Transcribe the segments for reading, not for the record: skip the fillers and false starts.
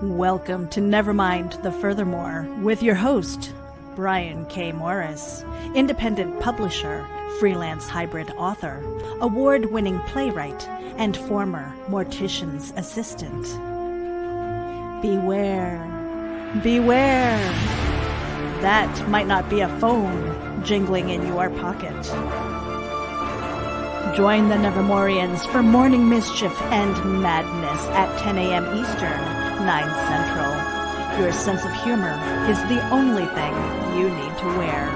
Welcome to Nevermind the Furthermore with your host, Brian K. Morris, independent publisher, freelance hybrid author, award-winning playwright, and former mortician's assistant. Beware, beware. That might not be a phone jingling in your pocket. Join the Nevermorians for morning mischief and madness at 10 a.m. Eastern, 9 Central. Your sense of humor is the only thing you need to wear.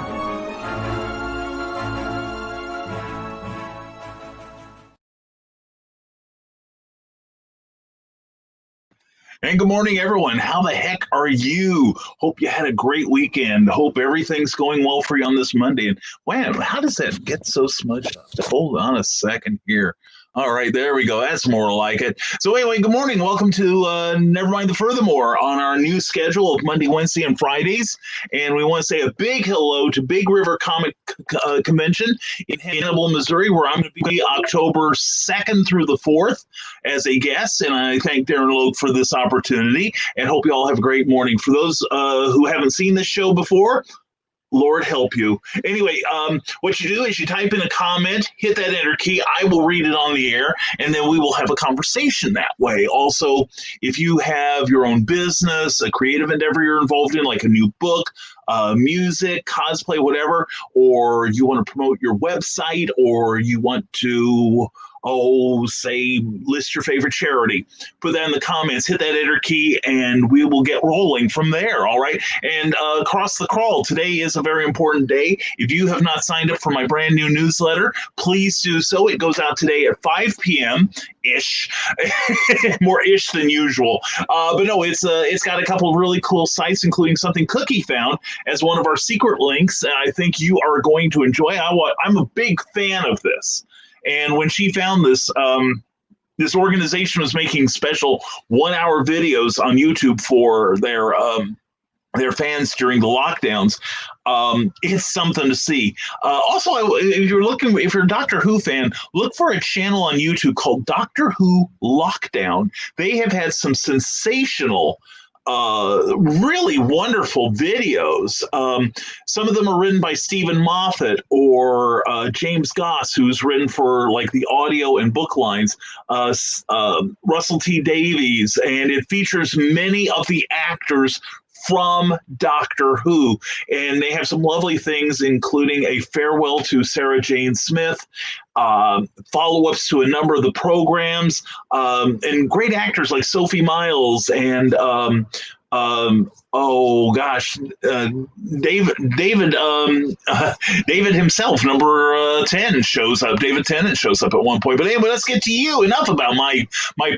And good morning, everyone. How the heck are you? Hope you had a great weekend. Hope everything's going well for you on this Monday. And wow, how does that get so smudged up? Hold on a second here. All right, there we go. That's more like it. So anyway, good morning. Welcome to Nevermind the Furthermore on our new schedule of Monday, Wednesday, and Fridays. And we want to say a big hello to Big River Comic Convention in Hannibal, Missouri, where I'm going to be October 2nd through the 4th as a guest. And I thank Darren Logue for this opportunity and hope you all have a great morning. For those who haven't seen this show before, Lord help you. Anyway, what you do is you type in a comment, hit that enter key. I will read it on the air, and then we will have a conversation that way. Also, if you have your own business, a creative endeavor you're involved in, like a new book, music, cosplay, whatever, or you want to promote your website, or you want to say list your favorite charity, put that in the comments, hit that enter key, and we will get rolling from there. All right. And across the crawl, today is a very important day. If you have not signed up for my brand new newsletter, please do so. It goes out today at 5 p.m. ish, more ish than usual. But no, it's got a couple of really cool sites, including something Cookie found as one of our secret links. I think you are going to enjoy. I'm a big fan of this. And when she found this, this organization was making special 1-hour videos on YouTube for their fans during the lockdowns. It's something to see. Also, if you're a Doctor Who fan, look for a channel on YouTube called Doctor Who Lockdown. They have had some sensational really wonderful videos. Some of them are written by Stephen Moffat or James Goss, who's written for like the audio and book lines, Russell T Davies, and it features many of the actors from Doctor Who. And they have some lovely things, including a farewell to Sarah Jane Smith, follow-ups to a number of the programs, and great actors like Sophie Myles and David himself, number 10, shows up. David Tennant shows up at one point. But anyway, let's get to you. Enough about my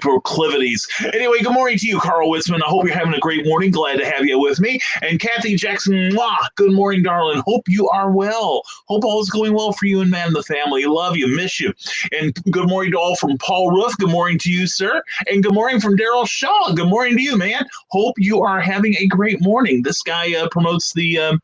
proclivities. Anyway, good morning to you, Carl Witzman. I hope you're having a great morning. Glad to have you with me. And Kathy Jackson, good morning, darling. Hope you are well. Hope all is going well for you and man and the family. Love you, miss you. And good morning to all from Paul Roof. Good morning to you, sir. And good morning from Daryl Shaw. Good morning to you, man. Hope you are having a great morning. This guy promotes the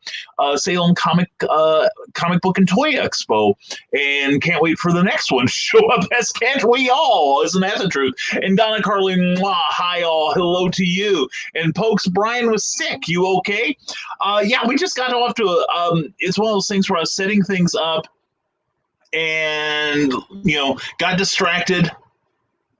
Salem Comic Book and Toy Expo, and can't wait for the next one to show up, as can't we all? Isn't that the truth? And Donna Carlin, hi all, hello to you. And Pokes, Brian was sick. You okay? Yeah, we just got off to it's one of those things where I was setting things up and got distracted.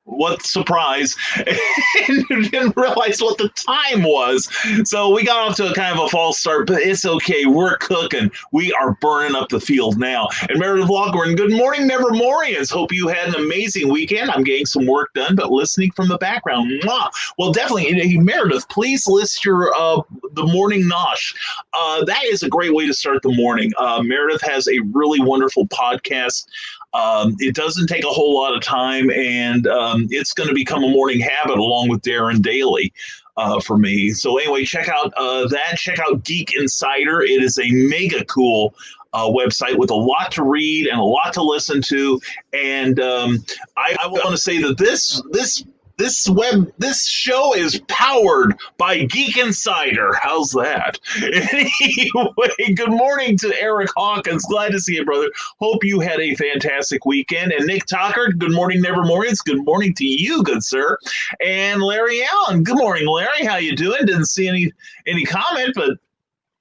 What surprise, and didn't realize what the time was. So we got off to a kind of a false start, but it's okay. We're cooking. We are burning up the field now. And Meredith Logren, good morning, Nevermorians. Hope you had an amazing weekend. I'm getting some work done, but listening from the background. Mwah. Well, definitely, Meredith, please list your the morning nosh. That is a great way to start the morning. Meredith has a really wonderful podcast. It doesn't take a whole lot of time, and it's going to become a morning habit along with Darren Daly for me. So anyway, check out that. Check out Geek Insider. It is a mega cool website with a lot to read and a lot to listen to. And I want to say that this This show is powered by Geek Insider. How's that? Anyway, good morning to Eric Hawkins. Glad to see you, brother. Hope you had a fantastic weekend. And Nick Tucker, good morning, Nevermorians. Good morning to you, good sir. And Larry Allen, good morning, Larry. How you doing? Didn't see any comment, but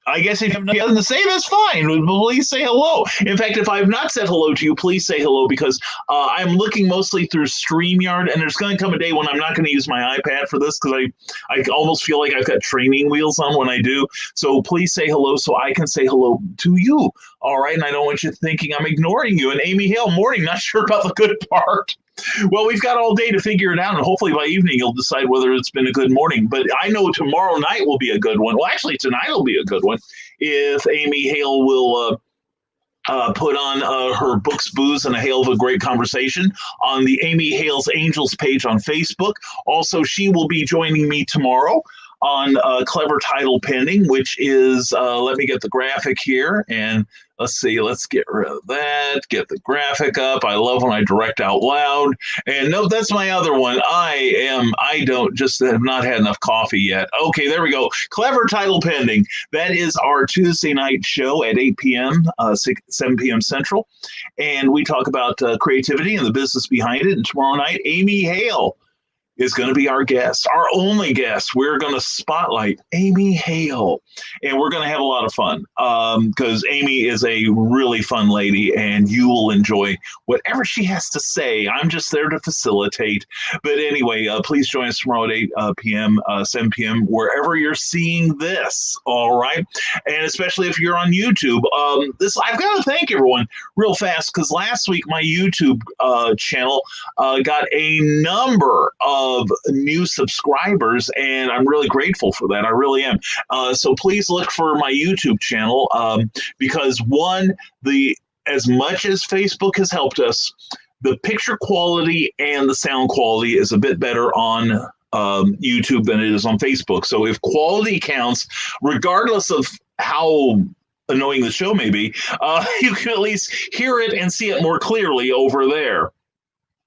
I guess if you have nothing to say, that's fine. Please say hello. In fact, if I have not said hello to you, please say hello because I'm looking mostly through StreamYard, and there's going to come a day when I'm not going to use my iPad for this because I almost feel like I've got training wheels on when I do. So please say hello so I can say hello to you. All right, and I don't want you thinking I'm ignoring you. And Amy Hale, morning, not sure about the good part. Well, we've got all day to figure it out, and hopefully by evening you'll decide whether it's been a good morning. But I know tomorrow night will be a good one. Well, actually, tonight will be a good one if Amy Hale will put on her Books, Booze, and a Hail of a Great Conversation on the Amy Hale's Angels page on Facebook. Also, she will be joining me tomorrow on Clever Title Pending, which is, let me get the graphic here, and let's see, let's get rid of that, get the graphic up. I love when I direct out loud. And no, that's my other one. I don't just have not had enough coffee yet. Okay, there we go. Clever Title Pending. That is our Tuesday night show at 8 p.m., 7 p.m. Central. And we talk about creativity and the business behind it. And tomorrow night, Amy Hale is going to be our guest, our only guest. We're going to spotlight Amy Hale, and we're going to have a lot of fun because Amy is a really fun lady, and you will enjoy whatever she has to say. I'm just there to facilitate. But anyway, please join us tomorrow at 8 p.m., 7 p.m., wherever you're seeing this, all right? And especially if you're on YouTube. I've got to thank everyone real fast because last week my YouTube channel got a number of new subscribers, and I'm really grateful for that. I really am. So please look for my YouTube channel because as much as Facebook has helped us, the picture quality and the sound quality is a bit better on YouTube than it is on Facebook. So if quality counts, regardless of how annoying the show may be, you can at least hear it and see it more clearly over there.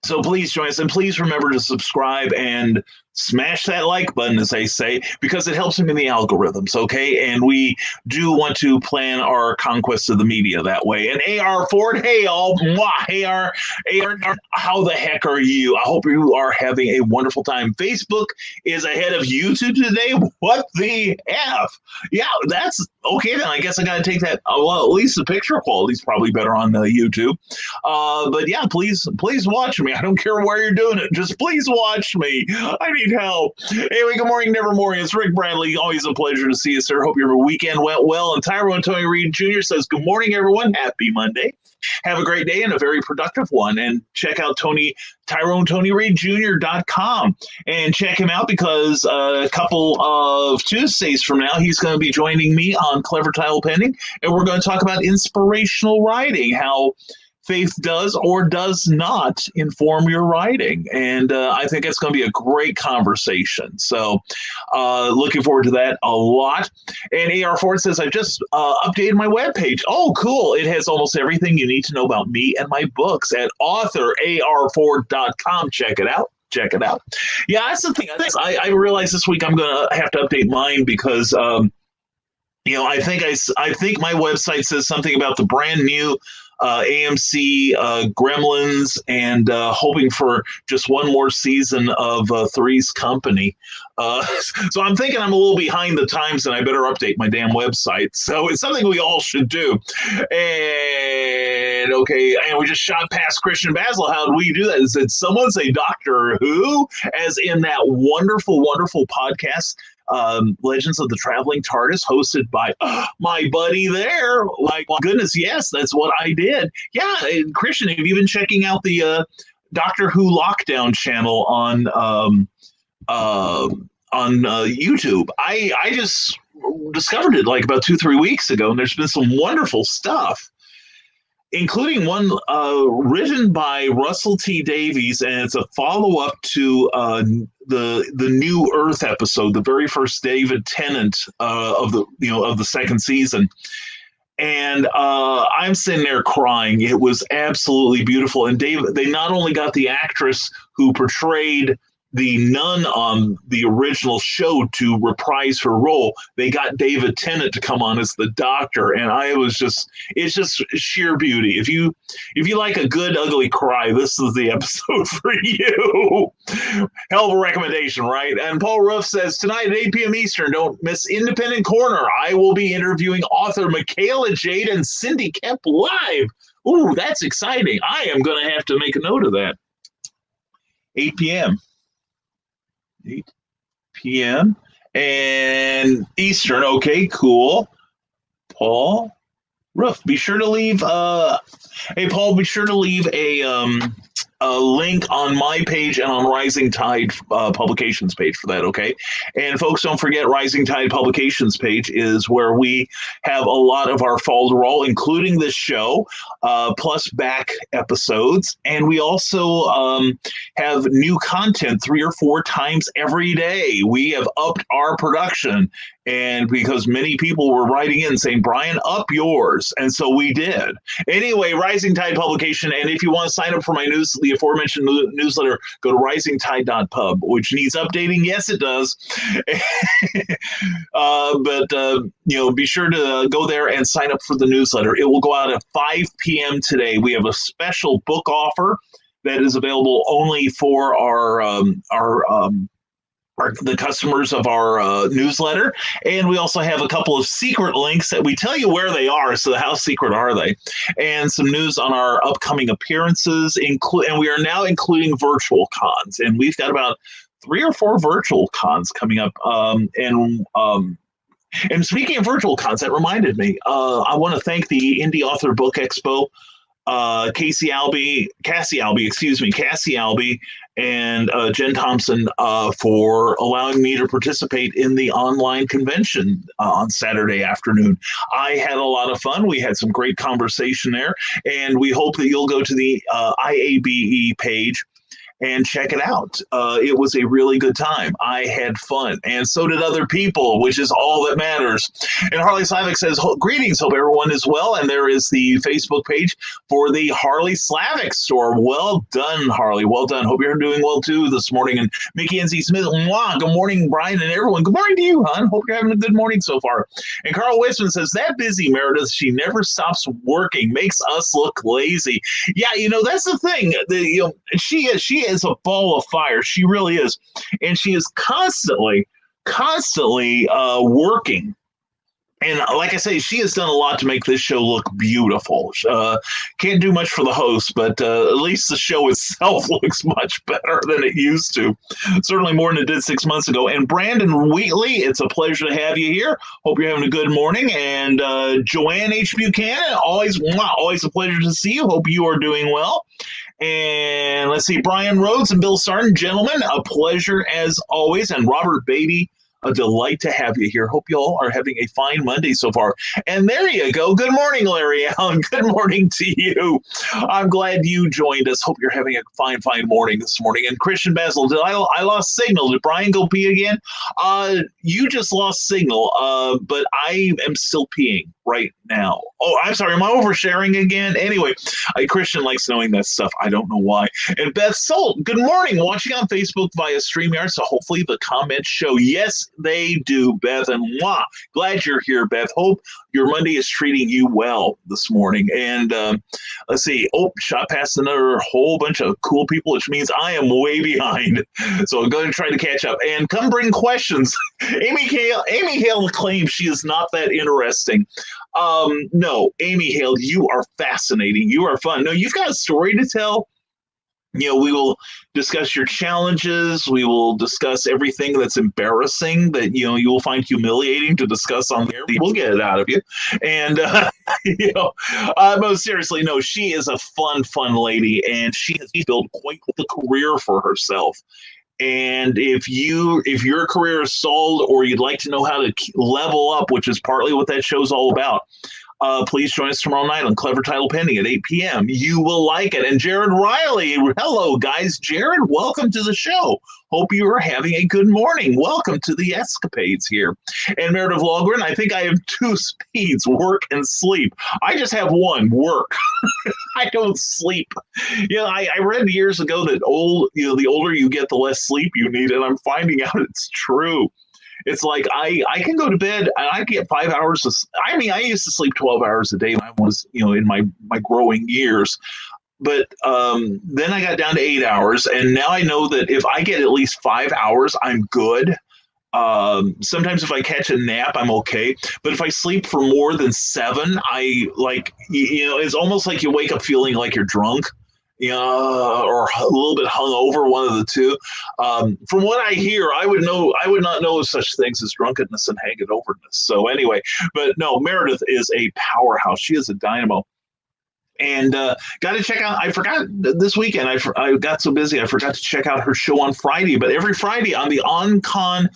So please join us, and please remember to subscribe and smash that like button, as they say, because it helps them in the algorithms, okay? And we do want to plan our conquest of the media that way. And A.R. Ford, hey, all, mwah, hey, AR, how the heck are you? I hope you are having a wonderful time. Facebook is ahead of YouTube today. What the F? Yeah, that's, okay, then I guess I got to take that. Well, at least the picture quality is probably better on YouTube. But yeah, please watch me. I don't care where you're doing it. Just please watch me. I need help. Anyway, good morning, Nevermore. It's Rick Bradley. Always a pleasure to see you, sir. Hope your weekend went well. And Tyrone Tony Reed Jr. says, good morning, everyone. Happy Monday. Have a great day and a very productive one. And check out TyroneTonyReedJr.com and check him out because a couple of Tuesdays from now, he's going to be joining me on Clever Title Pending. And we're going to talk about inspirational writing, how faith does or does not inform your writing. And I think it's going to be a great conversation. So looking forward to that a lot. And A.R. Ford says, I just updated my webpage. Oh, cool. It has almost everything you need to know about me and my books at authorarford.com. Check it out. Check it out. Yeah, that's the thing. I realized this week I'm going to have to update mine because, I think my website says something about the brand new AMC Gremlins and hoping for just one more season of Three's Company. So I'm thinking I'm a little behind the times and I better update my damn website. So it's something we all should do. And okay, and we just shot past Christian Basil. How do we do that? Did someone say Doctor Who? As in that wonderful, wonderful podcast, Legends of the Traveling TARDIS, hosted by my buddy there. Like, my goodness, yes, that's what I did. Yeah, and Christian, have you been checking out the Doctor Who Lockdown channel on YouTube? I just discovered it like about 2-3 weeks ago, and there's been some wonderful stuff, including one written by Russell T. Davies, and it's a follow-up to the New Earth episode, the very first David Tennant of the second season. And I'm sitting there crying. It was absolutely beautiful. And they not only got the actress who portrayed the nun on the original show to reprise her role. They got David Tennant to come on as the doctor, and it's just sheer beauty. If you like a good ugly cry, this is the episode for you. Hell of a recommendation, right? And Paul Ruff says, tonight at 8 p.m. Eastern, don't miss Independent Corner. I will be interviewing author Michaela Jade and Cindy Kemp live. Ooh, that's exciting. I am going to have to make a note of that. 8 p.m. 8 p.m. and Eastern. Okay, cool. Paul Ruff, be sure to leave. Hey, Paul, be sure to leave a link on my page and on Rising Tide Publications page for that, okay? And folks, don't forget, Rising Tide Publications page is where we have a lot of our fall to roll, including this show, plus back episodes. And we also have new content 3 or 4 times every day. We have upped our production. And because many people were writing in saying, Brian, up yours. And so we did. Anyway, Rising Tide Publication. And if you want to sign up for my the aforementioned newsletter, go to risingtide.pub, which needs updating. Yes, it does. But be sure to go there and sign up for the newsletter. It will go out at 5 p.m. today. We have a special book offer that is available only for the customers of our newsletter. And we also have a couple of secret links that we tell you where they are. So how secret are they? And some news on our upcoming appearances, and we are now including virtual cons. And we've got about 3 or 4 virtual cons coming up. And speaking of virtual cons, that reminded me, I want to thank the Indie Author Book Expo, Cassie Albee, and Jen Thompson for allowing me to participate in the online convention on Saturday afternoon. I had a lot of fun. We had some great conversation there, and we hope that you'll go to the IABE page and check it out. It was a really good time. I had fun, and so did other people, which is all that matters. And Harley Slavic says, greetings, hope everyone is well. And there is the Facebook page for the Harley Slavic store. Well done, Harley. Well done. Hope you're doing well, too, this morning. And Mickey N.Z. Smith, mwah, good morning, Brian and everyone. Good morning to you, hon. Hope you're having a good morning so far. And Carl Westman says, that busy Meredith, she never stops working, makes us look lazy. Yeah, that's the thing. She is a ball of fire. She really is. And she is constantly working. And like I say, she has done a lot to make this show look beautiful. Can't do much for the host, but at least the show itself looks much better than it used to. Certainly more than it did 6 months ago. And Brandon Wheatley, it's a pleasure to have you here. Hope you're having a good morning. And Joanne H. Buchanan, always a pleasure to see you. Hope you are doing well. And let's see, Brian Rhodes and Bill Sarton, gentlemen, a pleasure as always. And Robert Beatty, a delight to have you here. Hope you all are having a fine Monday so far. And there you go. Good morning, Larry Allen. Good morning to you. I'm glad you joined us. Hope you're having a fine morning this morning. And Christian Basil, I lost signal. Did Brian go pee again? You just lost signal, but I am still peeing right now. Oh, I'm sorry. Am I oversharing again? Anyway, Christian likes knowing that stuff. I don't know why. And Beth Solt, good morning. Watching on Facebook via StreamYard, so hopefully the comments show. Yes, they do, Beth. And glad you're here, Beth. Hope your Monday is treating you well this morning. And let's see. Oh, shot past another whole bunch of cool people, which means I am way behind. So I'm going to try to catch up. And come bring questions. Amy Hale claims she is not that interesting. No, Amy Hale, you are fascinating. You are fun. No, you've got a story to tell. We will discuss your challenges. We will discuss everything that's embarrassing that, you will find humiliating to discuss on there. We'll get it out of you. And, most seriously, no, she is a fun lady, and she has built quite the career for herself. And if your career is stalled or you'd like to know how to level up, which is partly what that show's all about, Please join us tomorrow night on Clever Title Pending at 8 p.m. You will like it. And Jared Riley, hello, guys. Jared, welcome to the show. Hope you are having a good morning. Welcome to the escapades here. And Meredith Logren, I think I have two speeds, work and sleep. I just have one, work. I don't sleep. I read years ago that the older you get, the less sleep you need, and I'm finding out it's true. It's like I can go to bed and I get 5 hours. I used to sleep 12 hours a day when I was, in my growing years. But then I got down to 8 hours, and now I know that if I get at least 5 hours, I'm good. Sometimes if I catch a nap, I'm okay. But if I sleep for more than 7, it's almost like you wake up feeling like you're drunk, or a little bit hungover, one of the two. From what I hear, I would not know of such things as drunkenness and hangoverness. So anyway, but no, Meredith is a powerhouse. She is a dynamo. And got to check out, I forgot this weekend, I got so busy, I forgot to check out her show on Friday. But every Friday on the OnCon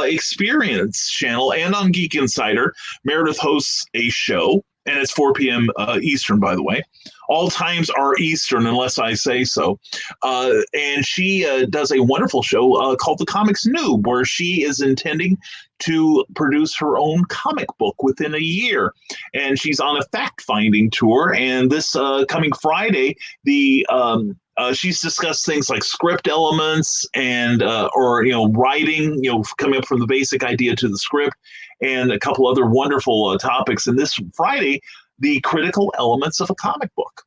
Experience channel and on Geek Insider, Meredith hosts a show, and it's 4 p.m. Eastern, by the way. All times are Eastern, unless I say so. And she does a wonderful show called The Comics Noob, where she is intending to produce her own comic book within a year. And she's on a fact-finding tour. And this coming Friday, she's discussed things like script elements and writing, coming up from the basic idea to the script, and a couple other wonderful topics. And this Friday, the critical elements of a comic book.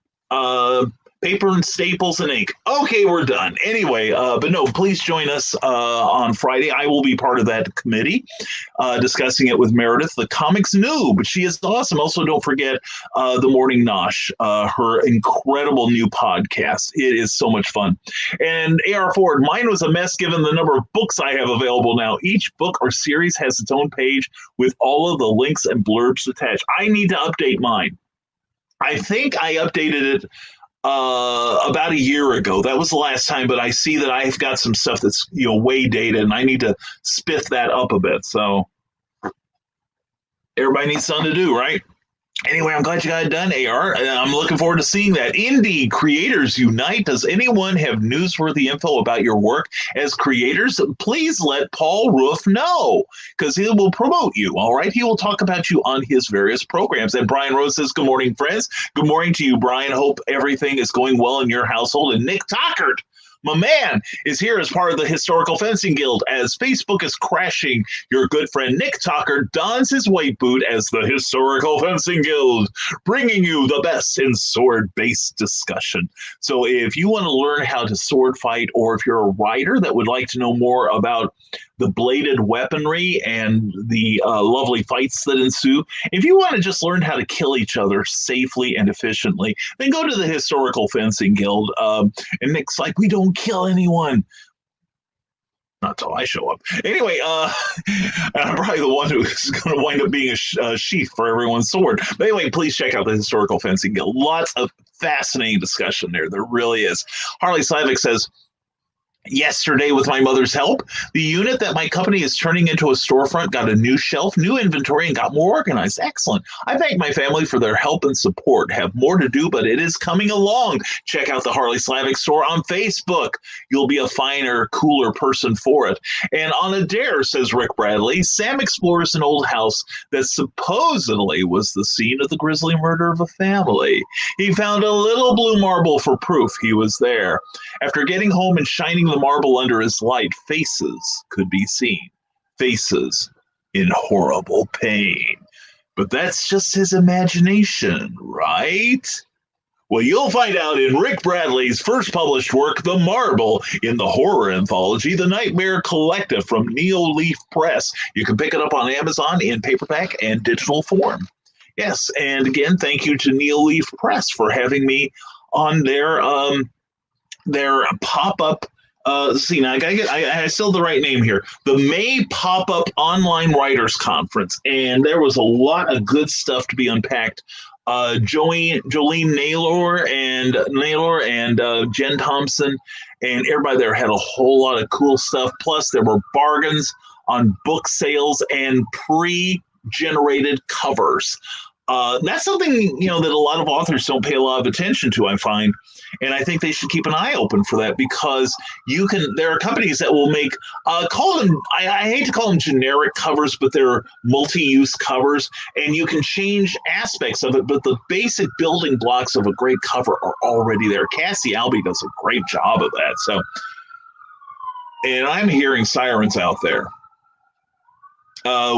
Paper and staples and ink. Okay, we're done. Anyway, but no, please join us on Friday. I will be part of that committee discussing it with Meredith, the Comics Noob. She is awesome. Also, don't forget The Morning Nosh, her incredible new podcast. It is so much fun. And A.R. Ford, mine was a mess given the number of books I have available now. Each book or series has its own page with all of the links and blurbs attached. I need to update mine. I think I updated it about a year ago. That was the last time, but I see that I've got some stuff that's way dated, and I need to spiff that up a bit. So everybody needs something to do, right? Anyway, I'm glad you got it done, AR. I'm looking forward to seeing that. Indie Creators Unite. Does anyone have newsworthy info about your work as creators? Please let Paul Roof know, because he will promote you, all right? He will talk about you on his various programs. And Brian Rose says, good morning, friends. Good morning to you, Brian. Hope everything is going well in your household. And Nick Tockert, my man, is here as part of the Historical Fencing Guild. As Facebook is crashing, your good friend Nick Tucker dons his white boot as the Historical Fencing Guild, bringing you the best in sword-based discussion. So if you want to learn how to sword fight, or if you're a writer that would like to know more about the bladed weaponry and the lovely fights that ensue, if you want to just learn how to kill each other safely and efficiently, then go to the Historical Fencing Guild. And Nick's like, we don't kill anyone. Not till I show up. Anyway, I'm probably the one who's going to wind up being a sheath for everyone's sword. But anyway, please check out the Historical Fencing Guild. Lots of fascinating discussion there. There really is. Harley Slavik says, yesterday, with my mother's help, the unit that my company is turning into a storefront got a new shelf, new inventory, and got more organized. Excellent. I thank my family for their help and support. Have more to do, but it is coming along. Check out the Harley Slavik store on Facebook. You'll be a finer, cooler person for it. And on a dare, says Rick Bradley, Sam explores an old house that supposedly was the scene of the grisly murder of a family. He found a little blue marble for proof he was there. After getting home and shining the marble under his light, faces could be seen. Faces in horrible pain. But that's just his imagination, right? Well, you'll find out in Rick Bradley's first published work, The Marble, in the horror anthology, The Nightmare Collective from Neo Leaf Press. You can pick it up on Amazon in paperback and digital form. Yes, and again, thank you to Neo Leaf Press for having me on their pop-up. See, now I still have the right name here. The May Pop-Up Online Writers Conference, and there was a lot of good stuff to be unpacked. Jolene Naylor and Jen Thompson and everybody there had a whole lot of cool stuff. Plus, there were bargains on book sales and pre-generated covers. That's something, that a lot of authors don't pay a lot of attention to, I find. And I think they should keep an eye open for that, because there are companies that will make, call them, I hate to call them generic covers, but they're multi-use covers, and you can change aspects of it, but the basic building blocks of a great cover are already there. Cassie Albee does a great job of that. So, and I'm hearing sirens out there.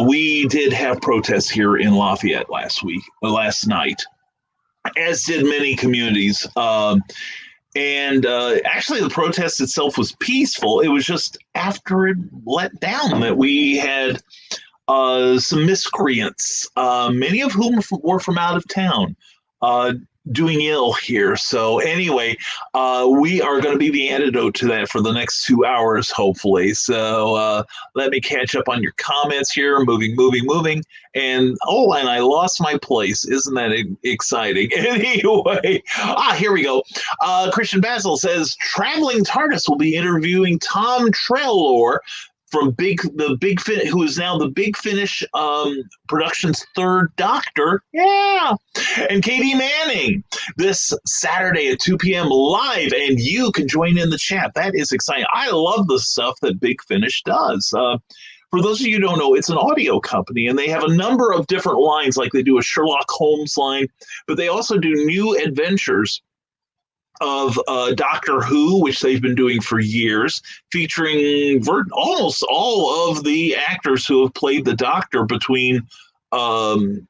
We did have protests here in Lafayette last night, as did many communities. And actually, the protest itself was peaceful. It was just after it let down that we had some miscreants, many of whom were from out of town, doing ill here. So anyway, we are going to be the antidote to that for the next 2 hours, hopefully. So let me catch up on your comments here. Moving. And I lost my place. Isn't that exciting? Anyway, here we go. Christian Basil says, Traveling TARDIS will be interviewing Tom Trelawney from who is now the Big Finish Productions' third Doctor. Yeah. And Katie Manning this Saturday at 2 p.m. live, and you can join in the chat. That is exciting. I love the stuff that Big Finish does. For those of you who don't know, it's an audio company, and they have a number of different lines, like they do a Sherlock Holmes line, but they also do new adventures of Doctor Who, which they've been doing for years, featuring almost all of the actors who have played the Doctor, between Tom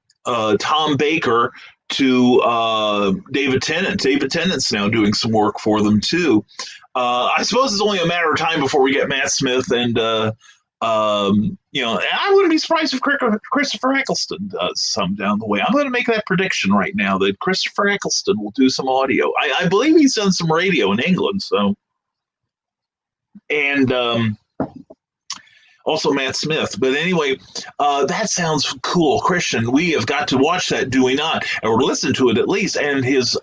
Baker to David Tennant. David Tennant's now doing some work for them too. I suppose it's only a matter of time before we get Matt Smith and I wouldn't be surprised if Christopher Eccleston does some down the way. I'm going to make that prediction right now that Christopher Eccleston will do some audio. I believe he's done some radio in England. So, and also Matt Smith. But anyway, that sounds cool. Christian, we have got to watch that, do we not? Or listen to it at least. And his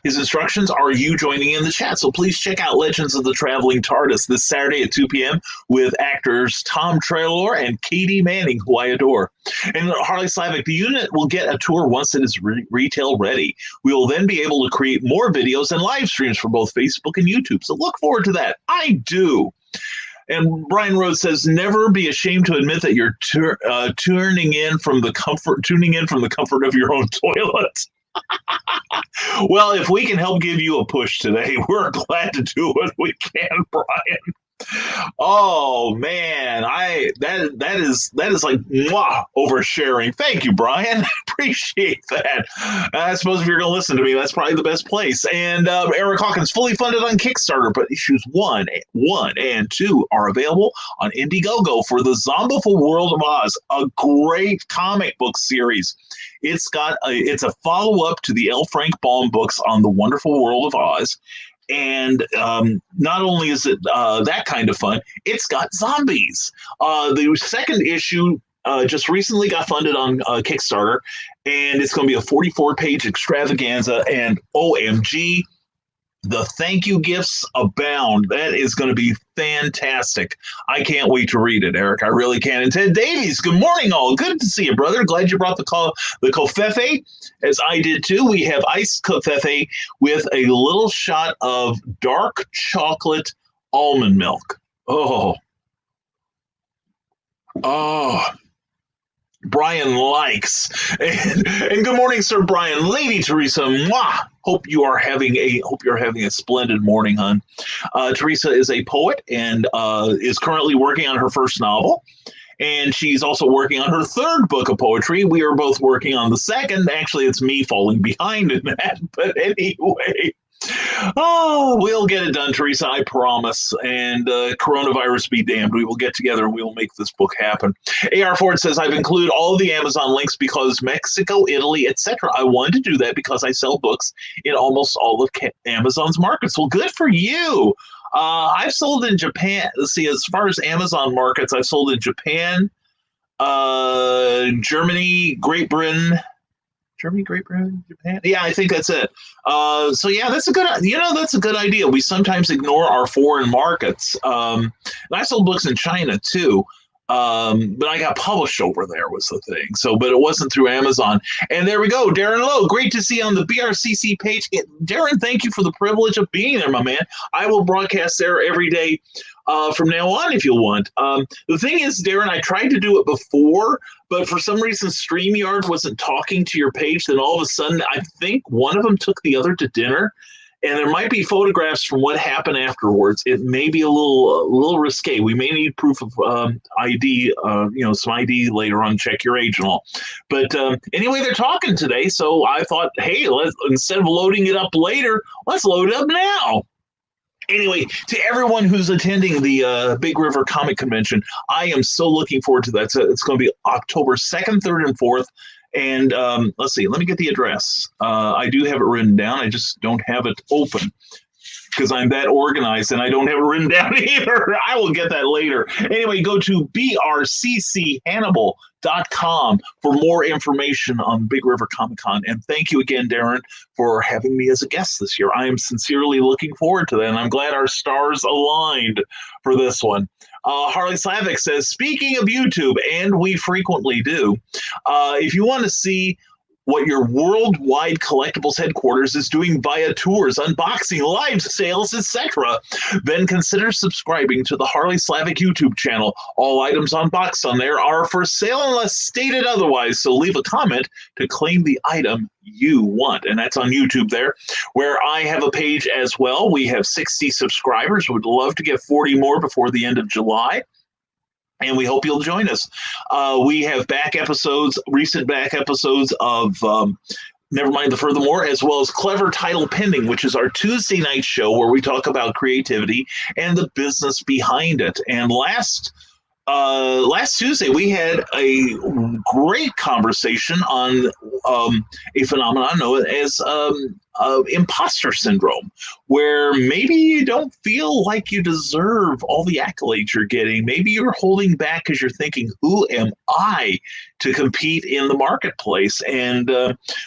instructions are you joining in the chat. So please check out Legends of the Traveling TARDIS this Saturday at 2 p.m. with actors Tom Trelawney and Katie Manning, who I adore. And Harley Slavic, the unit will get a tour once it is retail ready. We will then be able to create more videos and live streams for both Facebook and YouTube. So look forward to that. I do. And Brian Rhodes says, never be ashamed to admit that you're tuning in from the comfort of your own toilet. Well, if we can help give you a push today, we're glad to do what we can, Brian. Oh man, that is like mwah, oversharing. Thank you, Brian. Appreciate that. I suppose if you're going to listen to me, that's probably the best place. And Eric Hawkins, fully funded on Kickstarter, but issues 1 and 2 are available on Indiegogo for the Zombiful World of Oz, a great comic book series. It's a follow-up to the L. Frank Baum books on the Wonderful World of Oz. And not only is it that kind of fun, it's got zombies. The second issue just recently got funded on Kickstarter, and it's going to be a 44-page extravaganza. And OMG, the thank you gifts abound. That is going to be fantastic. I can't wait to read it, Eric. I really can. And Ted Davies, good morning, all. Good to see you, brother. Glad you brought the covfefe, as I did too. We have iced covfefe with a little shot of dark chocolate almond milk. Oh. Brian likes. And good morning, Sir Brian. Lady Teresa, mwah. Hope you're having a splendid morning, hon. Teresa is a poet and is currently working on her first novel. And she's also working on her third book of poetry. We are both working on the second. Actually, it's me falling behind in that. But anyway, we'll get it done, Teresa, I promise. And coronavirus be damned. We will get together and we will make this book happen. A.R. Ford says, I've included all of the Amazon links because Mexico, Italy, etc. I wanted to do that because I sell books in almost all of Amazon's markets. Well, good for you. I've sold in Japan. Let's see, as far as Amazon markets, I've sold in Japan, Germany, Great Britain, Japan. Yeah, I think that's it. So yeah, that's a good idea. We sometimes ignore our foreign markets. And I sold books in China too. But I got published over there was the thing. So, but it wasn't through Amazon. And there we go. Darren Lowe, great to see you on the BRCC page. Darren, thank you for the privilege of being there, my man. I will broadcast there every day from now on if you want. The thing is, Darren, I tried to do it before, but for some reason StreamYard wasn't talking to your page. Then all of a sudden, I think one of them took the other to dinner. And there might be photographs from what happened afterwards. It may be a little risque. We may need proof of ID, some ID later on. Check your age and all. But anyway, they're talking today, so I thought, hey, instead of loading it up later, let's load it up now. Anyway, to everyone who's attending the Big River Comic Convention, I am so looking forward to that. So it's going to be October 2nd, 3rd, and 4th. And let's see, let me get the address. I do have it written down. I just don't have it open because I'm that organized and I don't have it written down either. I will get that later. Anyway, go to brcchannibal.com for more information on Big River Comic Con. And thank you again, Darren, for having me as a guest this year. I am sincerely looking forward to that, and I'm glad our stars aligned for this one. Harley Slavic says, speaking of YouTube, and we frequently do, if you want to see what your worldwide collectibles headquarters is doing via tours, unboxing, live sales, etc., then consider subscribing to the Harley Slavic YouTube channel. All items unboxed on there are for sale unless stated otherwise, so leave a comment to claim the item you want. And that's on YouTube there, where I have a page as well. We have 60 subscribers. Would love to get 40 more before the end of July. And we hope you'll join us. We have recent back episodes of Nevermind the Furthermore, as well as Clever Title Pending, which is our Tuesday night show where we talk about creativity and the business behind it. And last Tuesday, we had a great conversation on a phenomenon known as imposter syndrome, where maybe you don't feel like you deserve all the accolades you're getting. Maybe you're holding back because you're thinking, who am I to compete in the marketplace? And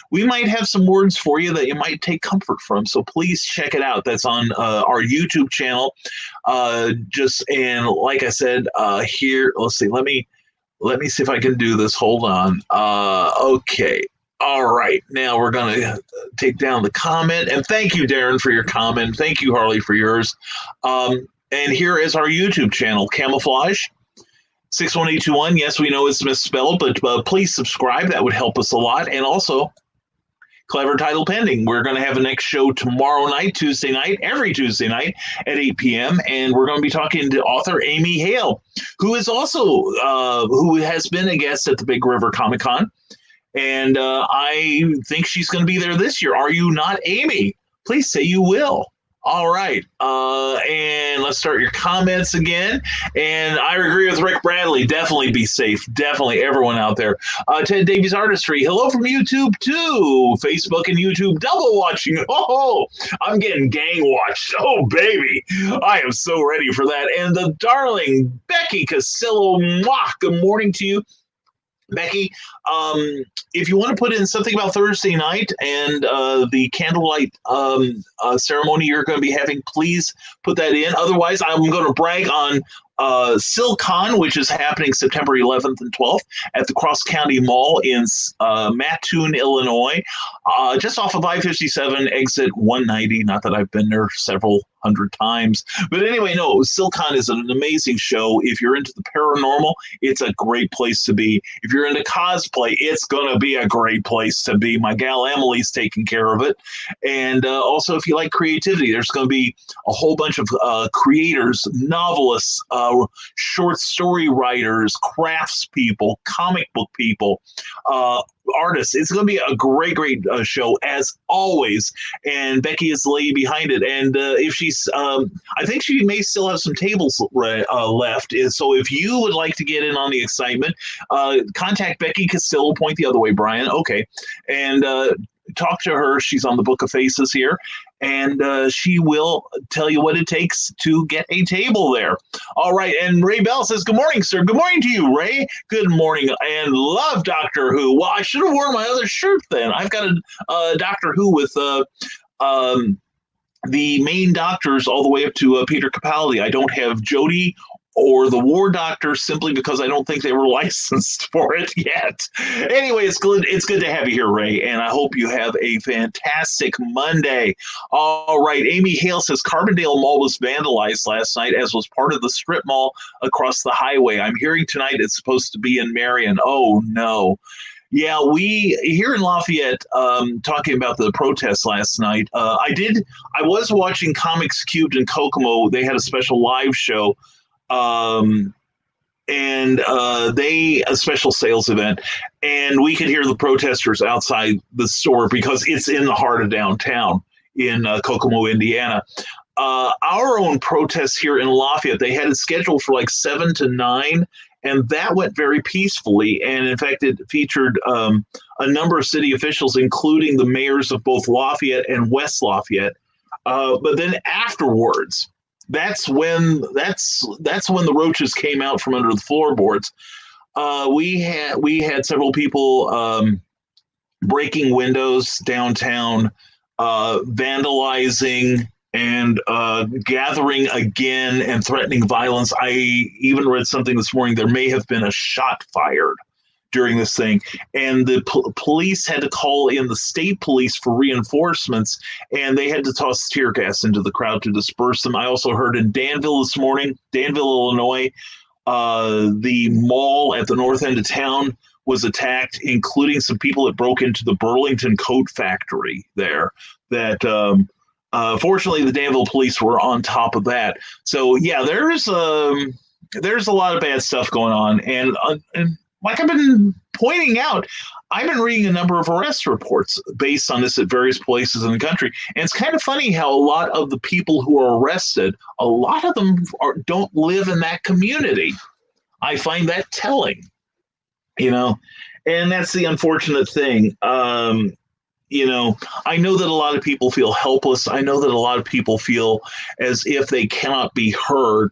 we might have some words for you that you might take comfort from. So please check it out. That's on our YouTube channel. And like I said, here, let's see, let me see if I can do this. Hold on. Okay. All right. Now we're going to take down the comment. And thank you, Darren, for your comment. Thank you, Harley, for yours. And here is our YouTube channel, Camouflage 61821. Yes, we know it's misspelled, but please subscribe. That would help us a lot. And also, Clever Title Pending. We're going to have a next show tomorrow night, Tuesday night, every Tuesday night at 8 p.m. And we're going to be talking to author Amy Hale, who is also who has been a guest at the Big River Comic Con. And I think she's going to be there this year. Are you not, Amy? Please say you will. All right. And let's start your comments again. And I agree with Rick Bradley. Definitely be safe. Definitely everyone out there. Ted Davies Artistry. Hello from YouTube too. Facebook and YouTube double watching. Oh, I'm getting gang watched. Oh, baby. I am so ready for that. And the darling Becky Casillo. Mwah, good morning to you. Becky, if you want to put in something about Thursday night and the candlelight ceremony you're going to be having, please put that in. Otherwise, I'm going to brag on SilCon, which is happening September 11th and 12th at the Cross County Mall in Mattoon, Illinois, just off of I-57, exit 190. Not that I've been there several hundred times. But anyway, no, SilCon is an amazing show. If you're into the paranormal, it's a great place to be. If you're into cosplay, it's going to be a great place to be. My gal Emily's taking care of it. And also, if you like creativity, there's going to be a whole bunch of creators, novelists, short story writers, crafts people, comic book people, artists. It's going to be a great show as always, and Becky is the lady behind it. And if she's I think she may still have some tables left, so if you would like to get in on the excitement, contact Becky Castillo. Point the other way, Brian. Okay. And talk to her. She's on the Book of Faces here, and she will tell you what it takes to get a table there. All right, and Ray Bell says, good morning, sir. Good morning to you, Ray. Good morning, and love Doctor Who. Well, I should have worn my other shirt then. I've got a Doctor Who with the main doctors all the way up to Peter Capaldi. I don't have Jodie or the war doctor simply because I don't think they were licensed for it yet. Anyway, it's good. It's good to have you here, Ray, and I hope you have a fantastic Monday. All right, Amy Hale says Carbondale Mall was vandalized last night, as was part of the strip mall across the highway. I'm hearing tonight it's supposed to be in Marion. Oh no. Yeah, we here in Lafayette, talking about the protests last night. I was watching Comics Cubed in Kokomo. They had a special live show, um, and they a special sales event, and we could hear the protesters outside the store because it's in the heart of downtown in Kokomo, Indiana. Our own protests here in Lafayette, they had it scheduled for like 7 to 9, and that went very peacefully. And in fact, it featured a number of city officials, including the mayors of both Lafayette and West Lafayette. But then afterwards, that's when the roaches came out from under the floorboards. We had several people breaking windows downtown, vandalizing and gathering again and threatening violence. I even read something this morning. There may have been a shot fired during this thing, and the police had to call in the state police for reinforcements, and they had to toss tear gas into the crowd to disperse them. I also heard in Danville this morning, Danville, Illinois, the mall at the north end of town was attacked, including some people that broke into the Burlington coat factory there. That fortunately, the Danville police were on top of that. So yeah, there's a lot of bad stuff going on, and like I've been pointing out, I've been reading a number of arrest reports based on this at various places in the country. And it's kind of funny how a lot of the people who are arrested, a lot of them don't live in that community. I find that telling, and that's the unfortunate thing. I know that a lot of people feel helpless. I know that a lot of people feel as if they cannot be heard.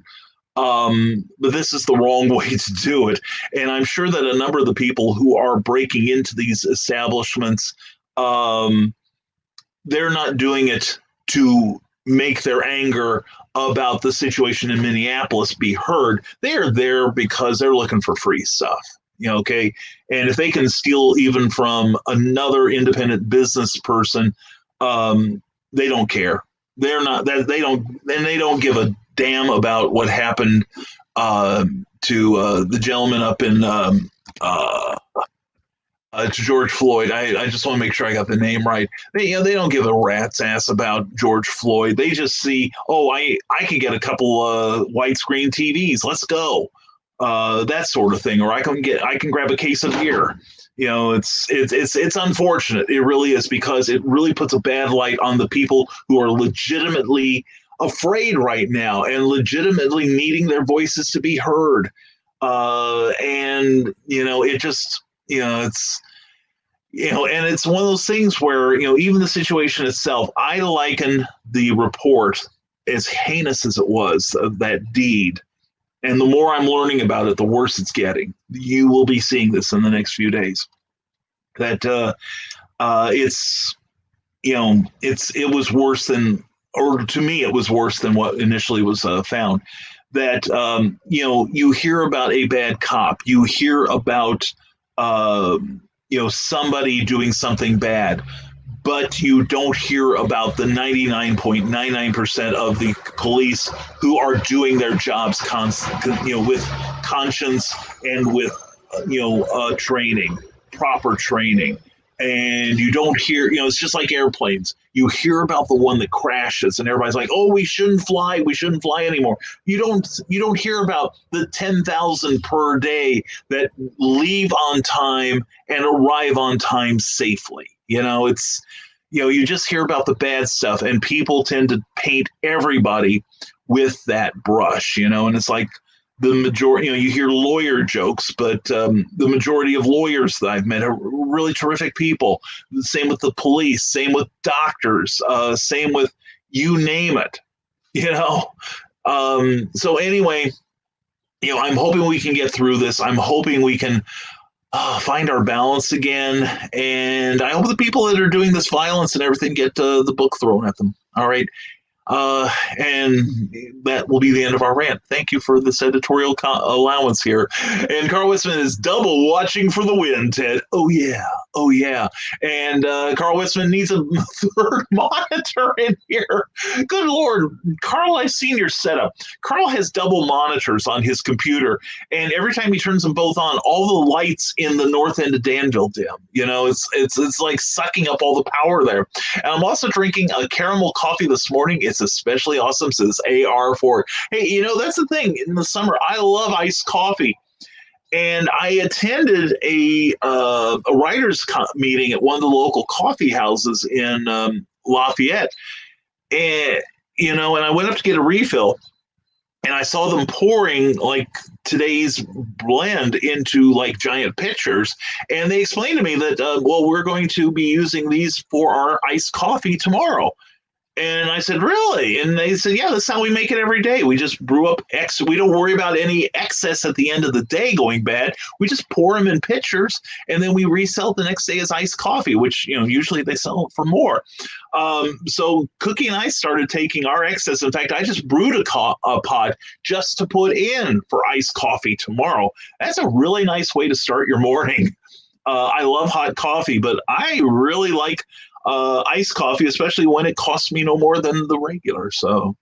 But this is the wrong way to do it. And I'm sure that a number of the people who are breaking into these establishments, they're not doing it to make their anger about the situation in Minneapolis be heard. They are there because they're looking for free stuff. Okay. And if they can steal even from another independent business person, they don't care. They're not that they don't give a damn about what happened to the gentleman up in to George Floyd. I just want to make sure I got the name right. They don't give a rat's ass about George Floyd. They just see, I could get a couple widescreen TVs. Let's go, that sort of thing. Or I can grab a case of beer. It's unfortunate. It really is, because it really puts a bad light on the people who are legitimately afraid right now and legitimately needing their voices to be heard. And it just, it's, and it's one of those things where, even the situation itself, I liken the report, as heinous as it was, of that deed. And the more I'm learning about it, the worse it's getting. You will be seeing this in the next few days. That it was worse than, or to me, it was worse than what initially was found. That you hear about a bad cop, you hear about somebody doing something bad, but you don't hear about the 99.99% of the police who are doing their jobs with conscience and with training, proper training. And you don't hear, it's just like airplanes. You hear about the one that crashes and everybody's like, oh, we shouldn't fly anymore. You don't hear about the 10,000 per day that leave on time and arrive on time safely. It's, you just hear about the bad stuff, and people tend to paint everybody with that brush, and it's like, the majority, you hear lawyer jokes, but the majority of lawyers that I've met are really terrific people. Same with the police, same with doctors, same with you name it, So anyway, I'm hoping we can get through this. I'm hoping we can find our balance again. And I hope the people that are doing this violence and everything get the book thrown at them. All right. And that will be the end of our rant. Thank you for this editorial allowance here. And Carl Westman is double watching for the win, Ted. Oh, yeah. Oh, yeah. And Carl Westman needs a third monitor in here. Good Lord. Carl, I've seen your setup. Carl has double monitors on his computer, and every time he turns them both on, all the lights in the north end of Danville dim. You know, it's like sucking up all the power there. And I'm also drinking a caramel coffee this morning. It's especially awesome, says AR4. Hey, you know, that's the thing. In the summer, I love iced coffee. And I attended a writers' meeting at one of the local coffee houses in Lafayette. And, you know, and I went up to get a refill, and I saw them pouring like today's blend into like giant pitchers. And they explained to me that, well, we're going to be using these for our iced coffee tomorrow. And I said, really? And they said, yeah, that's how we make it every day. We just brew up we don't worry about any excess at the end of the day going bad. We just pour them in pitchers, and then we resell it the next day as iced coffee, which, you know, usually they sell it for more. So Cookie and I started taking our excess. In fact, I just brewed a pod just to put in for iced coffee tomorrow. That's a really nice way to start your morning. I love hot coffee, but I really like iced coffee, especially when it costs me no more than the regular. So,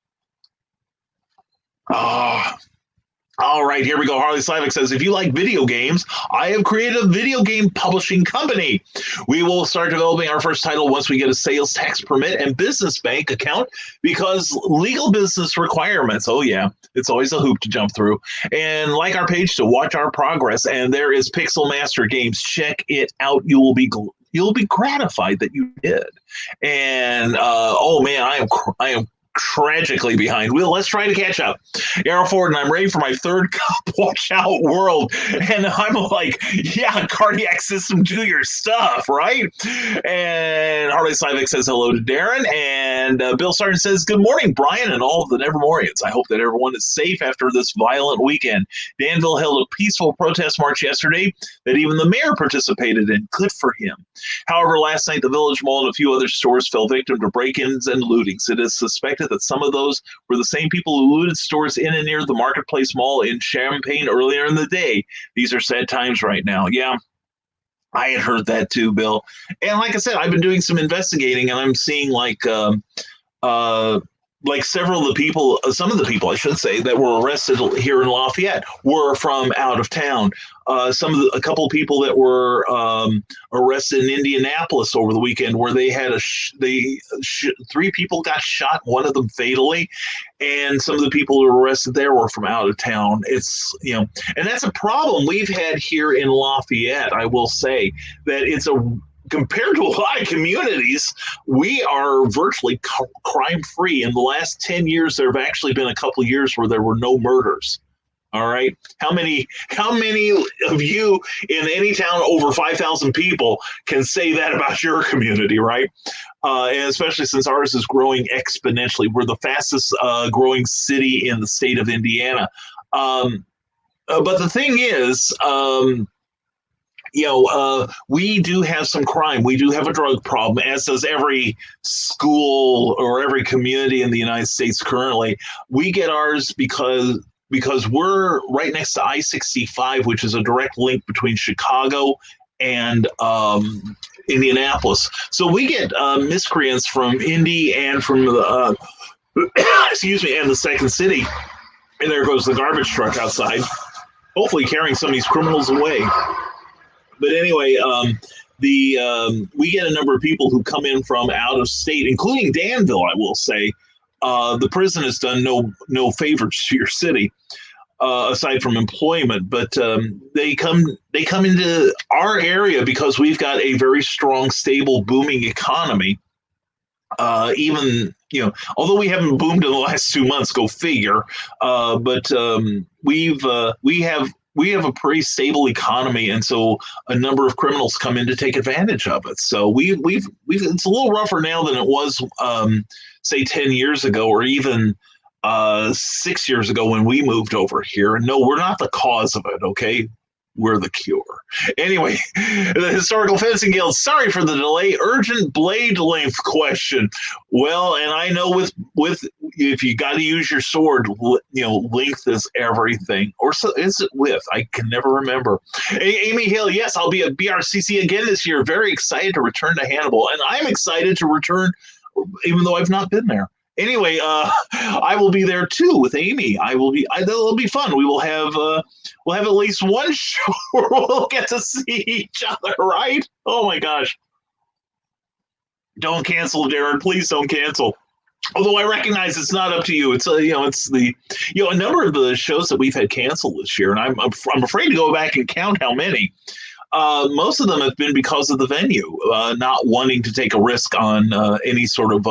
all right, here we go. Harley Slavic says, if you like video games, I have created a video game publishing company. We will start developing our first title once we get a sales tax permit and business bank account, because legal business requirements. Oh, yeah, it's always a hoop to jump through. And like our page to watch our progress. And there is Pixel Master Games. Check it out. You'll be gratified that you did. And oh man, I am tragically behind. Well, let's try to catch up. Arrow Ford, and I'm ready for my third cup. Watch out, world. And I'm like, yeah, cardiac system, do your stuff, right? And Harley Slavic says hello to Darren. And Bill Sargent says, good morning, Brian, and all of the Nevermorians. I hope that everyone is safe after this violent weekend. Danville held a peaceful protest march yesterday that even the mayor participated in. Good for him. However, last night, the Village Mall and a few other stores fell victim to break-ins and lootings. It is suspected that some of those were the same people who looted stores in and near the Marketplace Mall in Champaign earlier in the day. These are sad times right now. Yeah, I had heard that too, Bill. And like I said, I've been doing some investigating, and I'm seeing like several of the people, some of the people, I should say, that were arrested here in Lafayette were from out of town. A couple of people that were arrested in Indianapolis over the weekend, where they had three people got shot, one of them fatally, and some of the people who were arrested there were from out of town. It's, you know, and that's a problem we've had here in Lafayette. I will say that compared to a lot of communities, we are virtually crime-free. In the last 10 years, there have actually been a couple of years where there were no murders. All right. How many of you in any town over 5,000 people can say that about your community, right? And especially since ours is growing exponentially. We're the fastest growing city in the state of Indiana. But the thing is, we do have some crime. We do have a drug problem, as does every school or every community in the United States currently. We get ours because we're right next to I-65, which is a direct link between Chicago and Indianapolis. So we get miscreants from Indy and from the and the second city. And there goes the garbage truck outside, hopefully carrying some of these criminals away. But anyway, we get a number of people who come in from out of state, including Danville, I will say. The prison has done no favors to your city, aside from employment, but they come into our area because we've got a very strong, stable, booming economy. Even, although we haven't boomed in the last 2 months, go figure. But we have a pretty stable economy, and so a number of criminals come in to take advantage of it. So we've it's a little rougher now than it was, say 10 years ago, or even 6 years ago when we moved over here. And no, we're not the cause of it. Okay, We're the cure. Anyway, the Historical Fencing Guild, sorry for the delay. Urgent blade length question. Well, and I know with if you got to use your sword, length is everything. Or so is it width? I can never remember. Amy Hill, yes, I'll be at BRCC again this year. Very excited to return to Hannibal, and I'm excited to return, even though I've not been there. Anyway, I will be there too with Amy. It'll be fun. We'll have at least one show where we'll get to see each other, right? Oh my gosh. Don't cancel, Darren. Please don't cancel. Although I recognize it's not up to you. It's a number of the shows that we've had canceled this year, and I'm afraid to go back and count how many. Most of them have been because of the venue not wanting to take a risk on any sort of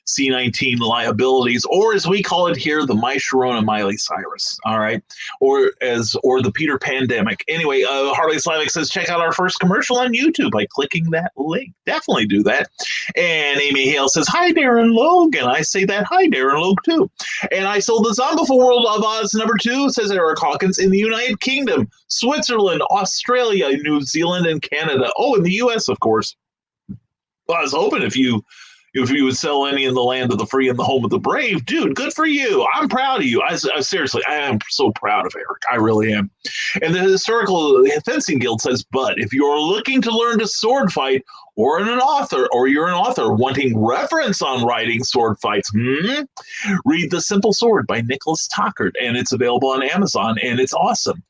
C-19 liabilities, or as we call it here, the My Sharona Miley Cyrus. All right, or the Peter Pandemic. Anyway, Harley Slavic says check out our first commercial on YouTube by clicking that link. Definitely do that. And Amy Hale says hi, Darren Logue, and I say that hi, Darren Logue too. And I sold the Zombiful World of Oz #2, says Eric Hawkins, in the United Kingdom, Switzerland, Australia, New Zealand, and Canada. Oh, in the U.S., of course. Well, I was hoping if you would sell any in the land of the free and the home of the brave, dude, good for you. I'm proud of you. I seriously, I am so proud of Eric. I really am. And the Historical Fencing Guild says, but if you're looking to learn to sword fight, or you're an author wanting reference on writing sword fights, read The Simple Sword by Nicholas Tockert, and it's available on Amazon, and it's awesome.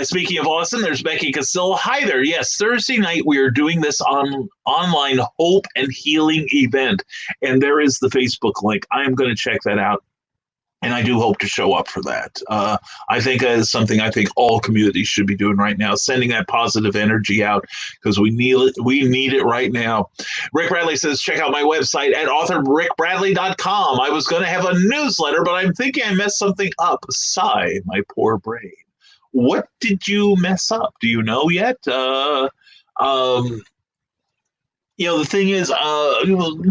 Speaking of awesome, there's Becky Castillo. Hi there. Yes, Thursday night we are doing this online hope and healing event, and there is the Facebook link. I am going to check that out, and I do hope to show up for that. I think that is something I think all communities should be doing right now, sending that positive energy out, because we need it. We need it right now. Rick Bradley says, check out my website at authorrickbradley.com. I was going to have a newsletter, but I'm thinking I messed something up. Sigh, my poor brain. What did you mess up? Do you know yet? The thing is,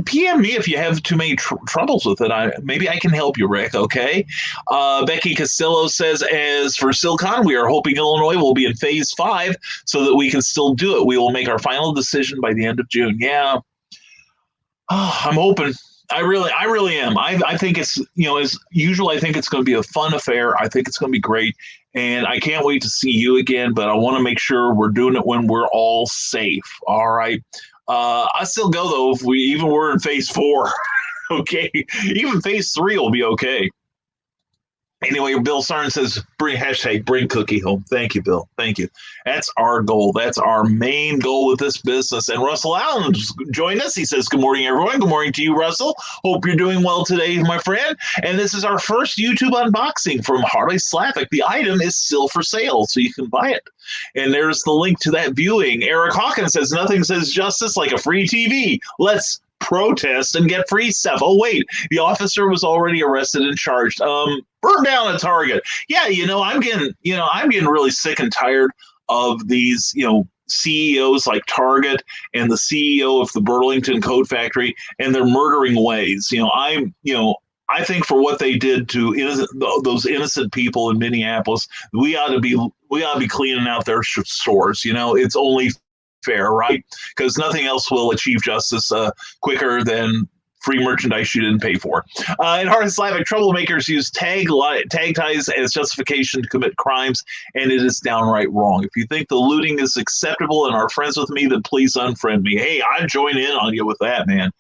PM me if you have too many troubles with it. Maybe I can help you, Rick, okay? Becky Castillo says, as for SilCon, we are hoping Illinois will be in Phase 5 so that we can still do it. We will make our final decision by the end of June. Yeah. Oh, I'm hoping. I really am. I think it's, as usual, I think it's going to be a fun affair. I think it's going to be great. And I can't wait to see you again, but I want to make sure we're doing it when we're all safe. All right. I still go, though, if we're in Phase 4. Okay. Even Phase 3 will be okay. Anyway, Bill Sarn says, bring Cookie home. Thank you, Bill. Thank you. That's our goal. That's our main goal with this business. And Russell Allen joined us. He says, good morning, everyone. Good morning to you, Russell. Hope you're doing well today, my friend. And this is our first YouTube unboxing from Harley Slavic. The item is still for sale, so you can buy it. And there's the link to that viewing. Eric Hawkins says, nothing says justice like a free TV. Let's protest and get free stuff. Oh, wait, the officer was already arrested and charged. Burn down a Target. Yeah, I'm getting really sick and tired of these, CEOs like Target and the CEO of the Burlington Coat Factory and their murdering ways. I think for what they did to those innocent people in Minneapolis, we ought to be cleaning out their stores. It's only fair, right? Because nothing else will achieve justice quicker than free merchandise you didn't pay for. In Harley Slavic, troublemakers use tag ties as justification to commit crimes, and it is downright wrong. If you think the looting is acceptable and are friends with me, then please unfriend me. Hey, I join in on you with that, man.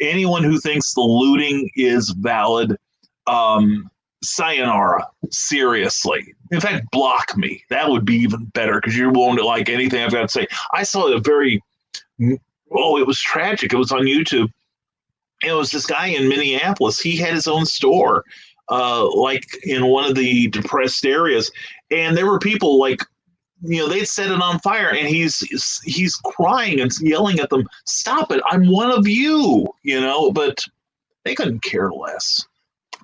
Anyone who thinks the looting is valid, sayonara, seriously. In fact, block me. That would be even better, because you won't like anything I've got to say. I saw it was tragic. It was on YouTube. It was this guy in Minneapolis. He had his own store, like in one of the depressed areas. And there were people they'd set it on fire, and he's crying and yelling at them, stop it, I'm one of you, but they couldn't care less.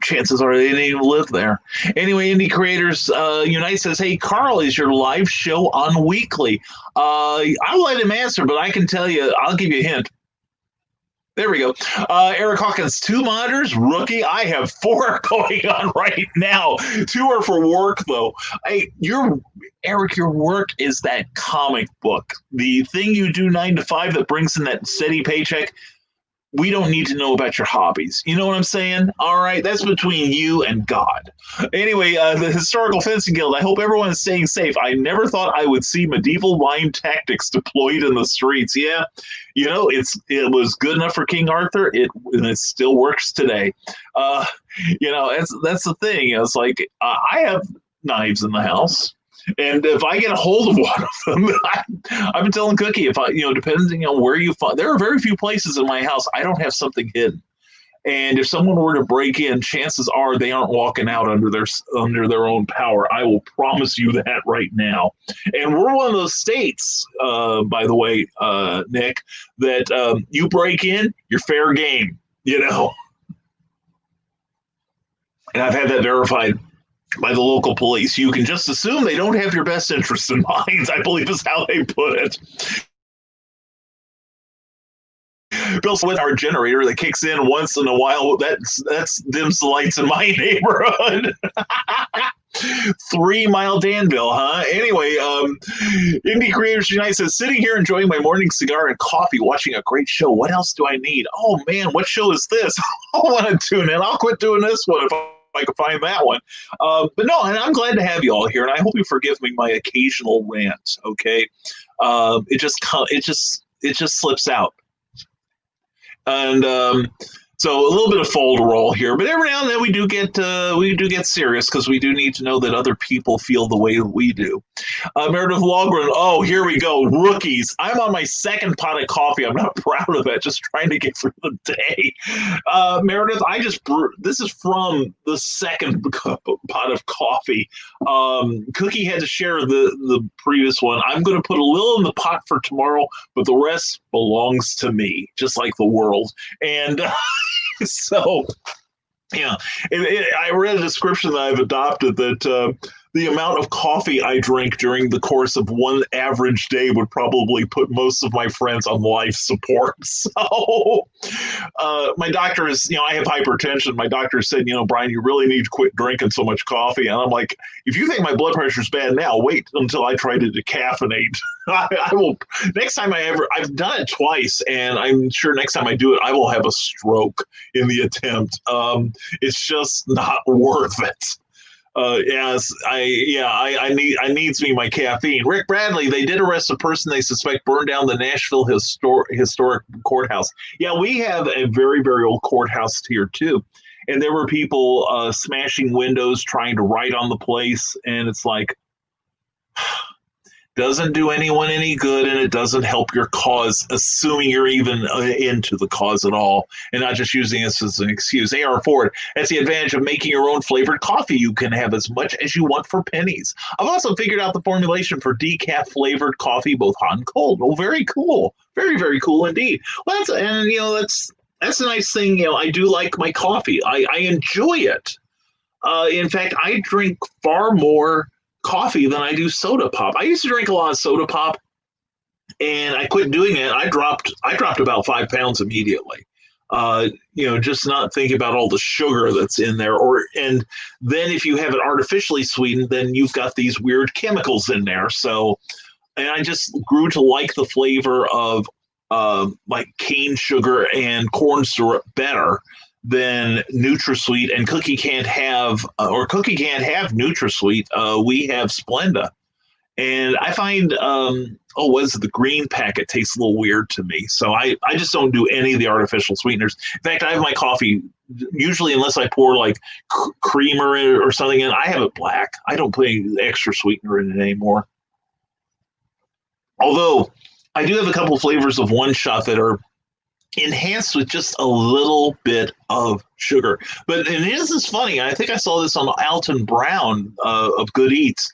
Chances are they didn't even live there. Anyway, Indie Creators Unite says, hey, Carl, is your live show on weekly? I'll let him answer, but I can tell you, I'll give you a hint. There we go. Eric Hawkins, 2 monitors, rookie. I have 4 going on right now. 2 are for work, though. Eric, your work is that comic book. The thing you do 9 to 5 that brings in that steady paycheck. We don't need to know about your hobbies. You know what I'm saying? All right, that's between you and God. Anyway, the Historical Fencing Guild, I hope everyone is staying safe. I never thought I would see medieval mime tactics deployed in the streets. Yeah, it was good enough for King Arthur, and it still works today. That's the thing. It's like I have knives in the house. And if I get a hold of one of them, I've been telling Cookie, depending on where you find, there are very few places in my house I don't have something hidden. And if someone were to break in, chances are they aren't walking out under their own power. I will promise you that right now. And we're one of those states, by the way, Nick, that you break in, you're fair game. And I've had that verified by the local police. You can just assume they don't have your best interest in mind, I believe is how they put it. Bill with our generator that kicks in once in a while, that's dims the lights in my neighborhood. 3 Mile Danville, huh? Anyway, Indie Creators Unite says, sitting here enjoying my morning cigar and coffee, watching a great show. What else do I need? Oh man, what show is this? I want to tune in. I'll quit doing this one if I can find that one. But no, and I'm glad to have you all here, and I hope you forgive me my occasional rant. Okay, it just slips out, and so a little bit of roll here, but every now and then we do get serious because we do need to know that other people feel the way we do. Meredith Walgren, oh, here we go, rookies. I'm on my 2nd pot of coffee. I'm not proud of that, just trying to get through the day. Meredith, this is from the 2nd pot of coffee. Cookie had to share the previous one. I'm going to put a little in the pot for tomorrow, but the rest belongs to me, just like the world. And so, yeah, I read a description that I've adopted that the amount of coffee I drink during the course of one average day would probably put most of my friends on life support. So, my doctor is, I have hypertension. My doctor said, Brian, you really need to quit drinking so much coffee. And I'm like, if you think my blood pressure is bad now, wait until I try to decaffeinate. I will. Next time I've done it twice, and I'm sure next time I do it, I will have a stroke in the attempt. It's just not worth it. I needs me my caffeine. Rick Bradley, they did arrest a person they suspect burned down the Nashville historic courthouse. Yeah, we have a very, very old courthouse here too. And there were people smashing windows, trying to write on the place. And it's like, doesn't do anyone any good, and it doesn't help your cause, assuming you're even into the cause at all, and not just using this as an excuse. A.R. Ford, that's the advantage of making your own flavored coffee. You can have as much as you want for pennies. I've also figured out the formulation for decaf flavored coffee, both hot and cold. Oh, very cool. Very, very cool indeed. Well, that's a nice thing. I do like my coffee. I enjoy it. In fact, I drink far more coffee than I do soda pop. I used to drink a lot of soda pop, and I quit doing it. I dropped about 5 pounds immediately. Just not thinking about all the sugar that's in there, and then if you have it artificially sweetened, then you've got these weird chemicals in there. So, and I just grew to like the flavor of like cane sugar and corn syrup better than NutraSweet, and Cookie can't have NutraSweet. We have Splenda, and I find the green packet tastes a little weird to me. So I just don't do any of the artificial sweeteners. In fact, I have my coffee usually, unless I pour like creamer in or something in, I have it black. I don't put any extra sweetener in it anymore. Although I do have a couple flavors of One Shot that are enhanced with just a little bit of sugar. But it is funny. I think I saw this on Alton Brown of Good Eats.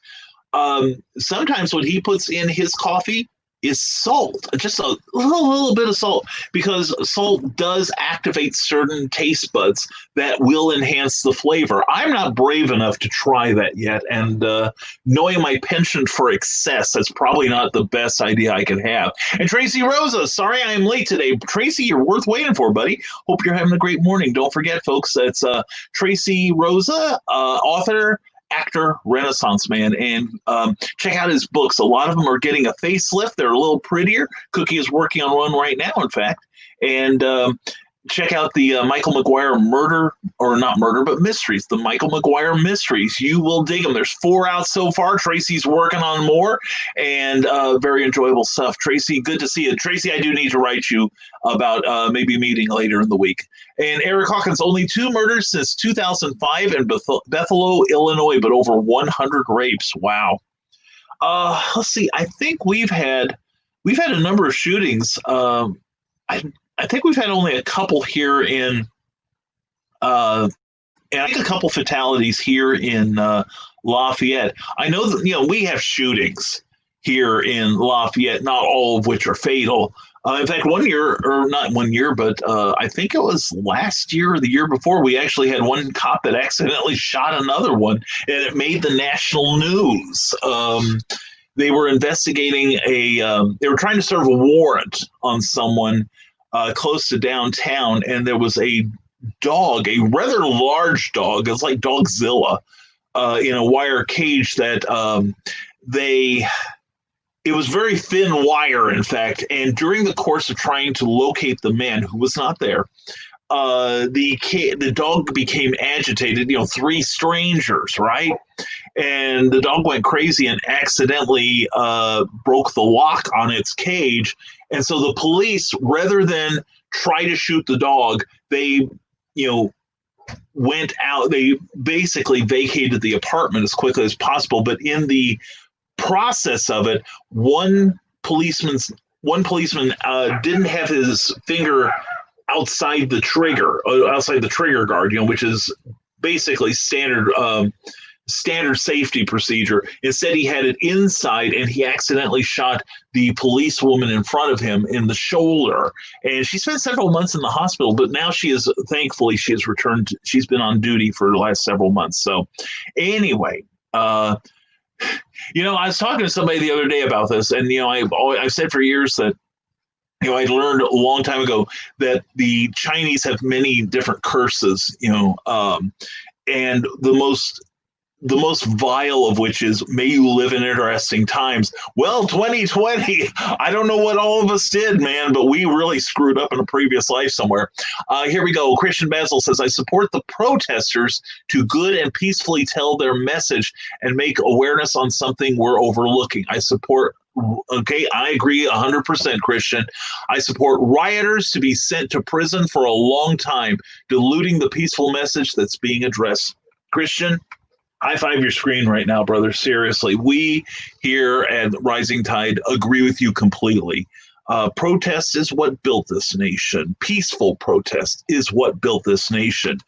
Sometimes what he puts in his coffee is salt, just a little bit of salt, because salt does activate certain taste buds that will enhance the flavor. I'm not brave enough to try that yet, and knowing my penchant for excess, that's probably not the best idea I could have. And Tracy Rosa, sorry I'm late today. Tracy, you're worth waiting for, buddy. Hope you're having a great morning. Don't forget, folks, that's Tracy Rosa, author, actor, Renaissance man, and check out his books. A lot of them are getting a facelift. They're a little prettier. Cookie is working on one right now, in fact. And check out the Michael McGuire mysteries, the Michael McGuire mysteries. You will dig them. There's 4 out so far. Tracy's working on more, and very enjoyable stuff. Tracy, good to see you. Tracy, I do need to write you about maybe meeting later in the week. And Eric Hawkins, only 2 murders since 2005 in Buffalo, Illinois, but over 100 rapes. Wow. Let's see. I think we've had a number of shootings. I think we've had only a couple here in, and I think a couple fatalities here in Lafayette. I know that we have shootings here in Lafayette, not all of which are fatal. In fact, 1 year, or not 1 year, but I think it was last year or the year before, we actually had one cop that accidentally shot another one, and it made the national news. They were investigating they were trying to serve a warrant on someone close to downtown, and there was a dog, a rather large dog, it's like Dogzilla, in a wire cage that it was very thin wire, in fact, and during the course of trying to locate the man who was not there, the dog became agitated, 3 strangers, right? And the dog went crazy and accidentally broke the lock on its cage. And so the police, rather than try to shoot the dog, they, went out. They basically vacated the apartment as quickly as possible. But in the process of it, one policeman didn't have his finger outside the trigger guard, which is basically standard safety procedure. Instead, he had it inside, and he accidentally shot the policewoman in front of him in the shoulder. And she spent several months in the hospital, but now thankfully she has returned. She's been on duty for the last several months. So anyway, I was talking to somebody the other day about this, and I've said for years that I'd learned a long time ago that the Chinese have many different curses, and the most vile of which is, may you live in interesting times. Well, 2020, I don't know what all of us did, man, but we really screwed up in a previous life somewhere. Here we go. Christian Basil says, I support the protesters to good and peacefully tell their message and make awareness on something we're overlooking. Okay, I agree 100%, Christian. I support rioters to be sent to prison for a long time, diluting the peaceful message that's being addressed. Christian, high five your screen right now, brother. Seriously, we here at Rising Tide agree with you completely. Protest is what built this nation. Peaceful protest is what built this nation.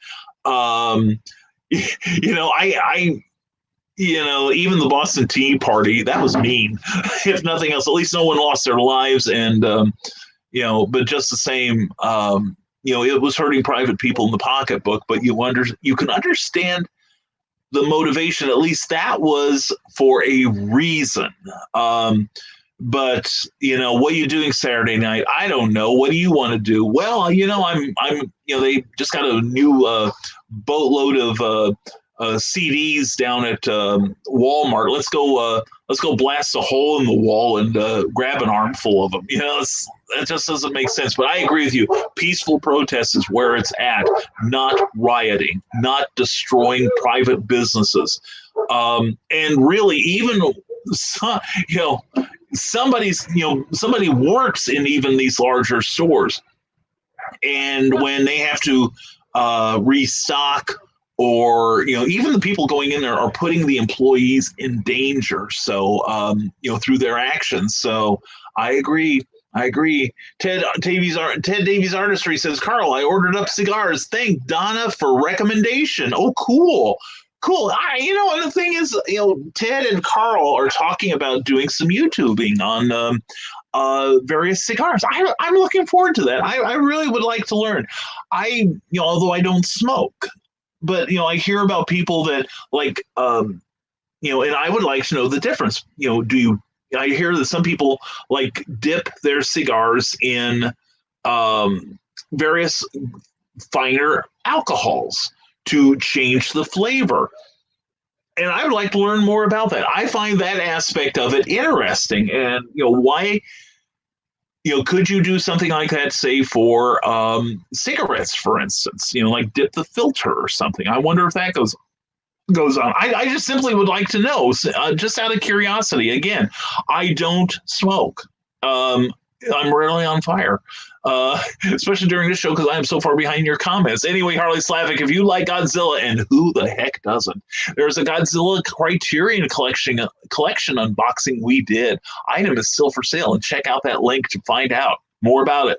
Even the Boston Tea Party, that was mean. If nothing else, at least no one lost their lives. And, but just the same, it was hurting private people in the pocketbook. But you can understand the motivation. At least that was for a reason. But what are you doing Saturday night? I don't know. What do you want to do? Well, I'm they just got a new boatload of CDs down at Walmart. Let's go blast a hole in the wall and grab an armful of them. That just doesn't make sense. But I agree with you. Peaceful protest is where it's at, not rioting, not destroying private businesses. And really, even somebody works in even these larger stores, and when they have to restock, or even the people going in there are putting the employees in danger, so through their actions. So I agree. Ted Davies Artistry says, Carl, I ordered up cigars. Thank Donna for recommendation. Oh, cool. And the thing is, Ted and Carl are talking about doing some YouTubing on various cigars. I'm looking forward to that. I really would like to learn. Although I don't smoke, but I hear about people that like, and I would like to know the difference. I hear that some people like dip their cigars in various finer alcohols to change the flavor. And I would like to learn more about that. I find that aspect of it interesting. And, why, could you do something like that, say, for cigarettes, for instance, like dip the filter or something? I wonder if that goes on. I just simply would like to know, just out of curiosity. Again, I don't smoke. I'm rarely on fire, especially during this show because I am so far behind your comments. Anyway, Harley Slavic, if you like Godzilla, and who the heck doesn't, there's a Godzilla Criterion collection unboxing we did. Item is still for sale, and check out that link to find out more about it.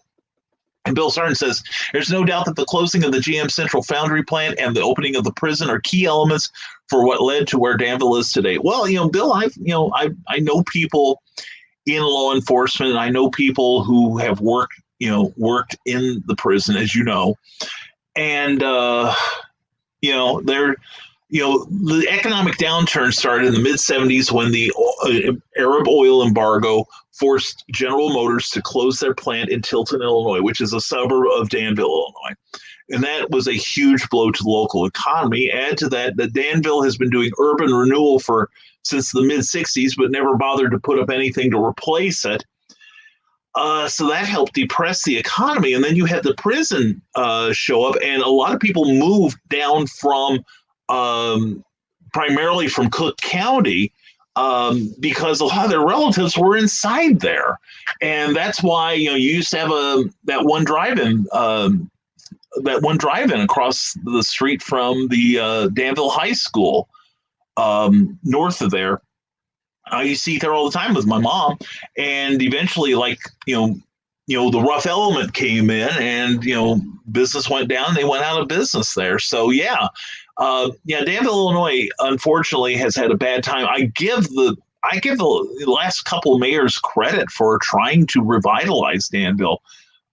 And Bill Sartin says, there's no doubt that the closing of the GM Central Foundry plant and the opening of the prison are key elements for what led to where Danville is today. Well, Bill, I know people in law enforcement, and I know people who have worked in the prison, as you know, and they're the economic downturn started in the mid-'70s when the Arab oil embargo forced General Motors to close their plant in Tilton, Illinois, which is a suburb of Danville, Illinois. And that was a huge blow to the local economy. Add to that, Danville has been doing urban renewal since the mid-'60s, but never bothered to put up anything to replace it. So that helped depress the economy. And then you had the prison show up, and a lot of people moved down from primarily from Cook County because a lot of their relatives were inside there. And that's why, you used to have that one drive-in across the street from the Danville High School north of there. I used to eat there all the time with my mom, and eventually, the rough element came in, and business went down. They went out of business there. So Danville, Illinois, unfortunately, has had a bad time. I give the last couple mayors credit for trying to revitalize Danville.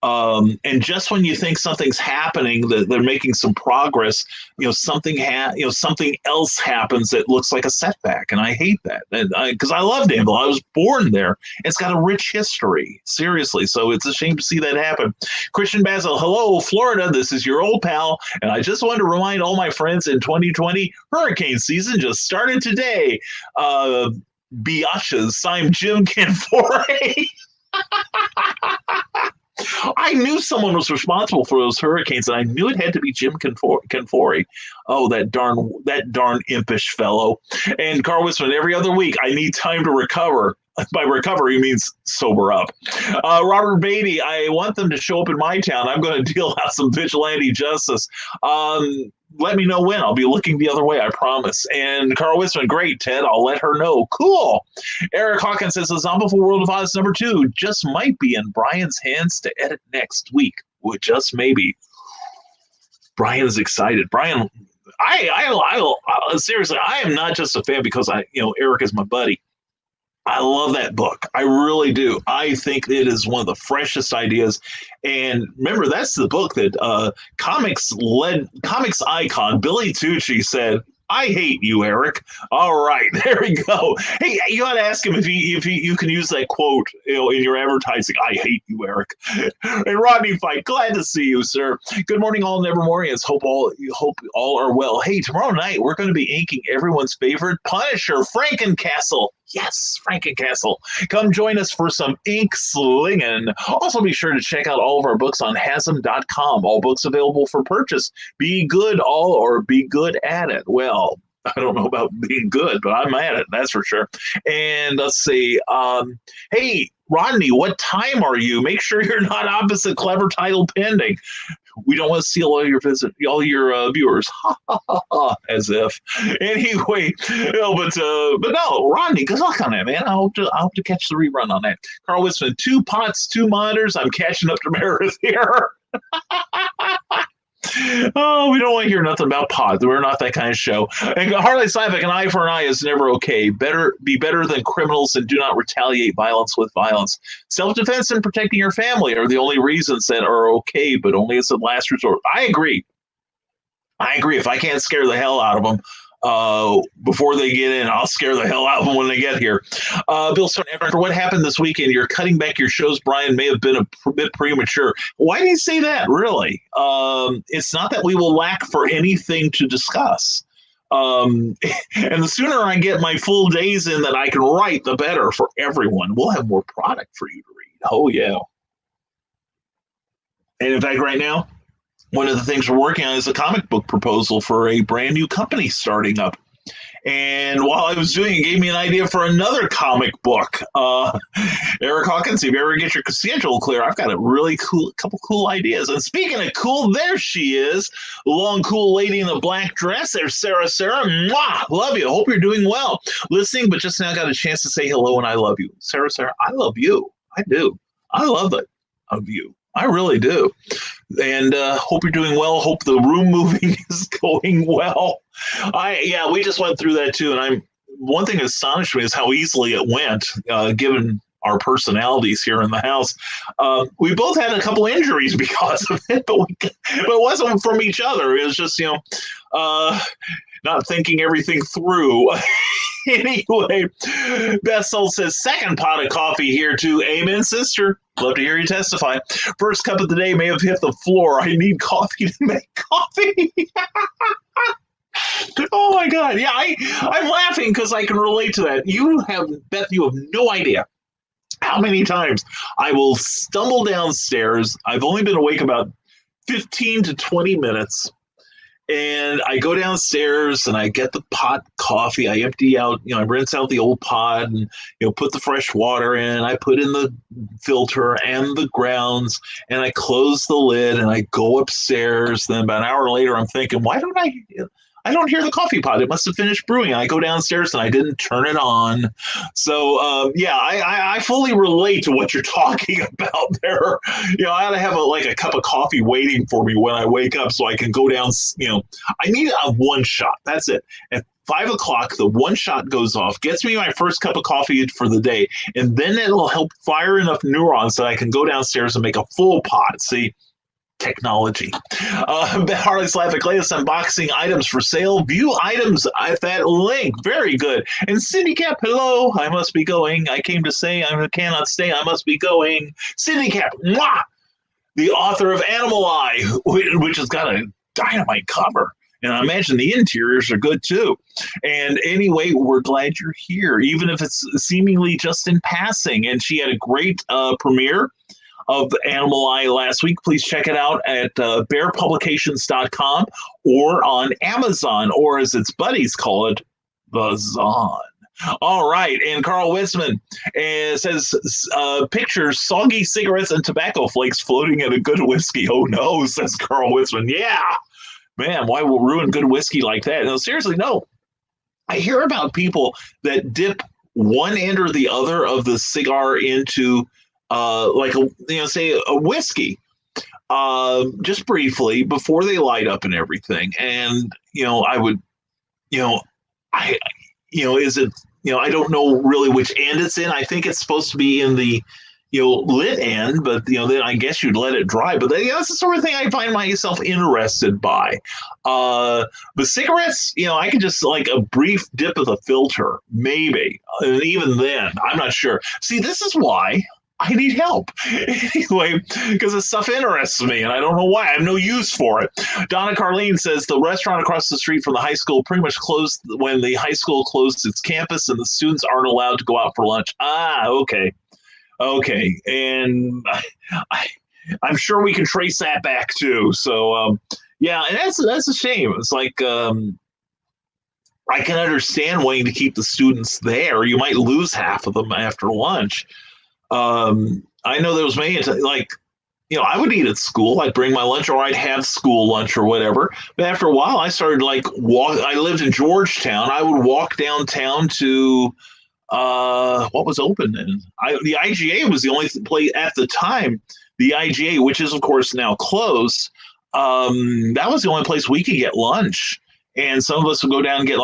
And just when you think something's happening, that they're making some progress, something else happens that looks like a setback, and I hate that. Because I love Danville, I was born there. It's got a rich history, seriously. So it's a shame to see that happen. Christian Basil, hello, Florida. This is your old pal, and I just wanted to remind all my friends in 2020, hurricane season just started today. Biatches, I'm Jim Canfore. I knew someone was responsible for those hurricanes, and I knew it had to be Jim Canfore. Oh, that darn impish fellow. And Carl Wisman, every other week, I need time to recover. By recover, he means sober up. Robert Beatty, I want them to show up in my town. I'm going to deal out some vigilante justice. Let me know when. I'll be looking the other way, I promise. And Carl Wisman, great, Ted. I'll let her know. Cool. Eric Hawkins says the Zombiful World of Oz #2 just might be in Brian's hands to edit next week. Well, just maybe. Brian's excited. Brian, I seriously, I am not just a fan because Eric is my buddy. I love that book. I really do. I think it is one of the freshest ideas. And remember, that's the book that comics icon Billy Tucci said, I hate you, Eric. All right, there we go. Hey, you ought to ask him if you can use that quote in your advertising. I hate you, Eric. And Rodney Fight, glad to see you, sir. Good morning, all Nevermorians. Hope all are well. Hey, tomorrow night we're going to be inking everyone's favorite Punisher, Frankencastle. Yes, Frankencastle. Come join us for some ink slinging. Also, be sure to check out all of our books on Hasm.com. All books available for purchase. Be good all or be good at it. Well, I don't know about being good, but I'm at it, that's for sure. And let's see. Hey, Rodney, what time are you? Make sure you're not opposite Clever Title Pending. We don't want to steal all your viewers. As if. Anyway, but no, Rodney, good luck on that, man. I hope to catch the rerun on that. Carl Wisman, 2 pots, 2 monitors. I'm catching up to Meredith here. Oh, we don't want to hear nothing about pot. We're not that kind of show. And Harley Slavic, an eye for an eye is never okay. Be better than criminals and do not retaliate violence with violence. Self-defense and protecting your family are the only reasons that are okay, but only as a last resort. I agree. If I can't scare the hell out of them before they get in, I'll scare the hell out of them when they get here. Bill Stone, after what happened this weekend, you're cutting back your shows, Brian, may have been a bit premature. Why do you say that, really? It's not that we will lack for anything to discuss. And the sooner I get my full days in that I can write, the better for everyone. We'll have more product for you to read. Oh, yeah. And in fact, right now, one of the things we're working on is a comic book proposal for a brand new company starting up. And while I was doing it, gave me an idea for another comic book. Eric Hawkins, if you ever get your schedule clear, I've got a really couple cool ideas. And speaking of cool, there she is, the long, cool lady in the black dress. There's Sarah. Mwah! Love you. Hope you're doing well. Listening, but just now got a chance to say hello and I love you. Sarah, I love you. I do. I love it of you. I really do. And hope you're doing well. Hope the room moving is going well. We just went through that too. And one thing that astonished me is how easily it went, given our personalities here in the house. We both had a couple injuries because of it, but it wasn't from each other. It was just, not thinking everything through. Anyway, Beth Soul says, second pot of coffee here too. Amen, sister. Love to hear you testify. First cup of the day may have hit the floor. I need coffee to make coffee. Oh my God. Yeah, I'm laughing because I can relate to that. Beth, you have no idea how many times I will stumble downstairs. I've only been awake about 15 to 20 minutes. And I go downstairs and I get the pot coffee. I empty out, I rinse out the old pot and, put the fresh water in. I put in the filter and the grounds and I close the lid and I go upstairs. Then about an hour later, I'm thinking, why don't I don't hear the coffee pot. It must have finished brewing. I go downstairs and I didn't turn it on. So, I fully relate to what you're talking about there. I ought to have a cup of coffee waiting for me when I wake up so I can go down. I need a one shot. That's it. At 5 o'clock, the one shot goes off, gets me my first cup of coffee for the day, and then it'll help fire enough neurons that I can go downstairs and make a full pot. See? Technology. Harley Slavic, latest unboxing items for sale. View items at that link. Very good. And Cindy Cap, hello. I must be going. I came to say I cannot stay. I must be going. Cindy Cap, mwah! The author of Animal Eye, which has got a dynamite cover. And I imagine the interiors are good too. And anyway, we're glad you're here, even if it's seemingly just in passing. And she had a great premiere of Animal Eye last week. Please check it out at bearpublications.com or on Amazon, or as its buddies call it, the Zon. All right. And Carl Witzman says, pictures soggy cigarettes and tobacco flakes floating in a good whiskey. Oh, no, says Carl Witzman. Yeah, man, why will ruin good whiskey like that? No, seriously, no. I hear about people that dip one end or the other of the cigar into say a whiskey, just briefly before they light up and everything. And, I would, is it, I don't know really which end it's in. I think it's supposed to be in the, lit end, but, then I guess you'd let it dry. But that's the sort of thing I find myself interested by. But cigarettes, I could just a brief dip of the filter, maybe. And even then, I'm not sure. See, this is why I need help. Anyway, because this stuff interests me, and I don't know why. I have no use for it. Donna Carlene says the restaurant across the street from the high school pretty much closed when the high school closed its campus, and the students aren't allowed to go out for lunch. Okay. And I'm sure we can trace that back too. So, and that's a shame. It's I can understand wanting to keep the students there. You might lose half of them after lunch. I know there was many, I would eat at school. I'd bring my lunch, or I'd have school lunch or whatever. But after a while, I started I lived in Georgetown. I would walk downtown to what was open then? The IGA was the only place at the time. The IGA, which is of course now closed, that was the only place we could get lunch. And some of us would go down and get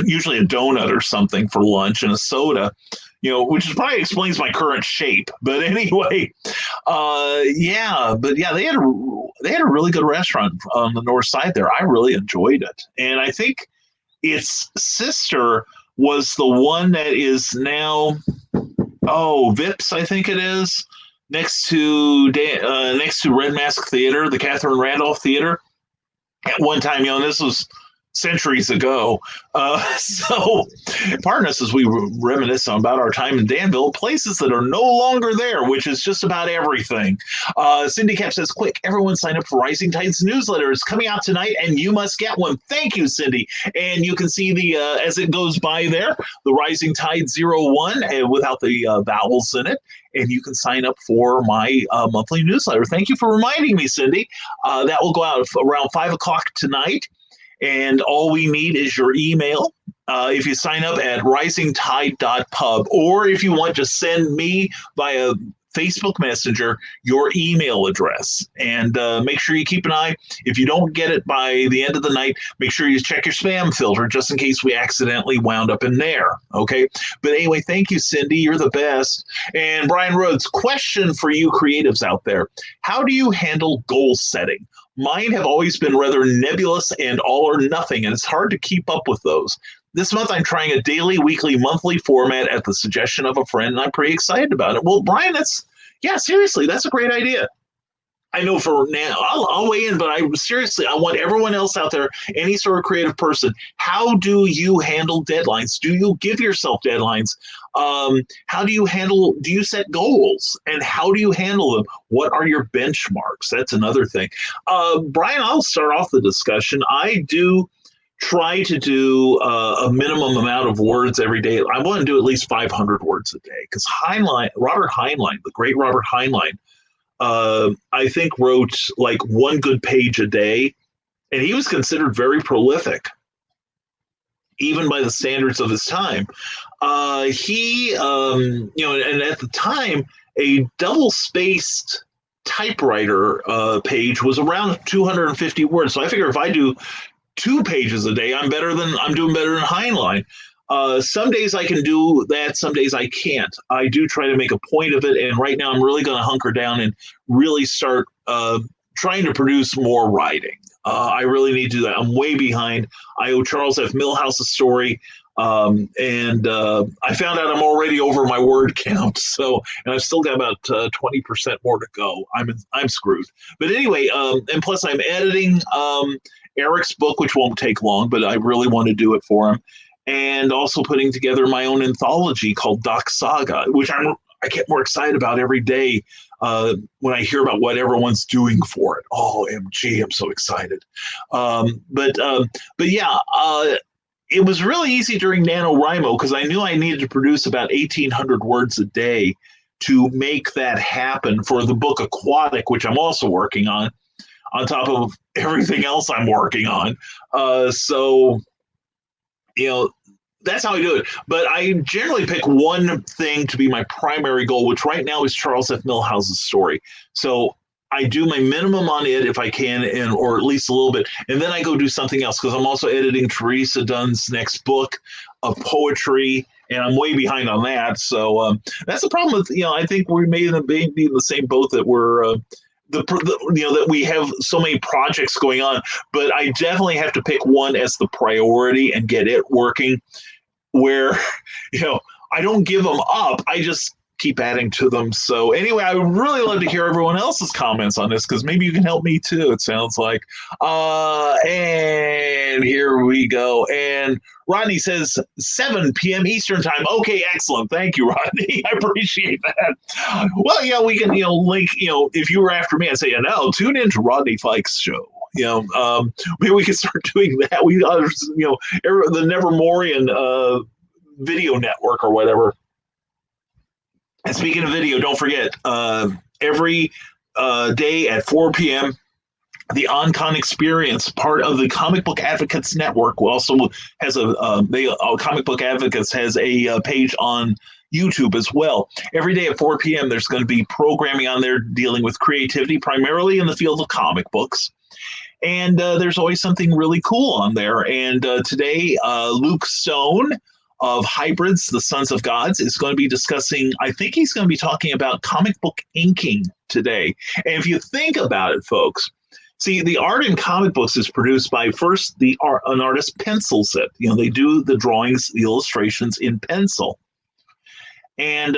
usually a donut or something for lunch and a soda, which probably explains my current shape. But anyway, they had a really good restaurant on the north side there. I really enjoyed it. And I think its sister was the one that is now, Vips, I think it is, next to Red Mask Theater, the Catherine Randolph Theater. At one time, this was centuries ago. So pardon us as we reminisce about our time in Danville, places that are no longer there, which is just about everything. Cindy Cap says, quick, everyone sign up for Rising Tides newsletter. It's coming out tonight and you must get one. Thank you, Cindy. And you can see the as it goes by there, the Rising Tide 01 without the vowels in it. And you can sign up for my monthly newsletter. Thank you for reminding me, Cindy. That will go out around 5 o'clock tonight. And all we need is your email. If you sign up at risingtide.pub, or if you want to send me via Facebook Messenger your email address. And make sure you keep an eye. If you don't get it by the end of the night, make sure you check your spam filter just in case we accidentally wound up in there. Okay. But anyway, thank you, Cindy. You're the best. And Brian Rhodes, question for you creatives out there. How do you handle goal setting? Mine have always been rather nebulous and all or nothing, and it's hard to keep up with those. This month, I'm trying a daily, weekly, monthly format at the suggestion of a friend, and I'm pretty excited about it. Well, Brian, seriously, that's a great idea. I know for now, I'll weigh in, but I want everyone else out there, any sort of creative person, how do you handle deadlines? Do you give yourself deadlines? Do you set goals? And how do you handle them? What are your benchmarks? That's another thing. Brian, I'll start off the discussion. I do try to do a minimum amount of words every day. I want to do at least 500 words a day because Robert Heinlein, the great Robert Heinlein, I think wrote like one good page a day, and he was considered very prolific, even by the standards of his time. And at the time, a double-spaced typewriter page was around 250 words. So I figure if I do 2 pages a day, I'm doing better than Heinlein. Some days I can do that. Some days I can't. I do try to make a point of it. And right now I'm really going to hunker down and really start trying to produce more writing. I really need to do that. I'm way behind. I owe Charles F. Milhouse's story. And I found out I'm already over my word count. And I've still got about 20% more to go. I'm screwed. But anyway, and plus I'm editing Eric's book, which won't take long, but I really want to do it for him. And also putting together my own anthology called Doc Saga, which I get more excited about every day when I hear about what everyone's doing for it. OMG, I'm so excited. It was really easy during NaNoWriMo because I knew I needed to produce about 1,800 words a day to make that happen for the book Aquatic, which I'm also working on top of everything else I'm working on. That's how I do it. But I generally pick one thing to be my primary goal, which right now is Charles F. Milhouse's story. So I do my minimum on it if I can, or at least a little bit. And then I go do something else because I'm also editing Teresa Dunn's next book of poetry, and I'm way behind on that. So that's the problem with, I think we may be in the same boat that we're that we have so many projects going on, but I definitely have to pick one as the priority and get it working where, I don't give them up. I just keep adding to them. So anyway, I would really love to hear everyone else's comments on this because maybe you can help me too, it sounds like. And here we go. And Rodney says 7 p.m. Eastern time. Okay, excellent. Thank you, Rodney. I appreciate that. Well, yeah, we can, link, if you were after me, I'd say, tune into Rodney Fike's show. Maybe we can start doing that. We, the Nevermorian video network or whatever. And speaking of video, don't forget, every day at 4 p.m., the OnCon Experience, part of the Comic Book Advocates Network, also has Comic Book Advocates has a page on YouTube as well. Every day at 4 p.m., there's going to be programming on there dealing with creativity, primarily in the field of comic books. And there's always something really cool on there. And today, Luke Stone of Hybrids, the Sons of Gods, is going to be discussing, I think he's going to be talking about comic book inking today. And if you think about it, folks, see, the art in comic books is produced by first an artist pencils it. They do the drawings, the illustrations in pencil. And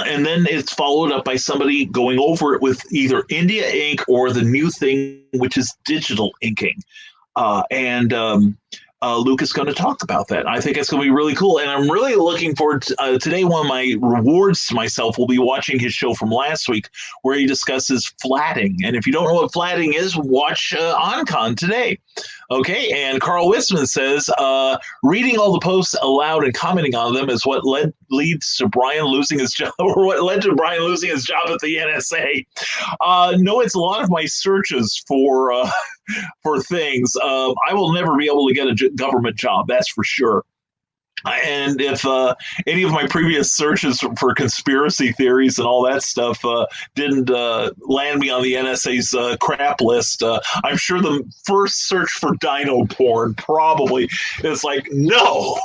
and then it's followed up by somebody going over it with either India ink or the new thing, which is digital inking. Luke is going to talk about that. I think it's going to be really cool. And I'm really looking forward to today. One of my rewards to myself will be watching his show from last week where he discusses flatting. And if you don't know what flatting is, watch OnCon today. Okay. And Carl Wisman says, reading all the posts aloud and commenting on them is what leads to Brian losing his job, or what led to Brian losing his job at the NSA. No, it's a lot of my searches for things. I will never be able to get a government job, that's for sure. And if any of my previous searches for conspiracy theories and all that stuff didn't land me on the NSA's crap list, I'm sure the first search for dino porn probably is like, no,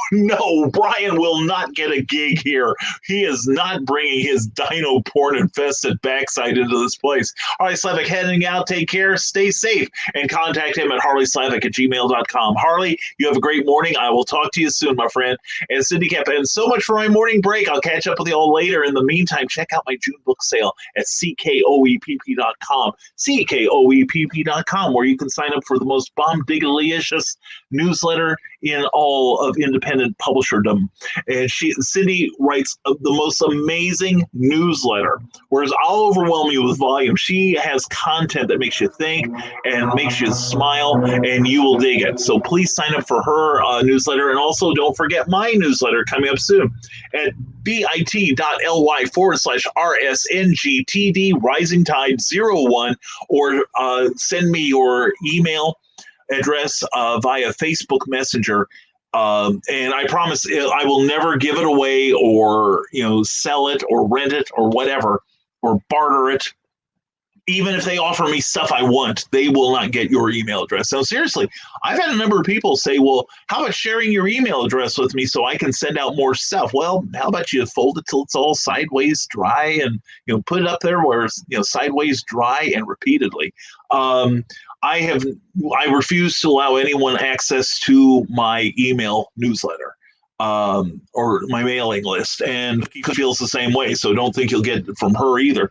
Brian will not get a gig here. He is not bringing his dino porn infested backside into this place. Harley Slavic heading out. Take care. Stay safe. And contact him at harleyslavic@gmail.com. Harley, you have a great morning. I will talk to you soon, my friend. And Cindy Cap, and so much for my morning break. I'll catch up with you all later. In the meantime, check out my June book sale at CKOEPP.com. CKOEPP.com, where you can sign up for the most bomb-diggly-icious newsletter in all of independent publisherdom. And Cindy writes the most amazing newsletter, whereas I'll overwhelm you with volume. She has content that makes you think and makes you smile, and you will dig it. So please sign up for her newsletter. And also don't forget my newsletter coming up soon at bit.ly/RSNGTD Rising Tide 01, or send me your email address via Facebook Messenger. And I promise I will never give it away or sell it or rent it or whatever or barter it. Even if they offer me stuff I want, they will not get your email address. So seriously, I've had a number of people say, well, how about sharing your email address with me so I can send out more stuff? Well, how about you fold it till it's all sideways dry and put it up there where it's sideways dry and repeatedly. I refuse to allow anyone access to my email newsletter or my mailing list, and she feels the same way. So don't think you'll get it from her either.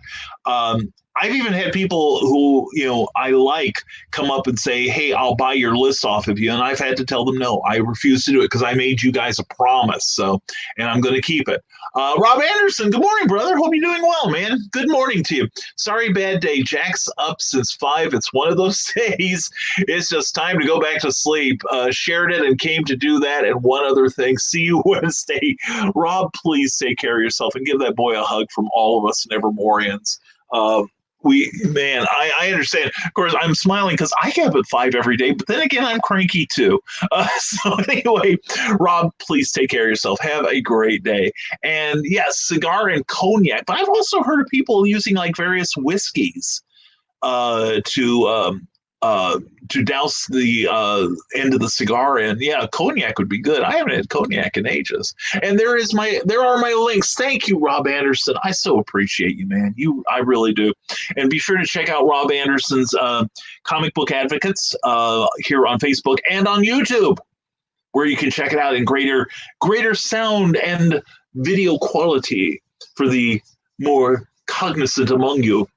I've even had people who, I like come up and say, hey, I'll buy your list off of you. And I've had to tell them, no, I refuse to do it because I made you guys a promise. So, and I'm going to keep it. Rob Anderson, good morning, brother. Hope you're doing well, man. Good morning to you. Sorry, bad day. Jack's up since 5. It's one of those days. It's just time to go back to sleep. Shared it and came to do that. And one other thing. See you Wednesday. Rob, please take care of yourself and give that boy a hug from all of us Nevermorians. I understand. Of course, I'm smiling because I get up at 5 every day, but then again, I'm cranky too. So anyway, Rob, please take care of yourself. Have a great day. And yes, cigar and cognac. But I've also heard of people using like various whiskeys to douse the end of the cigar. And yeah, cognac would be good. I haven't had cognac in ages. And there are my links. Thank you, Rob Anderson. I so appreciate you, man. I really do. And be sure to check out Rob Anderson's Comic Book Advocates here on Facebook and on YouTube, where you can check it out in greater sound and video quality for the more cognizant among you.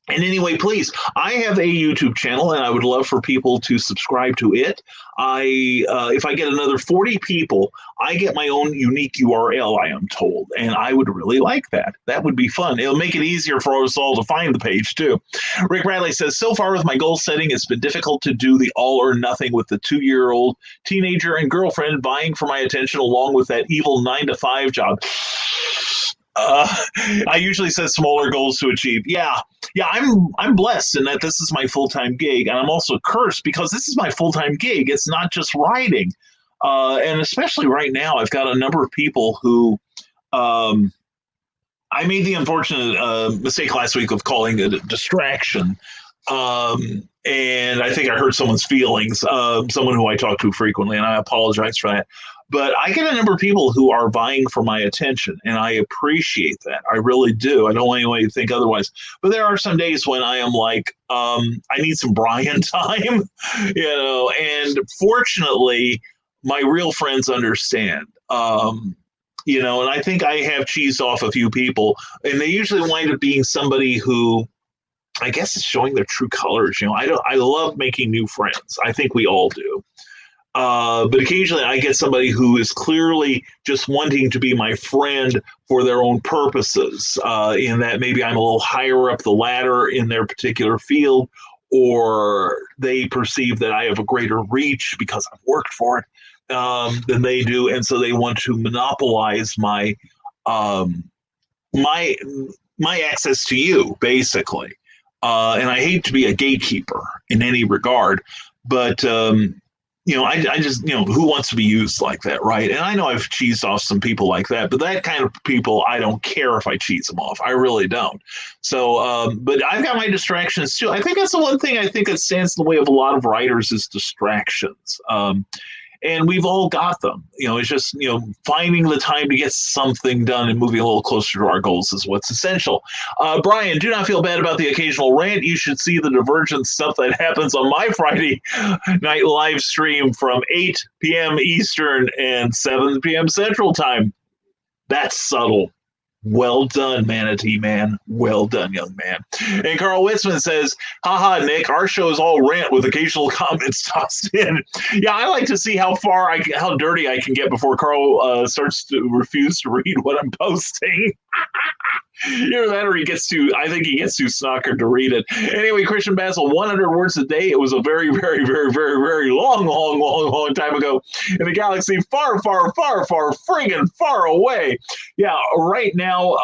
And anyway, please, I have a YouTube channel, and I would love for people to subscribe to it. If I get another 40 people, I get my own unique URL, I am told, and I would really like that. That would be fun. It'll make it easier for us all to find the page, too. Rick Bradley says, so far with my goal setting, it's been difficult to do the all or nothing with the 2-year-old teenager and girlfriend vying for my attention along with that evil 9-to-5 job. I usually set smaller goals to achieve. Yeah, I'm blessed in that this is my full-time gig, and I'm also cursed because this is my full-time gig. It's not just writing, and especially right now, I've got a number of people who I made the unfortunate mistake last week of calling it a distraction. And I think I hurt someone's feelings, someone who I talk to frequently, and I apologize for that. But I get a number of people who are vying for my attention, and I appreciate that. I really do. I don't want anyone to think otherwise. But there are some days when I am like, I need some Brian time, and fortunately, my real friends understand. And I think I have cheesed off a few people, and they usually wind up being somebody who I guess is showing their true colors. I love making new friends. I think we all do. But occasionally I get somebody who is clearly just wanting to be my friend for their own purposes, in that maybe I'm a little higher up the ladder in their particular field, or they perceive that I have a greater reach because I've worked for it than they do. And so they want to monopolize my access to you, basically. And I hate to be a gatekeeper in any regard, but I just, who wants to be used like that, right? And I know I've cheesed off some people like that, but that kind of people, I don't care if I cheese them off. I really don't. So, but I've got my distractions too. I think that's the one thing I think that stands in the way of a lot of writers is distractions. And we've all got them. It's just, finding the time to get something done and moving a little closer to our goals is what's essential. Brian, do not feel bad about the occasional rant. You should see the divergent stuff that happens on my Friday night live stream from 8 p.m. Eastern and 7 p.m. Central Time. That's subtle. Well done, Manatee Man. Well done, young man. And Carl Witzman says, haha, Nick, our show is all rant with occasional comments tossed in. Yeah, I like to see how dirty I can get before Carl starts to refuse to read what I'm posting. Either that or I think he gets too snockered to read it. Anyway, Christian Basil, 100 words a day. It was a very, very, very, very, very long time ago in a galaxy far, far, far, far, friggin' far away. Yeah, right now,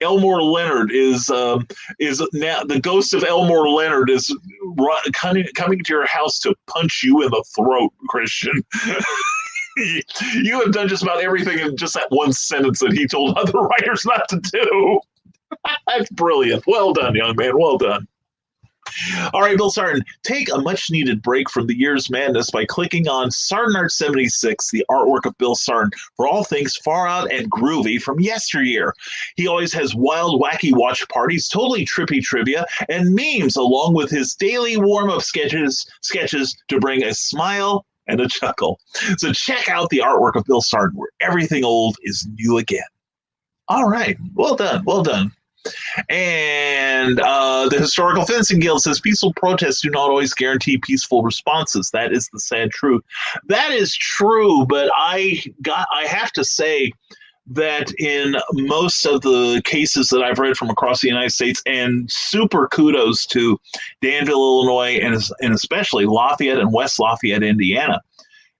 Elmore Leonard is now the ghost of Elmore Leonard is coming to your house to punch you in the throat, Christian. You have done just about everything in just that one sentence that he told other writers not to do. That's brilliant. Well done, young man. Well done. All right, Bill Sartin, take a much-needed break from the year's madness by clicking on Sartin Art 76, the artwork of Bill Sartin, for all things far out and groovy from yesteryear. He always has wild, wacky watch parties, totally trippy trivia, and memes, along with his daily warm-up sketches to bring a smile and a chuckle. So check out the artwork of Bill Sartin, where everything old is new again. All right. Well done. Well done. And the Historical Fencing Guild says peaceful protests do not always guarantee peaceful responses. That is the sad truth. That is true, but I have to say that in most of the cases that I've read from across the United States, and super kudos to Danville, Illinois, and especially Lafayette and West Lafayette, Indiana,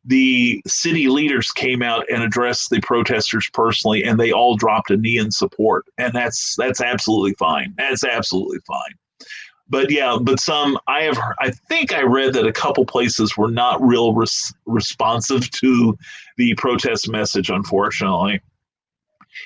the city leaders came out and addressed the protesters personally, and they all dropped a knee in support. And that's absolutely fine. That's absolutely fine. But yeah, I think I read that a couple places were not real responsive to the protest message, unfortunately.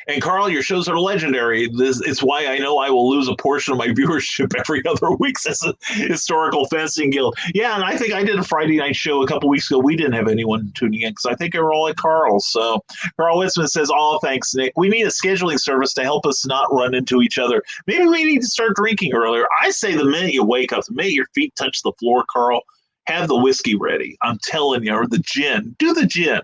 And Carl, your shows are legendary. It's why I know I will lose a portion of my viewership every other week as a Historical Fencing Guild. Yeah, and I think I did a Friday night show a couple weeks ago. We didn't have anyone tuning in because I think they were all at Carl's. So Carl Witzman says, oh, thanks, Nick. We need a scheduling service to help us not run into each other. Maybe we need to start drinking earlier. I say the minute you wake up, the minute your feet touch the floor, Carl, have the whiskey ready. I'm telling you, or the gin. Do the gin.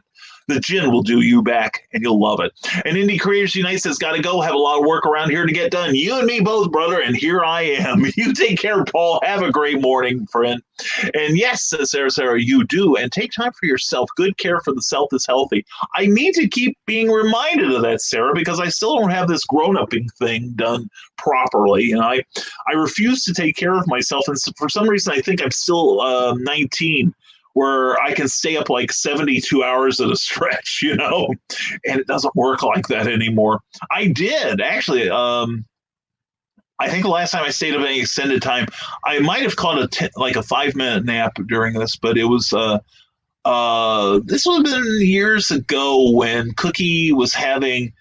The gin will do you back, and you'll love it. And Indie Creators Unite says, got to go. Have a lot of work around here to get done. You and me both, brother, and here I am. You take care, Paul. Have a great morning, friend. And yes, says Sarah, you do. And take time for yourself. Good care for the self is healthy. I need to keep being reminded of that, Sarah, because I still don't have this grown-upping thing done properly. And I refuse to take care of myself. And for some reason, I think I'm still 19. Where I can stay up like 72 hours at a stretch, and it doesn't work like that anymore. I did, actually. I think the last time I stayed up any extended time, I might have caught a 5-minute nap during this, but it was, this would have been years ago when Cookie was having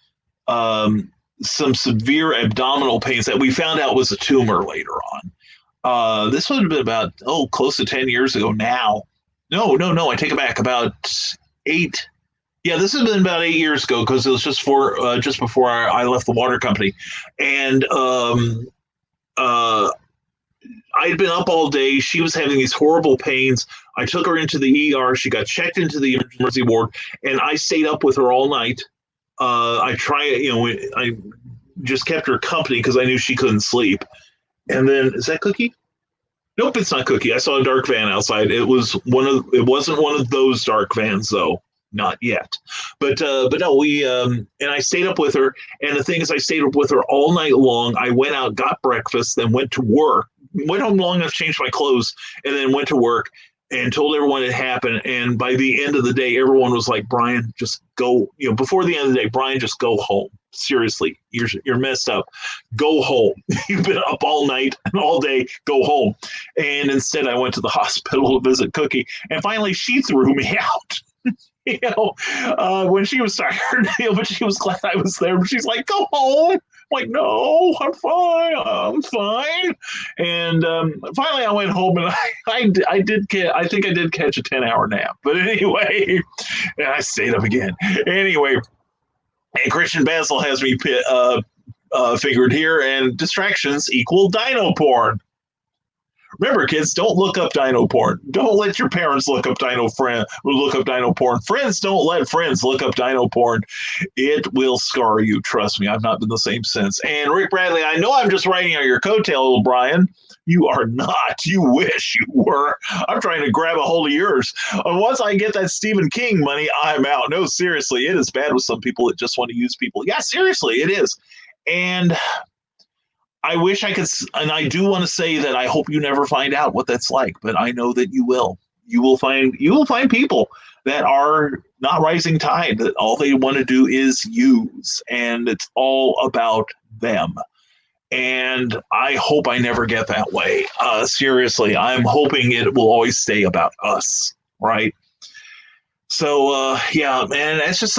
some severe abdominal pains that we found out was a tumor later on. This would have been about, close to 10 years ago now. No, I take it back. About 8. Yeah, this has been about 8 years ago because it was just before I left the water company. And I'd been up all day. She was having these horrible pains. I took her into the ER. She got checked into the emergency ward, and I stayed up with her all night. I just kept her company because I knew she couldn't sleep. And then, is that Cookie? Nope, it's not Cookie. I saw a dark van outside. It wasn't one of those dark vans though. Not yet. But no, we and I stayed up with her. And the thing is, I stayed up with her all night long. I went out, got breakfast, then went to work. Went home long enough to change my clothes, and then went to work and told everyone it happened. And by the end of the day, everyone was like, Brian, just go, before the end of the day, Brian, just go home. Seriously, you're messed up. Go home. You've been up all night and all day. Go home. And instead, I went to the hospital to visit Cookie. And finally, she threw me out. When she was tired, but she was glad I was there. She's like, go home. I'm like, no, I'm fine. And finally, I went home, and I think I did catch a 10-hour nap. But anyway, and I stayed up again. Anyway, and Christian Basil has me figured here, and distractions equal dino porn. Remember, kids, don't look up dino porn. Don't let your parents look up dino porn. Friends don't let friends look up dino porn. It will scar you. Trust me, I've not been the same since. And Rick Bradley, I know I'm just riding on your coattail, Brian. You are not. You wish you were. I'm trying to grab a hold of yours. And once I get that Stephen King money, I'm out. No, seriously, it is bad with some people that just want to use people. Yeah, seriously, it is. And I wish I could, and I do want to say that I hope you never find out what that's like, but I know that you will. You will find people that are not rising tide, that all they want to do is use, and it's all about them. And I hope I never get that way. Seriously, I'm hoping it will always stay about us, right? So, yeah, man, that's just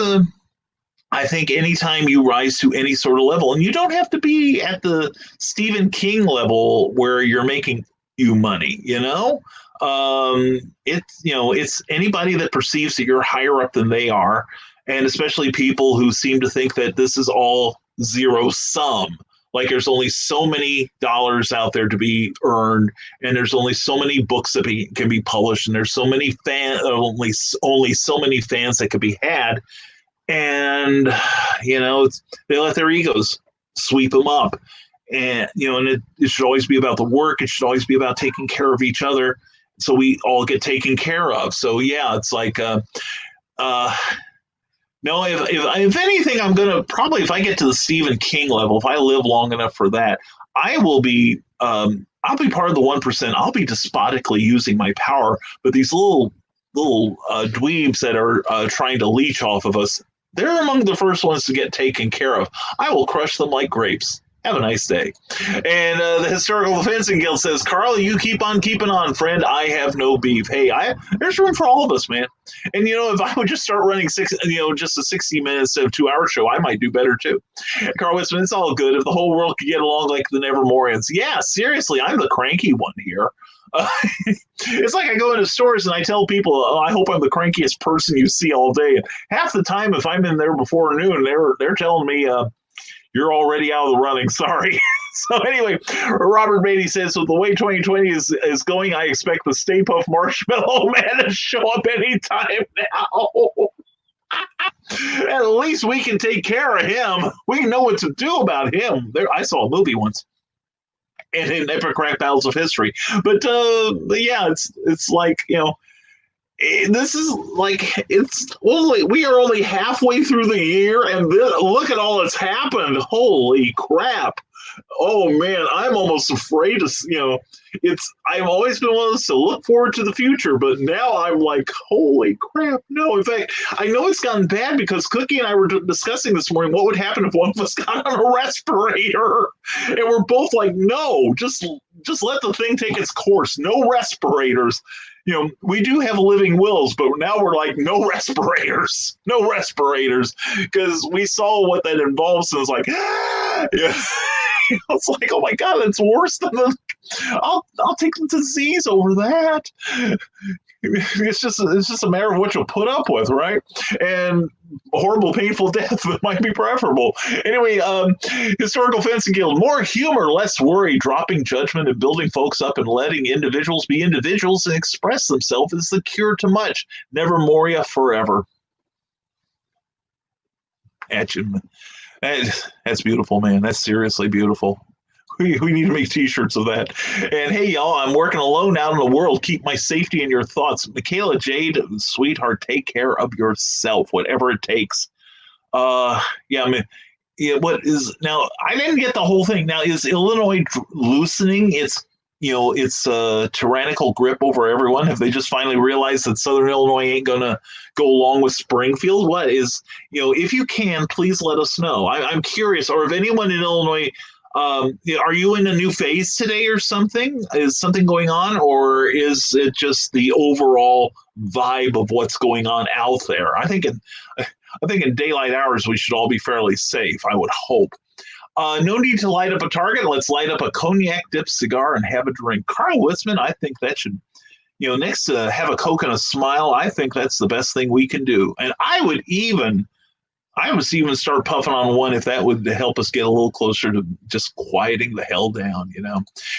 I think anytime you rise to any sort of level, and you don't have to be at the Stephen King level where you're making you money, it's anybody that perceives that you're higher up than they are, and especially people who seem to think that this is all zero sum. Like there's only so many dollars out there to be earned, and there's only so many books that can be published, and there's so many only so many fans that could be had. And, they let their egos sweep them up. And, and it should always be about the work. It should always be about taking care of each other so we all get taken care of. So, yeah, it's like, no, if anything, I'm going to probably, if I get to the Stephen King level, if I live long enough for that, I will be, I'll be part of the 1%. I'll be despotically using my power. But these little dweebs that are trying to leech off of us, they're among the first ones to get taken care of. I will crush them like grapes. Have a nice day. And the Historical Fencing Guild says, Carl, you keep on keeping on, friend. I have no beef. Hey, there's room for all of us, man. And, if I would just start running just a 60-minute instead of 2-hour show, I might do better, too. Carl Witzman, it's all good. If the whole world could get along like the Nevermorians. Yeah, seriously, I'm the cranky one here. It's like I go into stores and I tell people, I hope I'm the crankiest person you see all day. And half the time, if I'm in there before noon, they're telling me, you're already out of the running. Sorry. So anyway, Robert Beatty says, so the way 2020 is going, I expect the Stay Puft Marshmallow Man to show up anytime now. At least we can take care of him. We know what to do about him. I saw a movie once. And in Epic Rap Battles of History. But yeah, it's like, this is like, we are only halfway through the year, and look at all that's happened. Holy crap. Oh man, I'm almost afraid to, I've always been one of those to look forward to the future, but now I'm like, holy crap. No, in fact, I know it's gotten bad because Cookie and I were discussing this morning what would happen if one of us got on a respirator. And we're both like, no, just let the thing take its course. No respirators. we do have living wills, but now we're like, no respirators, because we saw what that involves, and it's like, yeah. It's like, oh my God, that's worse than I'll take the disease over that. It's just a matter of what you'll put up with, right? And horrible, painful death might be preferable. Anyway, Historical Fencing Guild, more humor, less worry, dropping judgment and building folks up and letting individuals be individuals and express themselves is the cure to much. Never Moria forever. That's beautiful, man. That's seriously beautiful. We need to make t-shirts of that. And hey, y'all, I'm working alone out in the world. Keep my safety in your thoughts. Michaela Jade, sweetheart, take care of yourself, whatever it takes. Yeah, I mean, yeah, what is now? I didn't get the whole thing. Now, is Illinois loosening its tyrannical grip over everyone? Have they just finally realized that Southern Illinois ain't going to go along with Springfield? What is, if you can, please let us know. I'm curious, or if anyone in Illinois, are you in a new phase today or something? Is something going on, or is it just the overall vibe of what's going on out there? I think in daylight hours, we should all be fairly safe, I would hope. No need to light up a target. Let's light up a cognac dipped cigar and have a drink. Carl Witzman, I think that should, next to have a Coke and a smile, I think that's the best thing we can do. And I would even start puffing on one if that would help us get a little closer to just quieting the hell down,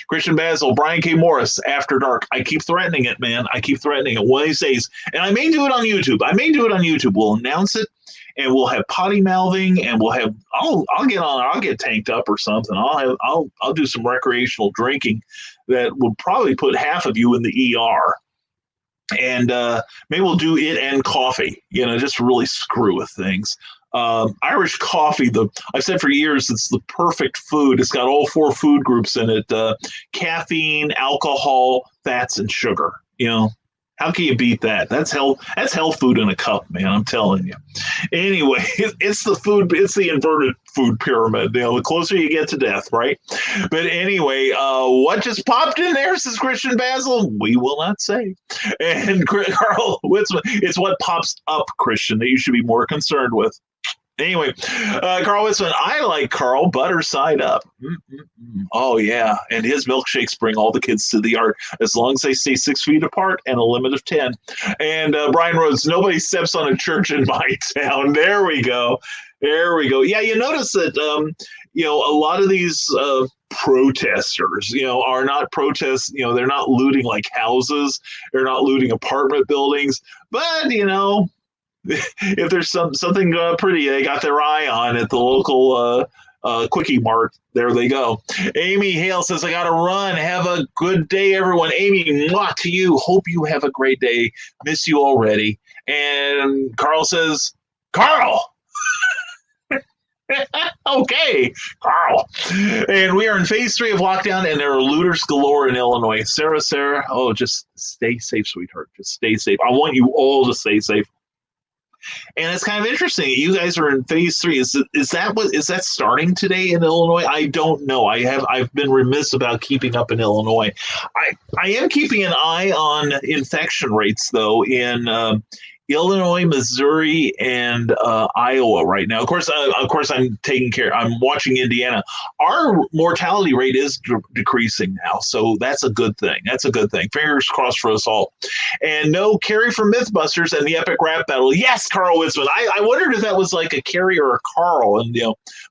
Christian Basil, Brian K. Morris, After Dark. I keep threatening it, man. I keep threatening it one of these days. And I may do it on YouTube. We'll announce it. And we'll have potty mouthing, and we'll have I'll get tanked up or something. I'll do some recreational drinking that would probably put half of you in the ER. And maybe we'll do it and coffee, just really screw with things. Irish coffee, I've said for years, it's the perfect food. It's got all 4 food groups in it: caffeine, alcohol, fats, and sugar. How can you beat that? That's health food in a cup, man. I'm telling you. Anyway, it's the food. It's the inverted food pyramid. The closer you get to death, right? But anyway, what just popped in there, says Christian Basil? We will not say. And Carl Witzman, it's what pops up, Christian, that you should be more concerned with. Anyway, Carl Witzman, I like Carl butter side up. Oh, yeah. And his milkshakes bring all the kids to the art as long as they stay 6 feet apart and a limit of 10. And Brian Rhodes, nobody steps on a church in my town. There we go. Yeah, you notice that, a lot of these protesters, are not protests, they're not looting like houses. They're not looting apartment buildings. But, if there's something pretty they got their eye on at the local Quickie Mart, there they go. Amy Hale says, I got to run. Have a good day, everyone. Amy, mwah to you. Hope you have a great day. Miss you already. And Carl says, Carl. Okay, Carl. And we are in phase 3 of lockdown, and there are looters galore in Illinois. Sarah, just stay safe, sweetheart. Just stay safe. I want you all to stay safe. And it's kind of interesting. You guys are in phase 3. Is that starting today in Illinois? I don't know. I've been remiss about keeping up in Illinois. I am keeping an eye on infection rates though in Illinois, Missouri, and Iowa right now. Of course, I'm taking care. I'm watching Indiana. Our mortality rate is decreasing now, so that's a good thing. Fingers crossed for us all. And no Carrie from MythBusters and the epic rap battle. Yes, Carl Witzman. I wondered if that was like a Carrie or a Carl, and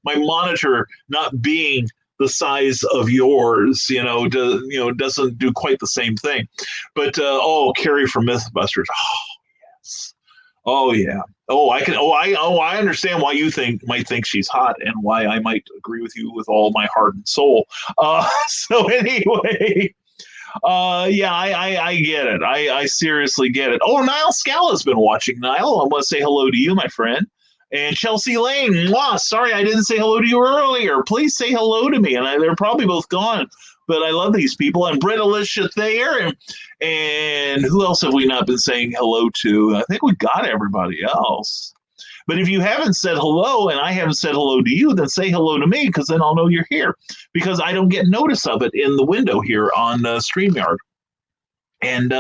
my monitor not being the size of yours, doesn't do quite the same thing. But Carrie from MythBusters. Oh yeah. I understand why you might think she's hot and why I might agree with you with all my heart and soul. So anyway, I get it. I seriously get it. Oh, Niall Scala's been watching. Niall, I want to say hello to you, my friend. And Chelsea Lane, sorry I didn't say hello to you earlier. Please say hello to me. And they're probably both gone. But I love these people. And Britt Alicia Thayer. And who else have we not been saying hello to? I think we got everybody else. But if you haven't said hello and I haven't said hello to you, then say hello to me, because then I'll know you're here. Because I don't get notice of it in the window here on StreamYard. And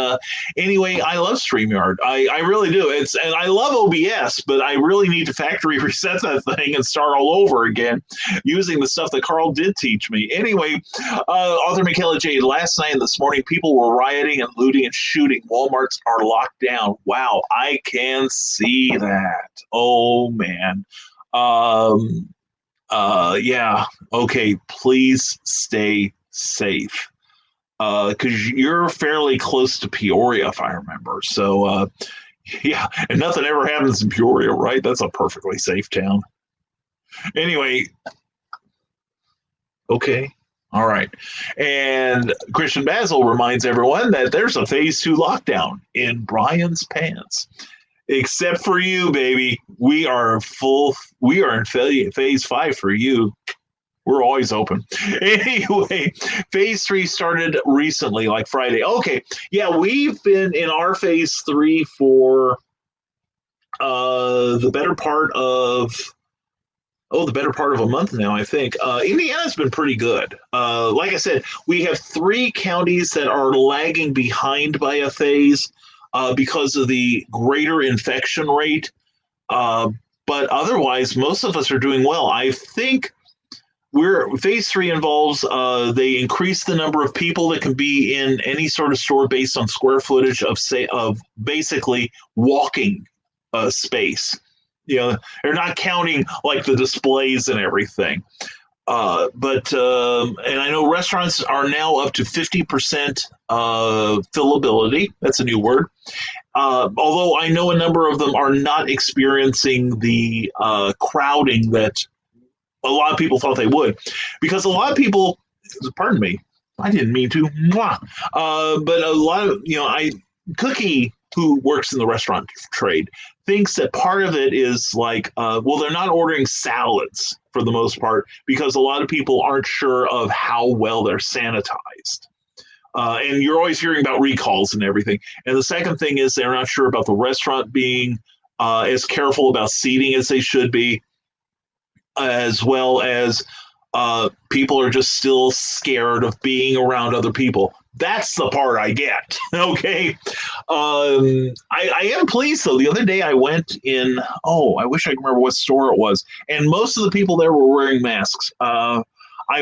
anyway, I love StreamYard. I really do. And I love OBS, but I really need to factory reset that thing and start all over again using the stuff that Carl did teach me. Anyway, author Michaela J. Last night and this morning, people were rioting and looting and shooting. Walmarts are locked down. Wow, I can see that. Oh man. Yeah. Okay. Please stay safe. Because you're fairly close to Peoria, if I remember. So, yeah, and nothing ever happens in Peoria, right? That's a perfectly safe town. Anyway, okay. All right. And Christian Basil reminds everyone that there's a phase 2 lockdown in Brian's pants. Except for you, baby. We are in phase 5 for you. We're always open. Anyway, phase 3 started recently, like Friday. Okay. Yeah, we've been in our phase 3 for the better part of a month now, I think. Indiana's been pretty good. Like I said, we have 3 counties that are lagging behind by a phase because of the greater infection rate. But otherwise, most of us are doing well. I think phase 3 involves they increase the number of people that can be in any sort of store based on square footage of basically walking space. They're not counting like the displays and everything. But and I know restaurants are now up to 50% fillability. That's a new word. Although I know a number of them are not experiencing the crowding that a lot of people thought they would, because a lot of people, pardon me, I didn't mean to, but a lot of, Cookie, who works in the restaurant trade, thinks that part of it is like, they're not ordering salads for the most part because a lot of people aren't sure of how well they're sanitized. And you're always hearing about recalls and everything. And the second thing is they're not sure about the restaurant being as careful about seating as they should be, as well as people are just still scared of being around other people. That's the part I get. Okay. I am pleased, though. The other day I went in, I wish I could remember what store it was, and most of the people there were wearing masks. I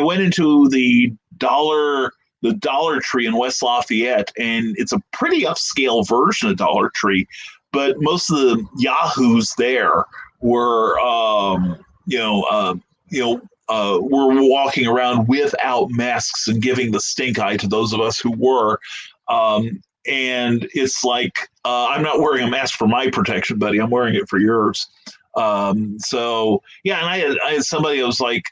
went into the Dollar Tree in West Lafayette, and it's a pretty upscale version of Dollar Tree, but most of the yahoos there were we're walking around without masks and giving the stink eye to those of us who were. And it's like, I'm not wearing a mask for my protection, buddy. I'm wearing it for yours. So, yeah, and I had somebody that was like,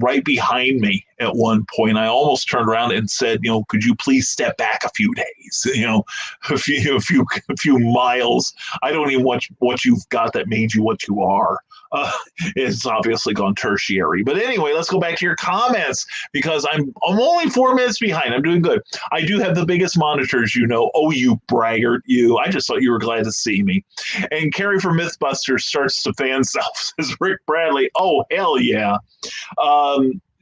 right behind me at one point. I almost turned around and said, could you please step back a few days, a few miles. I don't even want what you've got that made you what you are. It's obviously gone tertiary. But anyway, let's go back to your comments, because I'm only 4 minutes behind. I'm doing good. I do have the biggest monitors, Oh, you braggart, you. I just thought you were glad to see me. And Carrie from Mythbusters starts to fan self, says Rick Bradley. Oh, hell yeah.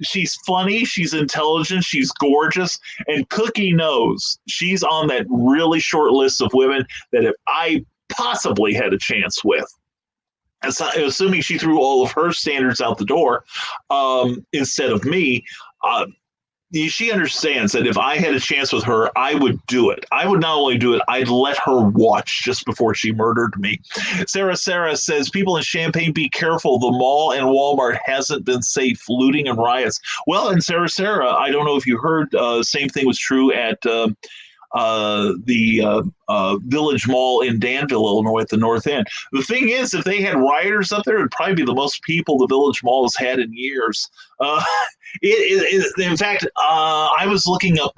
She's funny, she's intelligent, she's gorgeous, and Cookie knows she's on that really short list of women that if I possibly had a chance with, assuming she threw all of her standards out the door instead of me, she understands that if I had a chance with her, I would do it. I would not only do it, I'd let her watch just before she murdered me. Sarah says, people in Champaign, be careful. The mall and Walmart hasn't been safe. Looting and riots. Well, and Sarah, I don't know if you heard, same thing was true at the Village Mall in Danville, Illinois, at the North End. The thing is, if they had rioters up there, it would probably be the most people the Village Mall has had in years. In fact, I was looking up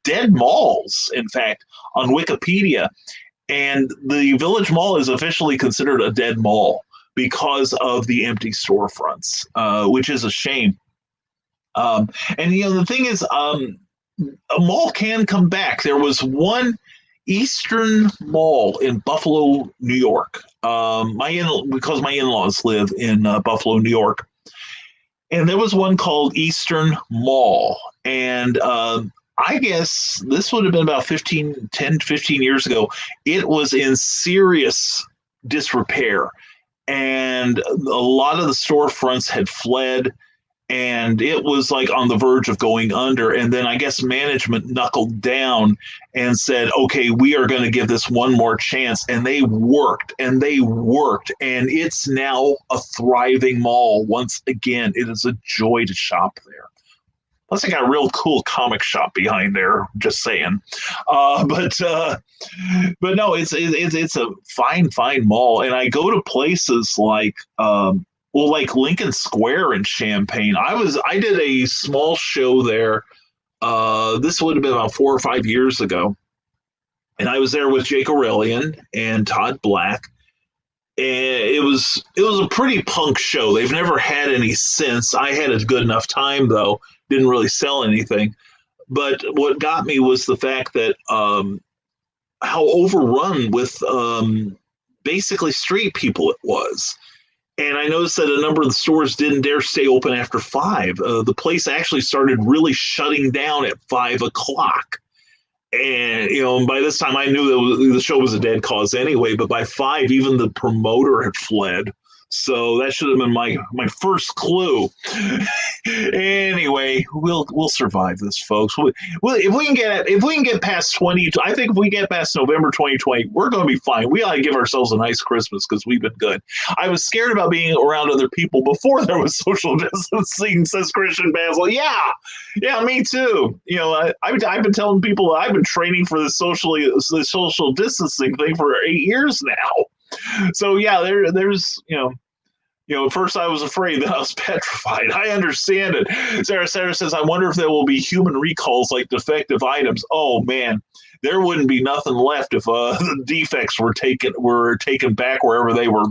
dead malls, in fact, on Wikipedia, and the Village Mall is officially considered a dead mall because of the empty storefronts, which is a shame. And the thing is, a mall can come back. There was one Eastern Mall in Buffalo, New York. Because my in-laws live in Buffalo, New York. And there was one called Eastern Mall. And I guess this would have been about 10, 15 years ago. It was in serious disrepair, and a lot of the storefronts had fled, and it was like on the verge of going under. And then I guess management knuckled down and said, okay, we are going to give this one more chance. And they worked and they worked, and it's now a thriving mall once again. It is a joy to shop there. Plus, they got a real cool comic shop behind there. Just saying, but no, it's a fine mall, and I go to places like like Lincoln Square in Champaign. I did a small show there. This would have been about 4 or 5 years ago, and I was there with Jake Aurelian and Todd Black. And it was a pretty punk show. They've never had any since. I had a good enough time though. Didn't really sell anything. But what got me was the fact that how overrun with basically street people it was. And I noticed that a number of the stores didn't dare stay open after 5. The place actually started really shutting down at 5 o'clock. And, by this time I knew that the show was a dead cause anyway, but by 5, even the promoter had fled. So that should have been my first clue. Anyway, we'll survive this, folks. If we can get past 20, I think if we get past November 2020, we're going to be fine. We ought to give ourselves a nice Christmas because we've been good. I was scared about being around other people before there was social distancing, says Christian Basil. Yeah, me too. I've been telling people that I've been training for the social distancing thing for 8 years now. So yeah, there's at first I was afraid, then I was petrified. I understand it. Sarah says, I wonder if there will be human recalls like defective items. Oh man, there wouldn't be nothing left if the defects were taken back wherever they were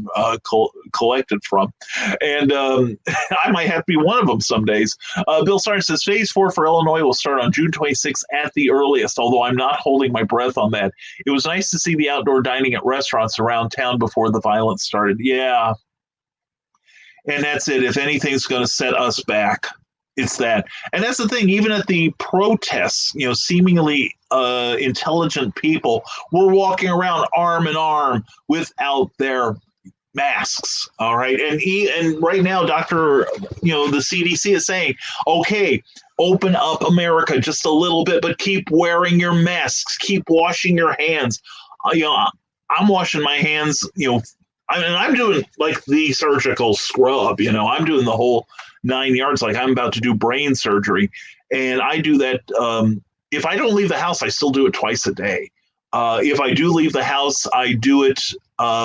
collected from. And I might have to be one of them some days. Bill Sarn says, Phase 4 for Illinois will start on June 26th at the earliest, although I'm not holding my breath on that. It was nice to see the outdoor dining at restaurants around town before the violence started. Yeah. And that's it. If anything's going to set us back, it's that. And that's the thing. Even at the protests, seemingly intelligent people were walking around arm in arm without their masks. All right. And right now, the CDC is saying, okay, open up America just a little bit, but keep wearing your masks, keep washing your hands. I'm washing my hands, I'm doing like the surgical scrub, I'm doing the whole 9 yards, like I'm about to do brain surgery. And I do that. If I don't leave the house, I still do it twice a day. If I do leave the house, I do it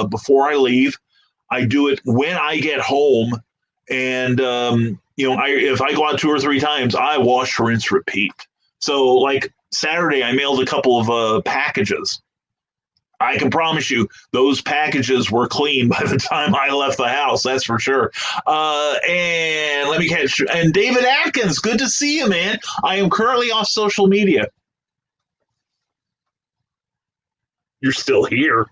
before I leave. I do it when I get home. And, if I go out 2 or 3 times, I wash, rinse, repeat. So like Saturday, I mailed a couple of packages. I can promise you those packages were clean by the time I left the house. That's for sure. And let me catch. And David Atkins, good to see you, man. I am currently off social media. You're still here.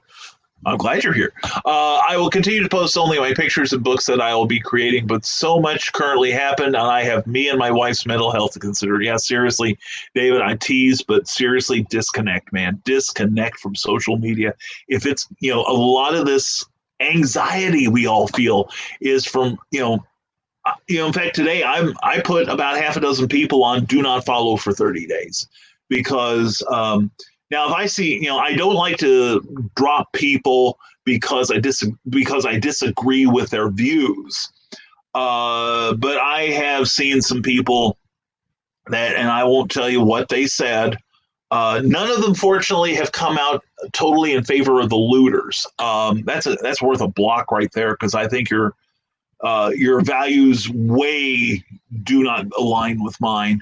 I'm glad you're here. I will continue to post only my pictures and books that I will be creating, but so much currently happened, and I have me and my wife's mental health to consider. Yeah, seriously, David, I tease, but seriously, disconnect, man. Disconnect from social media. If it's, a lot of this anxiety we all feel is from, in fact, today I put about half a dozen people on do not follow for 30 days because now, if I see, I don't like to drop people because I disagree with their views. But I have seen some people that, and I won't tell you what they said. None of them, fortunately, have come out totally in favor of the looters. That's worth a block right there because I think your values way do not align with mine.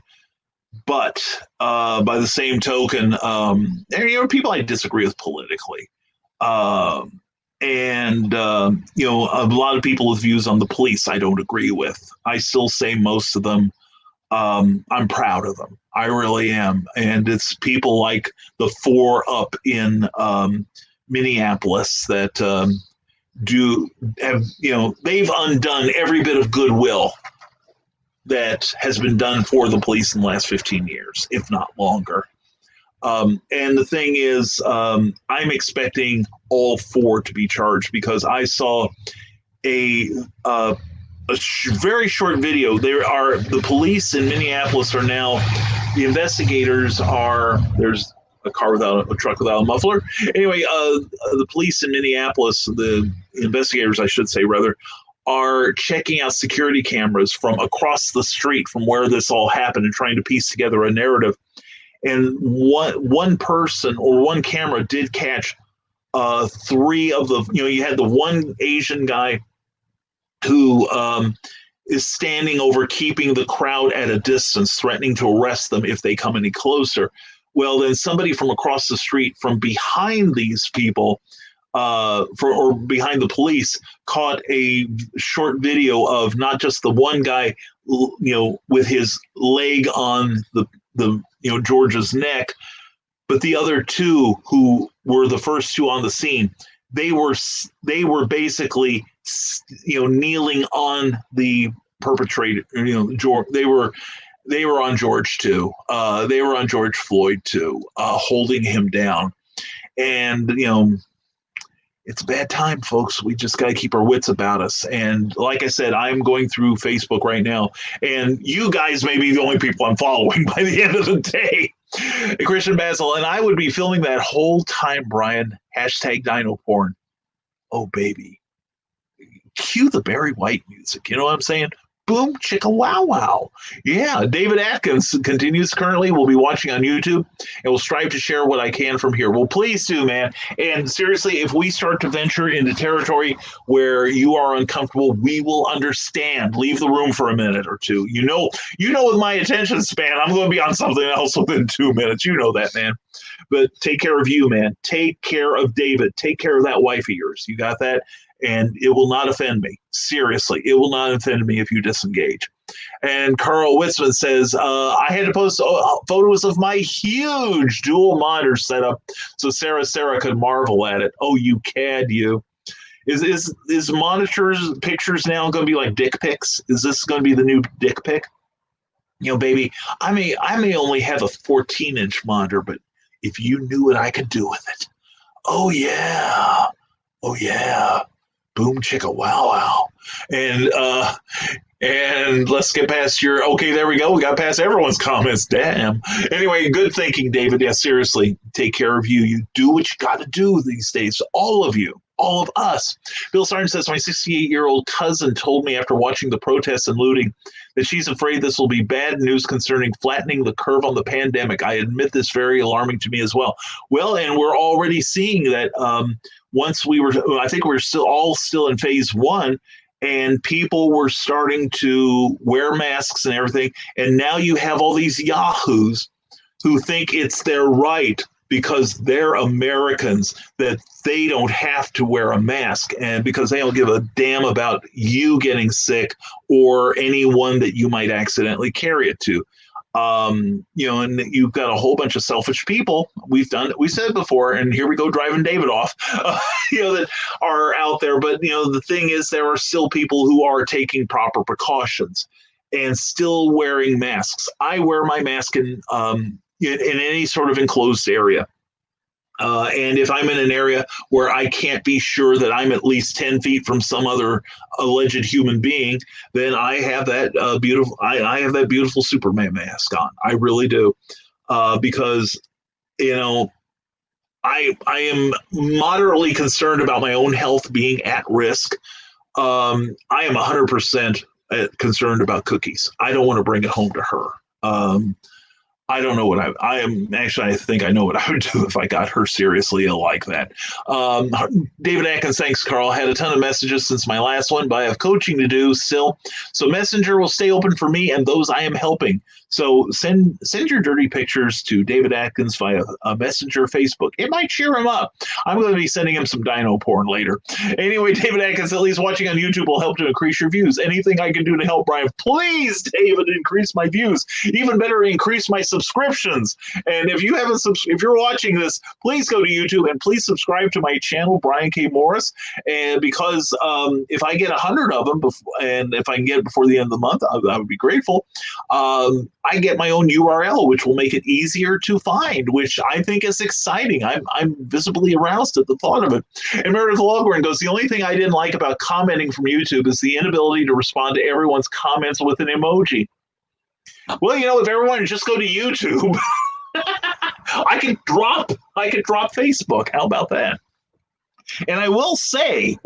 But by the same token, there are people I disagree with politically. And a lot of people with views on the police I don't agree with. I still say most of them, I'm proud of them. I really am. And it's people like the 4 up in Minneapolis that they've undone every bit of goodwill that has been done for the police in the last 15 years, if not longer. And the thing is, I'm expecting all four to be charged because I saw a very short video. The police in Minneapolis are now, the investigators are, there's a truck without a muffler. Anyway, the police in Minneapolis, the investigators, I should say rather, are checking out security cameras from across the street from where this all happened and trying to piece together a narrative. And one person or one camera did catch three of the, you had the one Asian guy who is standing over, keeping the crowd at a distance, threatening to arrest them if they come any closer. Well, then somebody from across the street, from behind these people, or behind the police, caught a short video of not just the one guy, with his leg on the George's neck, but the other two who were the first two on the scene. They were basically, kneeling on the perpetrator. George. They were on George too. They were on George Floyd too, holding him down. And it's a bad time, folks. We just got to keep our wits about us. And like I said, I'm going through Facebook right now, and you guys may be the only people I'm following by the end of the day. Christian Basil, and I would be filming that whole time, Brian, #Dino porn. Oh, baby. Cue the Barry White music. You know what I'm saying? Boom, chicka, wow, wow. Yeah, David Atkins continues currently. We'll be watching on YouTube, and we'll strive to share what I can from here. Well, please do, man. And seriously, if we start to venture into territory where you are uncomfortable, we will understand. Leave the room for a minute or two. With my attention span, I'm going to be on something else within 2 minutes. You know that, man. But take care of you, man. Take care of David. Take care of that wife of yours. You got that? And it will not offend me. Seriously, it will not offend me if you disengage. And Carl Witzman says, I had to post photos of my huge dual monitor setup so Sarah could marvel at it. Oh, you cad, you. Is monitors pictures now going to be like dick pics? Is this going to be the new dick pic? Baby, I may only have a 14-inch monitor, but if you knew what I could do with it. Oh, yeah. Oh, yeah. Boom, chicka, wow, wow. And let's get past your, okay, there we go. We got past everyone's comments. Damn. Anyway, good thinking, David. Yeah, seriously, take care of you. You do what you got to do these days. All of you. All of us. Bill Sargent says, my 68-year-old cousin told me after watching the protests and looting that she's afraid this will be bad news concerning flattening the curve on the pandemic. I admit this very alarming to me as well. Well, and we're already seeing that I think we're still in phase one, and people were starting to wear masks and everything. And now you have all these yahoos who think it's their right because they're Americans that they don't have to wear a mask, and because they don't give a damn about you getting sick or anyone that you might accidentally carry it to. And you've got a whole bunch of selfish people. We said it before, and here we go driving David off, that are out there. But, the thing is, there are still people who are taking proper precautions and still wearing masks. I wear my mask in any sort of enclosed area. And if I'm in an area where I can't be sure that I'm at least 10 feet from some other alleged human being, then I have that I have that beautiful Superman mask on. I really do. Because, I am moderately concerned about my own health being at risk. I am 100% concerned about Cookies. I don't want to bring it home to her. I don't know what I think I know what I would do if I got her seriously ill like that. David Atkins, thanks, Carl. Had a ton of messages since my last one, but I have coaching to do still. So Messenger will stay open for me and those I am helping. So send your dirty pictures to David Atkins via Messenger Facebook. It might cheer him up. I'm going to be sending him some dino porn later. Anyway, David Atkins, at least watching on YouTube will help to increase your views. Anything I can do to help, Brian, please, David, increase my views. Even better, increase my subscribers subscriptions. And if you haven't, if you're watching this, please go to YouTube and please subscribe to my channel, Brian K. Morris. And because if I get 100 of them, and if I can get it before the end of the month, I would be grateful. I get my own URL, which will make it easier to find, which I think is exciting. I'm visibly aroused at the thought of it. And Meredith Logren goes, the only thing I didn't like about commenting from YouTube is the inability to respond to everyone's comments with an emoji. Well, if everyone would just go to YouTube, I could drop Facebook. How about that? And I will say,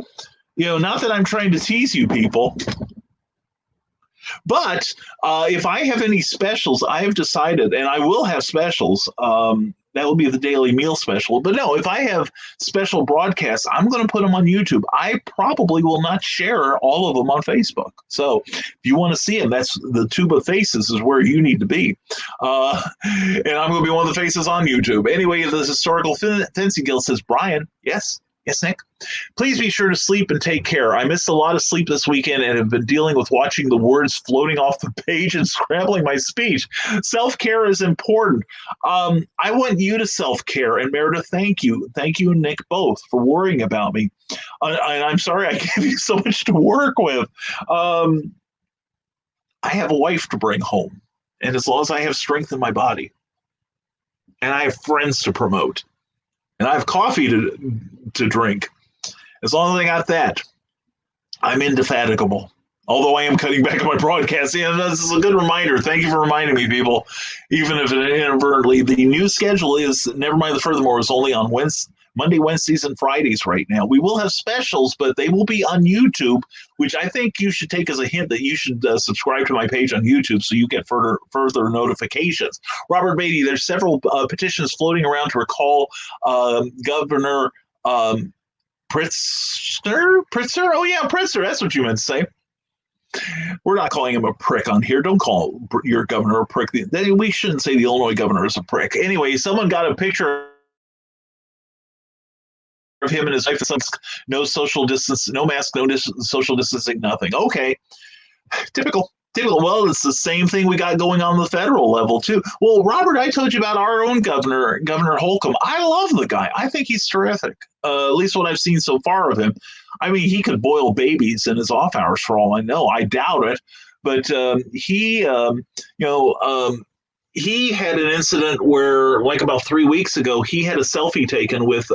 not that I'm trying to tease you people, but if I have any specials, I have decided, and I will have specials, that will be the daily meal special. But no, if I have special broadcasts, I'm going to put them on YouTube. I probably will not share all of them on Facebook. So if you want to see them, that's the Tube of Faces is where you need to be. And I'm going to be one of the faces on YouTube. Anyway, the Historical Fencing Guild says, Brian, yes, Nick. Please be sure to sleep and take care. I missed a lot of sleep this weekend and have been dealing with watching the words floating off the page and scrambling my speech. Self-care is important. I want you to self-care. And Meredith, thank you. Thank you and Nick both for worrying about me. And I'm sorry I gave you so much to work with. I have a wife to bring home. And as long as I have strength in my body, and I have friends to promote, and I have coffee to drink, as long as I got that, I'm indefatigable. Although I am cutting back on my broadcasting, and this is a good reminder. Thank you for reminding me, people, even if it inadvertently. The new schedule is Nevermind the Furthermore is only on Monday, Wednesdays, and Fridays right now. We will have specials, but they will be on YouTube, which I think you should take as a hint that you should subscribe to my page on YouTube so you get further notifications. Robert Beatty, there's several petitions floating around to recall Governor Pritzker? Oh, yeah, Pritzker. That's what you meant to say. We're not calling him a prick on here. Don't call your governor a prick. We shouldn't say the Illinois governor is a prick. Anyway, someone got a picture of him and his wife. No social distance, no mask, no social distancing, nothing. Okay. Typical. Well, it's the same thing we got going on the federal level, too. Well, Robert, I told you about our own governor, Governor Holcomb. I love the guy. I think he's terrific, at least what I've seen so far of him. I mean, he could boil babies in his off hours for all I know. I doubt it. But he had an incident where, like about 3 weeks ago, he had a selfie taken with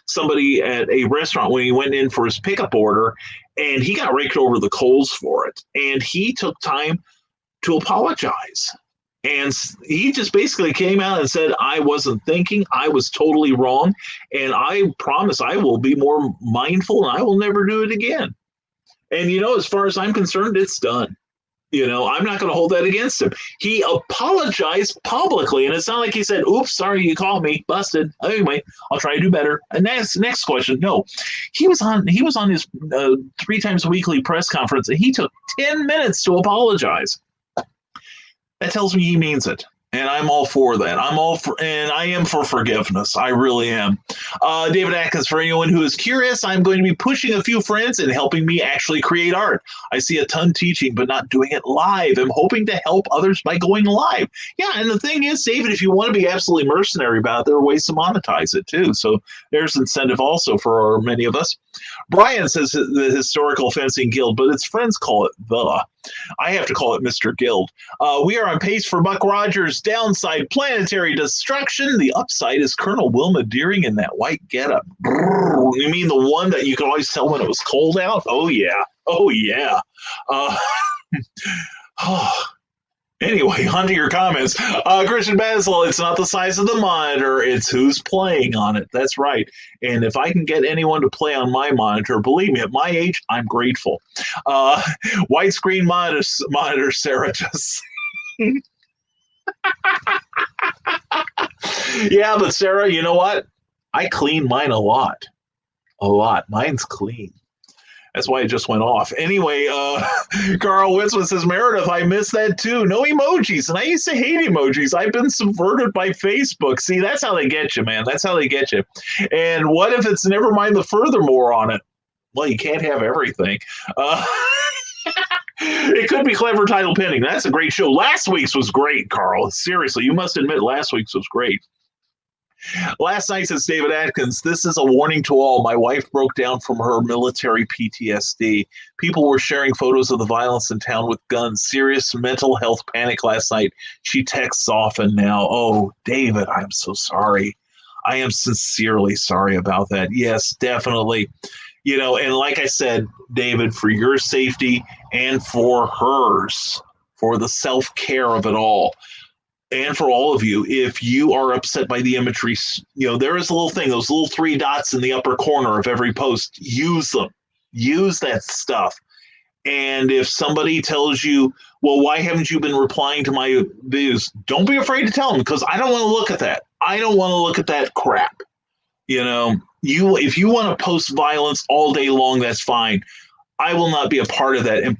somebody at a restaurant when he went in for his pickup order, and he got raked over the coals for it. And he took time to apologize. And he just basically came out and said, I wasn't thinking, I was totally wrong, and I promise I will be more mindful and I will never do it again. And, as far as I'm concerned, it's done. I'm not going to hold that against him. He apologized publicly, and it's not like he said, oops, sorry, you caught me, busted. Anyway, I'll try to do better. And next question. No, he was on his 3 times weekly press conference, and he took 10 minutes to apologize. That tells me he means it. And I'm all for that. And I am for forgiveness. I really am. David Atkins, for anyone who is curious, I'm going to be pushing a few friends and helping me actually create art. I see a ton teaching, but not doing it live. I'm hoping to help others by going live. Yeah, and the thing is, David, if you want to be absolutely mercenary about it, there are ways to monetize it too. So there's incentive also for many of us. Brian says the Historical Fencing Guild, but its friends call it the. I have to call it Mr. Guild. We are on pace for Buck Rogers' downside, planetary destruction. The upside is Colonel Wilma Deering in that white getup. You mean the one that you could always tell when it was cold out? Oh, yeah. Oh, yeah. Anyway, on to your comments. Christian Basil, it's not the size of the monitor, it's who's playing on it. That's right. And if I can get anyone to play on my monitor, believe me, at my age, I'm grateful. Widescreen monitor, Sarah just. Yeah, but Sarah, you know what? I clean mine a lot. Mine's clean. That's why it just went off. Anyway, Carl Witzman says, Meredith, I miss that too. No emojis. And I used to hate emojis. I've been subverted by Facebook. See, that's how they get you, man. That's how they get you. And what if it's Nevermind the Furthermore on it? Well, you can't have everything. It could be clever title pending. That's a great show. Last week's was great, Carl. Seriously, you must admit last week's was great. Last night, says David Atkins, this is a warning to all. My wife broke down from her military PTSD. People were sharing photos of the violence in town with guns. Serious mental health panic last night. She texts often now. Oh, David, I'm so sorry. I am sincerely sorry about that. Yes, definitely. And like I said, David, for your safety and for hers, for the self-care of it all, and for all of you, if you are upset by the imagery, there is a little thing, those little 3 dots in the upper corner of every post, use them. Use that stuff. And if somebody tells you, well, why haven't you been replying to my videos? Don't be afraid to tell them, because I don't want to look at that. I don't want to look at that crap. If you want to post violence all day long, that's fine. I will not be a part of that. And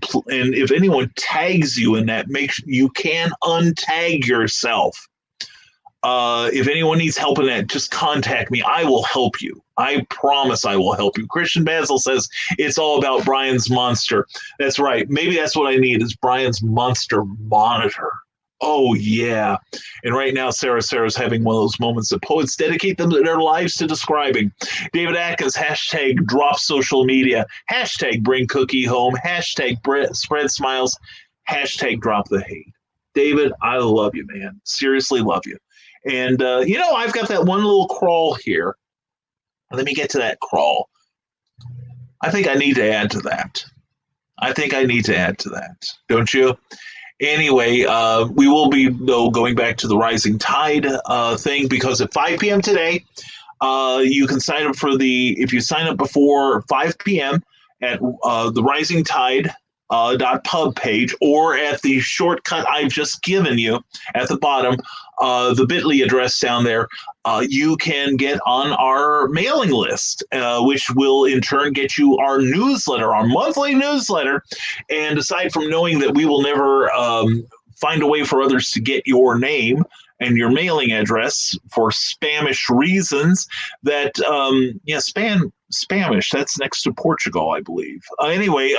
if anyone tags you in that, you can untag yourself. If anyone needs help in that, just contact me. I will help you. I promise I will help you. Christian Basil says it's all about Brian's monster. That's right. Maybe that's what I need is Brian's monster monitor. Oh, yeah. And right now, Sarah's having one of those moments that poets dedicate their lives to describing. David Atkins, hashtag drop social media, hashtag bring cookie home, hashtag spread smiles, hashtag drop the hate. David, I love you, man. Seriously love you. And, I've got that one little crawl here. Let me get to that crawl. I think I need to add to that. Don't you? Anyway, we will be, though, going back to the Rising Tide thing, because at 5 p.m. today, you can sign up if you sign up before 5 p.m. at the Rising Tide .pub page, or at the shortcut I've just given you at the bottom, the bit.ly address down there, you can get on our mailing list, which will in turn get you our newsletter, our monthly newsletter. And aside from knowing that we will never find a way for others to get your name and your mailing address for Spanish reasons, that Spanish, that's next to Portugal, I believe. Anyway,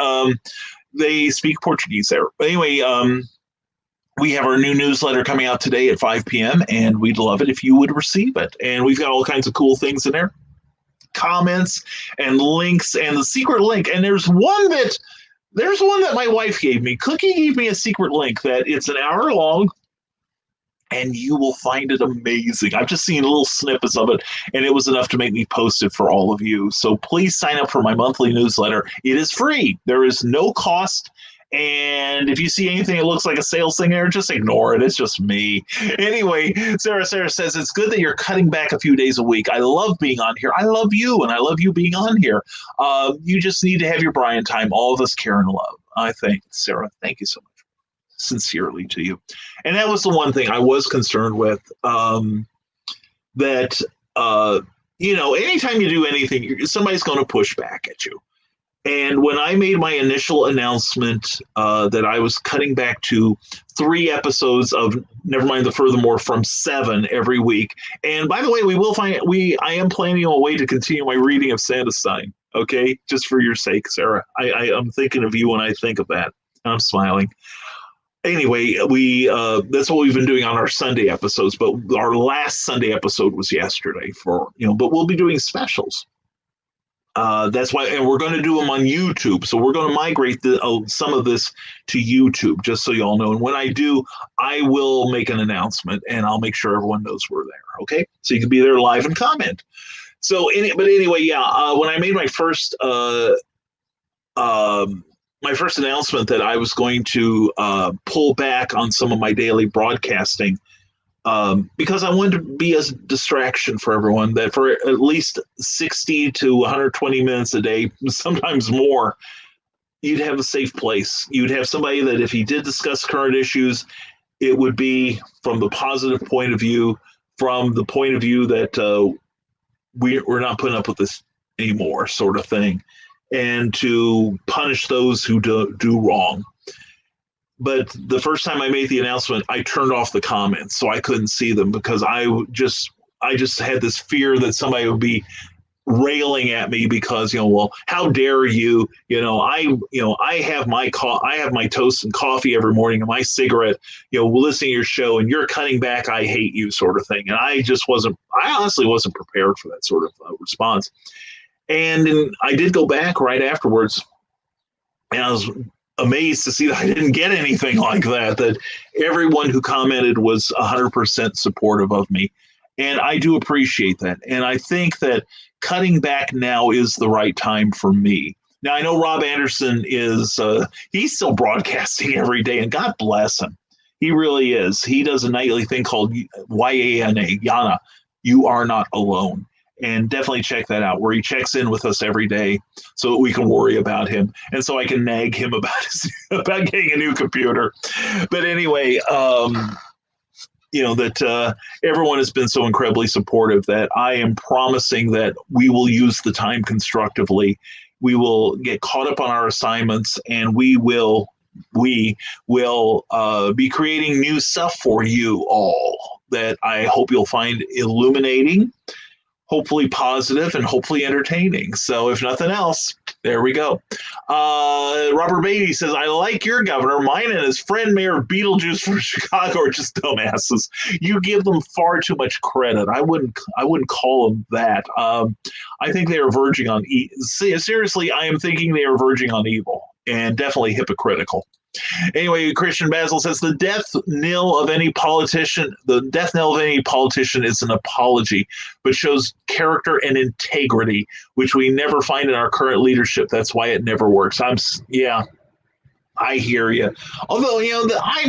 they speak Portuguese there. Anyway, we have our new newsletter coming out today at 5 p.m., and we'd love it if you would receive it. And we've got all kinds of cool things in there, comments and links, and the secret link. And there's one that my wife gave me. Cookie gave me a secret link that it's an hour long, and you will find it amazing. I've just seen little snippets of it, and it was enough to make me post it for all of you. So please sign up for my monthly newsletter. It is free. There is no cost. And if you see anything that looks like a sales thing there, just ignore it. It's just me. Anyway, Sarah says, it's good that you're cutting back a few days a week. I love being on here. I love you, and I love you being on here. You just need to have your Brian time. All of us care and love. I think, Sarah, thank you so much. Sincerely to you. And that was the one thing I was concerned with, that, anytime you do anything, somebody's going to push back at you. And when I made my initial announcement that I was cutting back to 3 episodes of Nevermind the Furthermore from 7 every week. And by the way, I am planning a way to continue my reading of Sandestein. Okay, just for your sake, Sarah. I'm thinking of you when I think of that. I'm smiling. Anyway, that's what we've been doing on our Sunday episodes, but our last Sunday episode was yesterday but we'll be doing specials. That's why, and we're going to do them on YouTube. So we're going to migrate some of this to YouTube, just so you all know. And when I do, I will make an announcement, and I'll make sure everyone knows we're there. Okay, so you can be there live and comment. So, anyway, yeah. When I made my first announcement that I was going to pull back on some of my daily broadcasting, because I wanted to be a distraction for everyone, that for at least 60 to 120 minutes a day, sometimes more, you'd have a safe place. You'd have somebody that if he did discuss current issues, it would be from the positive point of view, from the point of view that we're not putting up with this anymore, sort of thing, and to punish those who do wrong. But the first time I made the announcement, I turned off the comments so I couldn't see them, because I just had this fear that somebody would be railing at me because, well, how dare you? I have my toast and coffee every morning and my cigarette, listening to your show, and you're cutting back. I hate you, sort of thing. And I honestly wasn't prepared for that sort of response. And then I did go back right afterwards, and I was amazed to see that I didn't get anything like that, that everyone who commented was 100% supportive of me. And I do appreciate that. And I think that cutting back now is the right time for me. Now, I know Rob Anderson he's still broadcasting every day, and God bless him. He really is. He does a nightly thing called YANA, Yana, You Are Not Alone. And definitely check that out, where he checks in with us every day so that we can worry about him, and so I can nag him about getting a new computer. But anyway, that everyone has been so incredibly supportive that I am promising that we will use the time constructively. We will get caught up on our assignments, and we will be creating new stuff for you all that I hope you'll find illuminating, hopefully positive, and hopefully entertaining. So if nothing else, there we go. Robert Beatty says, I like your governor. Mine and his friend Mayor Beetlejuice from Chicago are just dumbasses. You give them far too much credit. I wouldn't call them that. I think they are verging on seriously, I am thinking they are verging on evil, and definitely hypocritical. Anyway, Christian Basil says the death knell of any politician is an apology, but shows character and integrity, which we never find in our current leadership. That's why it never works. I hear you. Although, I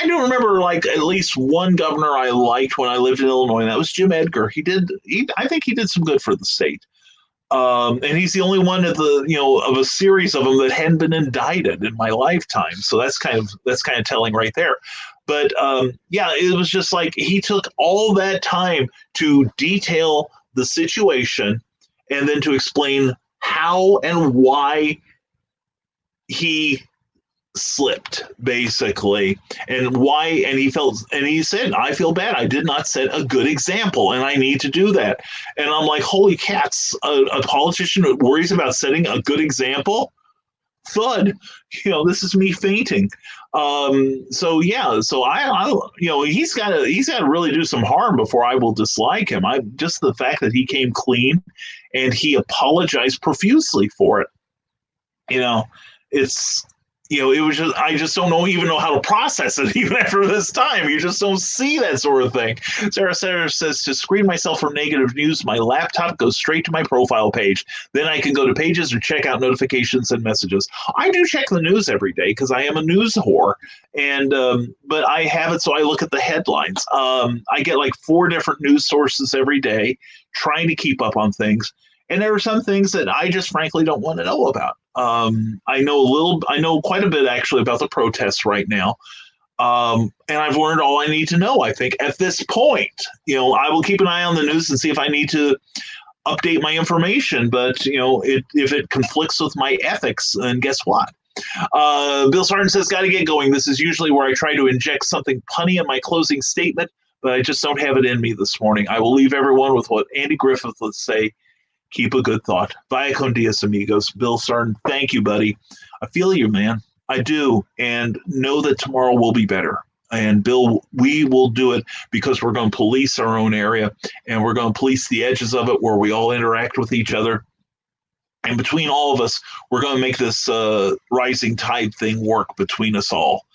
do remember like at least one governor I liked when I lived in Illinois, and that was Jim Edgar. I think he did some good for the state. And he's the only one of a series of them that hadn't been indicted in my lifetime. So that's kind of telling right there. But it was just like he took all that time to detail the situation and then to explain how and why he slipped, basically, and he said, I feel bad, I did not set a good example, and I need to do that. And I'm like, holy cats, a politician that worries about setting a good example? Thud. This is me fainting. So he's got to really do some harm before I will dislike him. Just the fact that he came clean and he apologized profusely for it. It's it was just, I just don't even know how to process it even after this time. You just don't see that sort of thing. Sarah says, to screen myself from negative news, my laptop goes straight to my profile page. Then I can go to pages or check out notifications and messages. I do check the news every day because I am a news whore. And but I have it so I look at the headlines. I get like 4 different news sources every day, trying to keep up on things. And there are some things that I just frankly don't want to know about. I know quite a bit actually about the protests right now. And I've learned all I need to know, I think, at this point. I will keep an eye on the news and see if I need to update my information. But, if it conflicts with my ethics, then guess what? Bill Sargent says, got to get going. This is usually where I try to inject something punny in my closing statement, but I just don't have it in me this morning. I will leave everyone with what Andy Griffith would say. Keep a good thought. Vaya con Dios, amigos. Bill Sargent, thank you, buddy. I feel you, man. I do. And know that tomorrow will be better. And Bill, we will do it because we're going to police our own area, and we're going to police the edges of it where we all interact with each other. And between all of us, we're going to make this rising tide thing work between us all.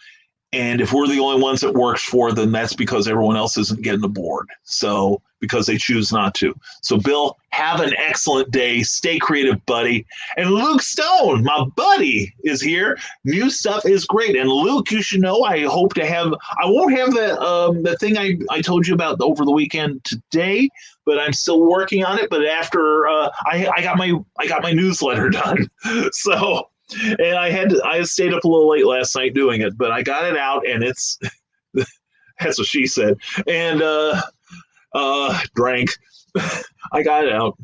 And if we're the only ones it works for, then that's because everyone else isn't getting aboard. So because they choose not to. So Bill, have an excellent day. Stay creative, buddy. And Luke Stone, my buddy, is here. New stuff is great. And Luke, you should know, I won't have the thing I told you about over the weekend today, but I'm still working on it. But after I got my newsletter done. So. And I stayed up a little late last night doing it, but I got it out, and it's that's what she said. And drank. I got it out.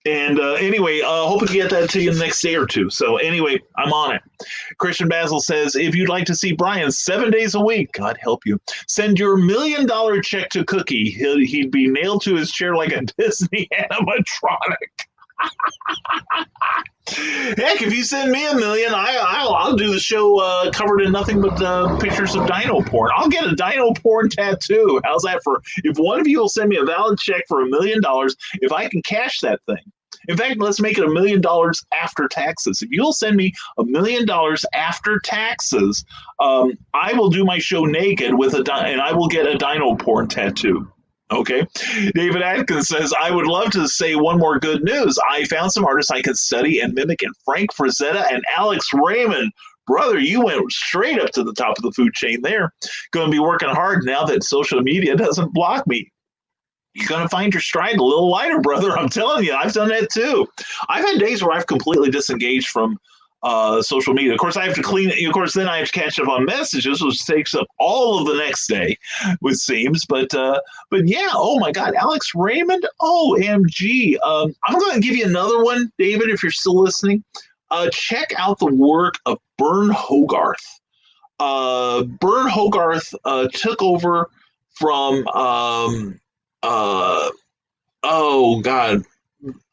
And anyway, hoping to get that to you the next day or two. So anyway, I'm on it. Christian Basil says, if you'd like to see Brian 7 days a week, God help you, send your $1 million check to Cookie. He'd be nailed to his chair like a Disney animatronic. Heck, if you send me $1 million, I'll do the show covered in nothing but pictures of dino porn. I'll get a dino porn tattoo. How's that for? If one of you will send me a valid check for $1 million, if I can cash that thing. In fact, let's make it $1 million after taxes. If you'll send me $1 million after taxes, I will do my show naked and I will get a dino porn tattoo. Okay. David Atkins says, I would love to say one more good news. I found some artists I could study and mimic in Frank Frazetta and Alex Raymond. Brother, you went straight up to the top of the food chain there. Going to be working hard now that social media doesn't block me. You're going to find your stride a little lighter, brother. I'm telling you, I've done that too. I've had days where I've completely disengaged from social media. Of course, I have to clean it. Of course, then I have to catch up on messages, which takes up all of the next day, it seems. But yeah, oh my God, Alex Raymond, OMG. I'm going to give you another one, David, if you're still listening. Check out the work of Bern Hogarth. Bern Hogarth took over from oh God.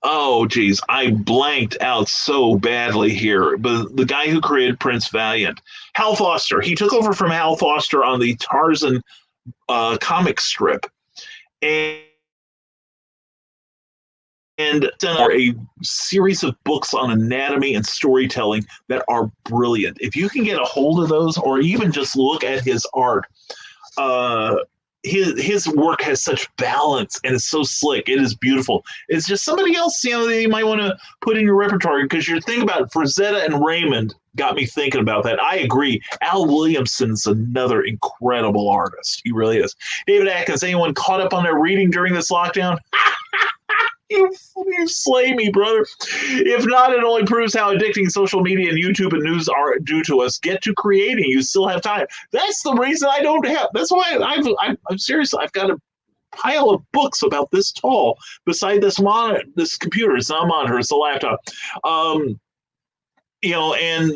Oh, geez, I blanked out so badly here. But the guy who created Prince Valiant, Hal Foster, he took over from Hal Foster on the Tarzan comic strip. And a series of books on anatomy and storytelling that are brilliant. If you can get a hold of those or even just look at his art, his work has such balance and it's so slick. It is beautiful. It's just somebody else, that you might want to put in your repertoire, because you're thinking about Frazetta and Raymond got me thinking about that. I agree. Al Williamson's another incredible artist. He really is. David Atkins, anyone caught up on their reading during this lockdown? You slay me, brother. If not, it only proves how addicting social media and YouTube and news are do to us. Get to creating. You still have time. That's the reason I don't have. That's why I'm serious. I've got a pile of books about this tall beside this computer. It's not a monitor. It's a laptop. And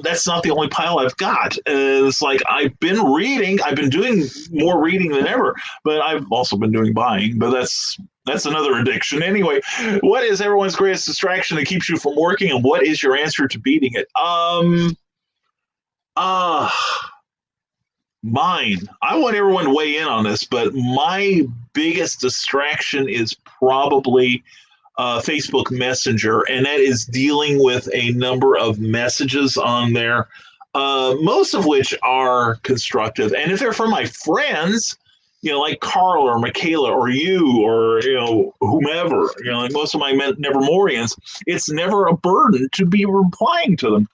that's not the only pile I've got. It's like I've been reading. I've been doing more reading than ever, but I've also been doing buying. But that's another addiction. Anyway, what is everyone's greatest distraction that keeps you from working, and what is your answer to beating it? Mine. I want everyone to weigh in on this, but my biggest distraction is probably Facebook Messenger, and that is dealing with a number of messages on there, most of which are constructive. And if they're from my friends, like Carl or Michaela or you or, whomever, like most of my Nevermorians, it's never a burden to be replying to them.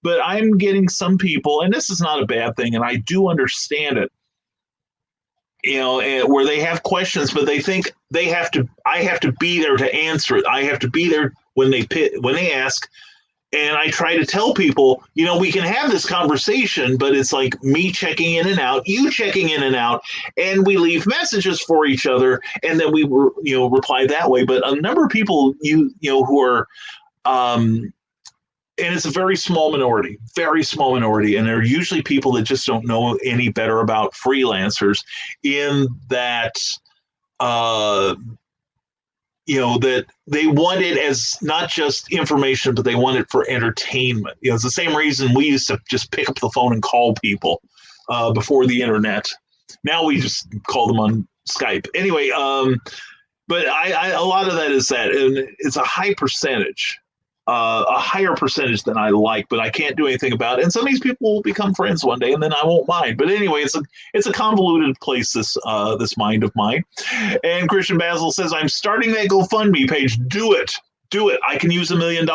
But I'm getting some people, and this is not a bad thing, and I do understand it, where they have questions, but they think I have to be there to answer it. I have to be there when they ask. And I try to tell people, we can have this conversation, but it's like me checking in and out, you checking in and out, and we leave messages for each other, and then we reply that way. But a number of people, who are, and it's a very small minority, and they're usually people that just don't know any better about freelancers, in that, that they want it as not just information, but they want it for entertainment. It's the same reason we used to just pick up the phone and call people before the internet. Now we just call them on Skype. Anyway, but a lot of that is that, and it's a high percentage. A higher percentage than I like, but I can't do anything about it. And some of these people will become friends one day, and then I won't mind. But anyway, it's a convoluted place, this mind of mine. And Christian Basil says, I'm starting that GoFundMe page. Do it. I can use $1 million.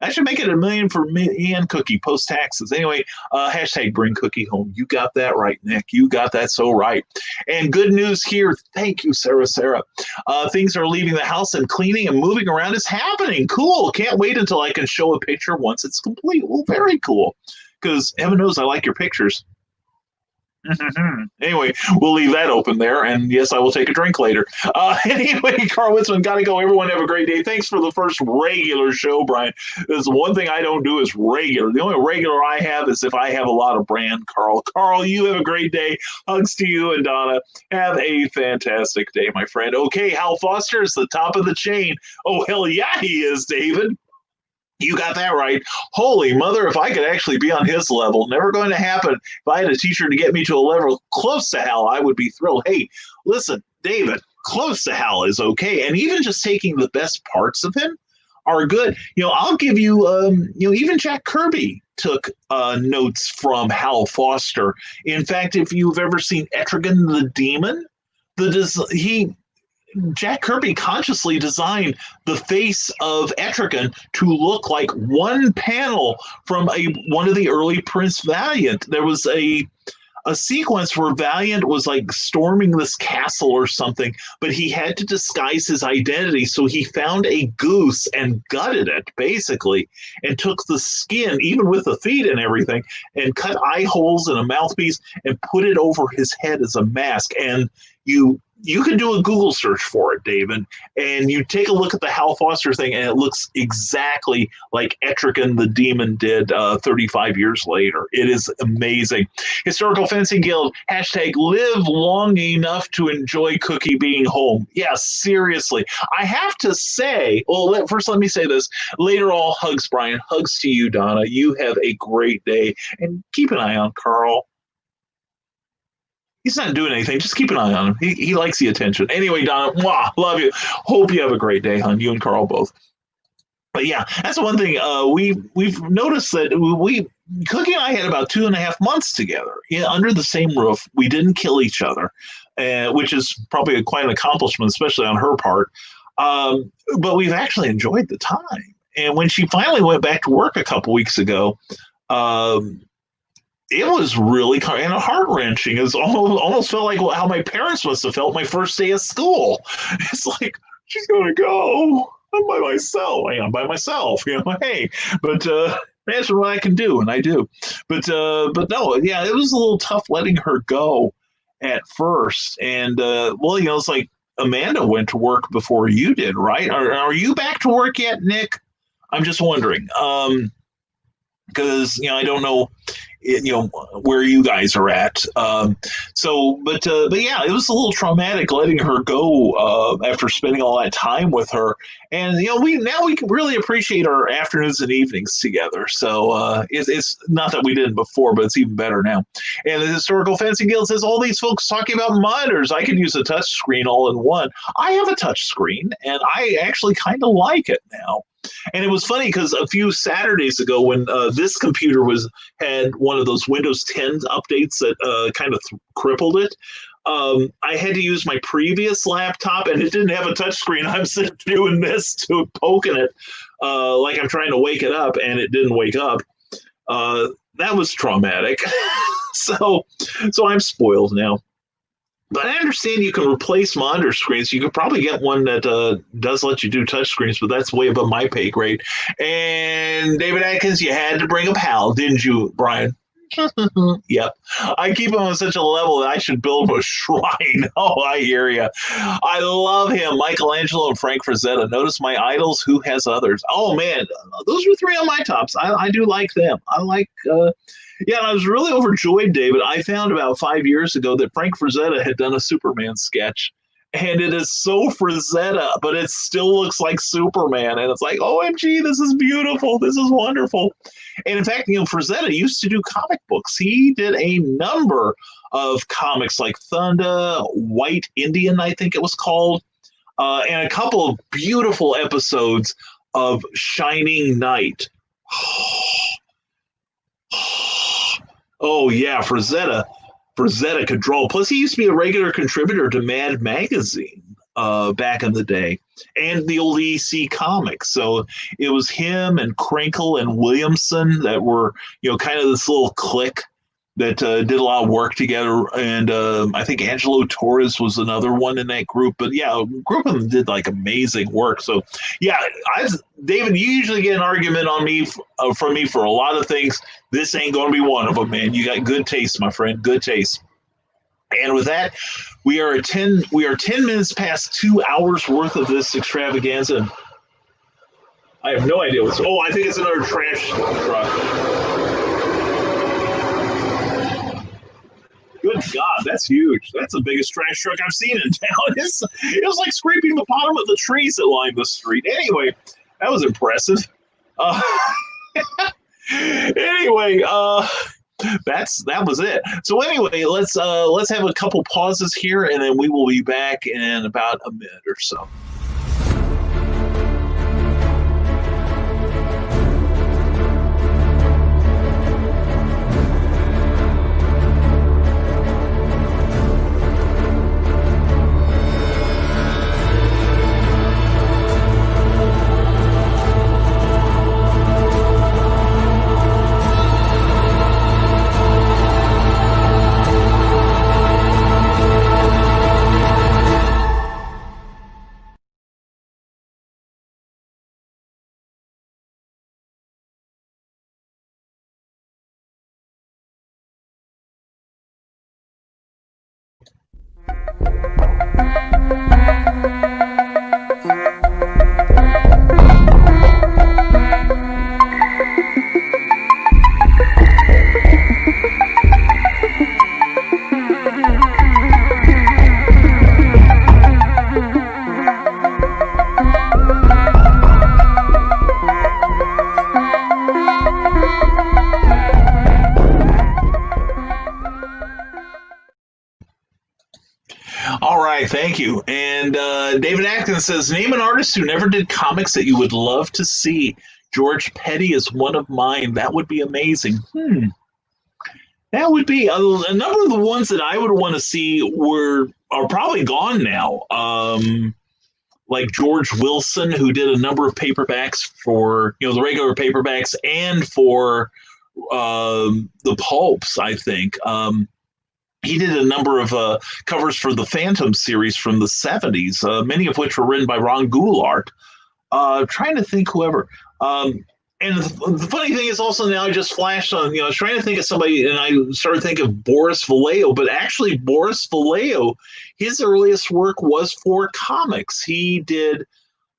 I should make it $1 million for me and Cookie post taxes. Anyway, hashtag bring Cookie home. You got that right, Nick. You got that so right. And good news here. Thank you, Sarah. Things are leaving the house, and cleaning and moving around is happening. Cool. Can't wait until I can show a picture once it's complete. Well, very cool. Because heaven knows I like your pictures. Anyway, we'll leave that open there. And yes, I will take a drink later. Anyway, Carl Witzman, got to go. Everyone have a great day. Thanks for the first regular show, Brian. There's one thing I don't do is regular. The only regular I have is if I have a lot of brand, Carl. Carl, you have a great day. Hugs to you and Donna. Have a fantastic day, my friend. Okay, Hal Foster is the top of the chain. Oh, hell yeah, he is, David. You got that right. Holy mother, if I could actually be on his level, never going to happen. If I had a teacher to get me to a level close to Hal, I would be thrilled. Hey, listen, David, close to Hal is okay. And even just taking the best parts of him are good. I'll give you, even Jack Kirby took notes from Hal Foster. In fact, if you've ever seen Etrigan the Demon, Jack Kirby consciously designed the face of Etrigan to look like one panel from one of the early Prince Valiant. There was a sequence where Valiant was like storming this castle or something, but he had to disguise his identity. So he found a goose and gutted it, basically, and took the skin, even with the feet and everything, and cut eye holes and a mouthpiece and put it over his head as a mask. And you can do a Google search for it, David, and you take a look at the Hal Foster thing, and it looks exactly like Etrigan the Demon did 35 years later. It is amazing. Historical Fencing Guild, #live long enough to enjoy Cookie being home. Yes, seriously. I have to say, first let me say this. Later, all hugs, Brian. Hugs to you, Donna. You have a great day, and keep an eye on Carl. He's not doing anything. Just keep an eye on him. He likes the attention. Anyway, Donna, mwah, love you. Hope you have a great day, hon. You and Carl both. But yeah, that's one thing we've noticed that Cookie and I had about 2.5 months together under the same roof. We didn't kill each other, which is probably quite an accomplishment, especially on her part. But we've actually enjoyed the time. And when she finally went back to work a couple weeks ago, it was really kind of heart-wrenching. It almost felt like how my parents must have felt my first day of school. It's like, she's going to go. I'm by myself. I'm by myself. Hey, but imagine what I can do, and I do. But no, yeah, it was a little tough letting her go at first. And, it's like Amanda went to work before you did, right? Are you back to work yet, Nick? I'm just wondering. Because, I don't know, where you guys are at. But yeah, it was a little traumatic letting her go after spending all that time with her. And, we can really appreciate our afternoons and evenings together. So it's not that we didn't before, but it's even better now. And the Historical Fencing Guild says, all these folks talking about monitors, I can use a touch screen all in one. I have a touch screen, and I actually kind of like it now. And it was funny because a few Saturdays ago when this computer had one of those Windows 10 updates that kind of crippled it, I had to use my previous laptop, and it didn't have a touchscreen. I'm sitting doing this to poking it like I'm trying to wake it up, and it didn't wake up. That was traumatic. So I'm spoiled now. But I understand you can replace monitor screens. You could probably get one that does let you do touch screens, but that's way above my pay grade. And David Atkins, you had to bring up Hal, didn't you, Brian? Yep. I keep him on such a level that I should build him a shrine. Oh, I hear you. I love him. Michelangelo and Frank Frazetta. Notice my idols. Who has others? Oh, man. Those were 3 on my tops. I do like them. I like... Yeah, and I was really overjoyed, David. I found about 5 years ago that Frank Frazetta had done a Superman sketch. And it is so Frazetta, but it still looks like Superman. And it's like, OMG, this is beautiful. This is wonderful. And in fact, Frazetta used to do comic books. He did a number of comics like Thunder, White Indian, I think it was called, and a couple of beautiful episodes of Shining Knight. Oh, yeah, Frazetta could draw. Plus, he used to be a regular contributor to Mad Magazine back in the day and the old EC Comics. So it was him and Krinkle and Williamson that were, kind of this little clique that did a lot of work together. And I think Angelo Torres was another one in that group. But yeah, a group of them did like amazing work. So yeah, David, you usually get an argument on me from me for a lot of things. This ain't going to be one of them, man. You got good taste, my friend. Good taste. And with that, we are 10 minutes past 2 hours worth of this extravaganza. I have no idea what's. Oh, I think it's another trash truck. Good God, that's huge. That's the biggest trash truck I've seen in town. It was like scraping the bottom of the trees that line the street. Anyway, that was impressive. Uh, anyway, that was it. So anyway, let's have a couple pauses here, and then we will be back in about a minute or so. All right, thank you. And David Atkins says, name an artist who never did comics that you would love to see. George Petty is one of mine. That would be amazing. That would be a number of the ones that I would want to see are probably gone now. Like George Wilson, who did a number of paperbacks for the regular paperbacks and for the pulps. I think he did a number of covers for the Phantom series from the 70s, many of which were written by Ron Goulart. Trying to think whoever. And the funny thing is also now I just flashed on, I was trying to think of somebody and I started thinking of Boris Vallejo, but actually Boris Vallejo, his earliest work was for comics. He did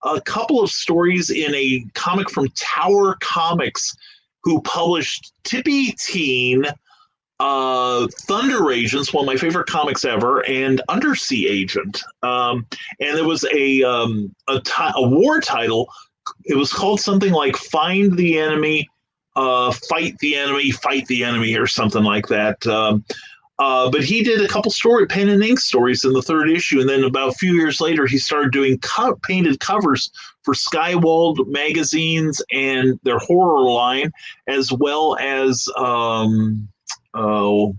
a couple of stories in a comic from Tower Comics who published Tippy Teen, Thunder Agents, one of my favorite comics ever, and Undersea Agent. And there was a war title. It was called something like Find the Enemy, Fight the Enemy, or something like that. But he did a couple pen and ink stories in the third issue. And then about a few years later, he started doing painted covers for Skywald magazines and their horror line, as well as who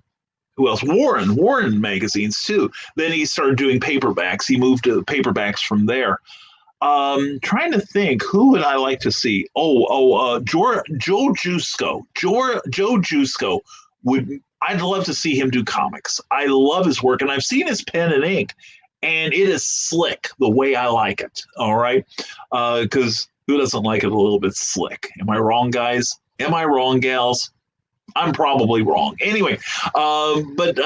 else? Warren magazines too. Then he started doing paperbacks. He moved to paperbacks from there. Trying to think, who would I like to see? Joe Jusko. Joe Jusko I'd love to see him do comics. I love his work, and I've seen his pen and ink, and it is slick the way I like it. All right, because who doesn't like it a little bit slick? Am I wrong, guys? Am I wrong, gals? I'm probably wrong. Anyway, but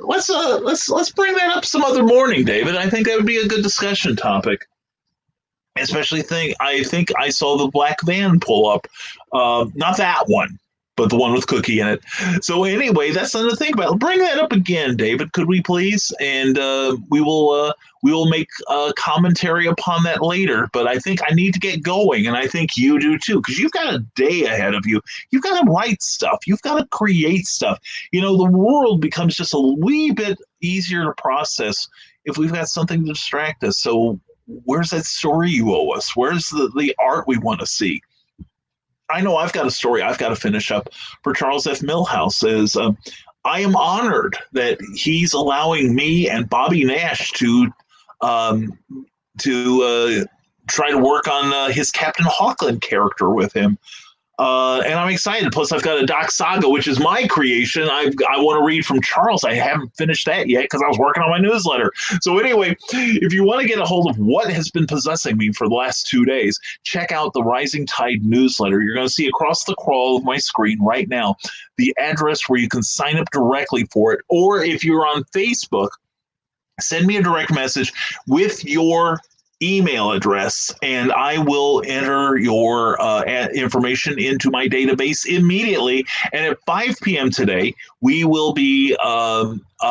let's bring that up some other morning, David. I think that would be a good discussion topic. Especially I think I saw the black van pull up. Not that one, but the one with Cookie in it. So anyway, that's something to think about. Bring that up again, David, could we please? And we will make a commentary upon that later. But I think I need to get going, and I think you do too, because you've got a day ahead of you. You've got to write stuff. You've got to create stuff. The world becomes just a wee bit easier to process if we've got something to distract us. So where's that story you owe us? Where's the art we want to see? I know I've got a story I've got to finish up for Charles F. Milhouse. I am honored that he's allowing me and Bobby Nash to try to work on his Captain Hawkland character with him. And I'm excited. Plus, I've got a Doc Saga, which is my creation. I want to read from Charles. I haven't finished that yet because I was working on my newsletter. So anyway, if you want to get a hold of what has been possessing me for the last 2 days, check out the Rising Tide newsletter. You're going to see across the crawl of my screen right now the address where you can sign up directly for it. Or if you're on Facebook, send me a direct message with your email address, and I will enter your information into my database immediately. And at 5 p.m. today, we will be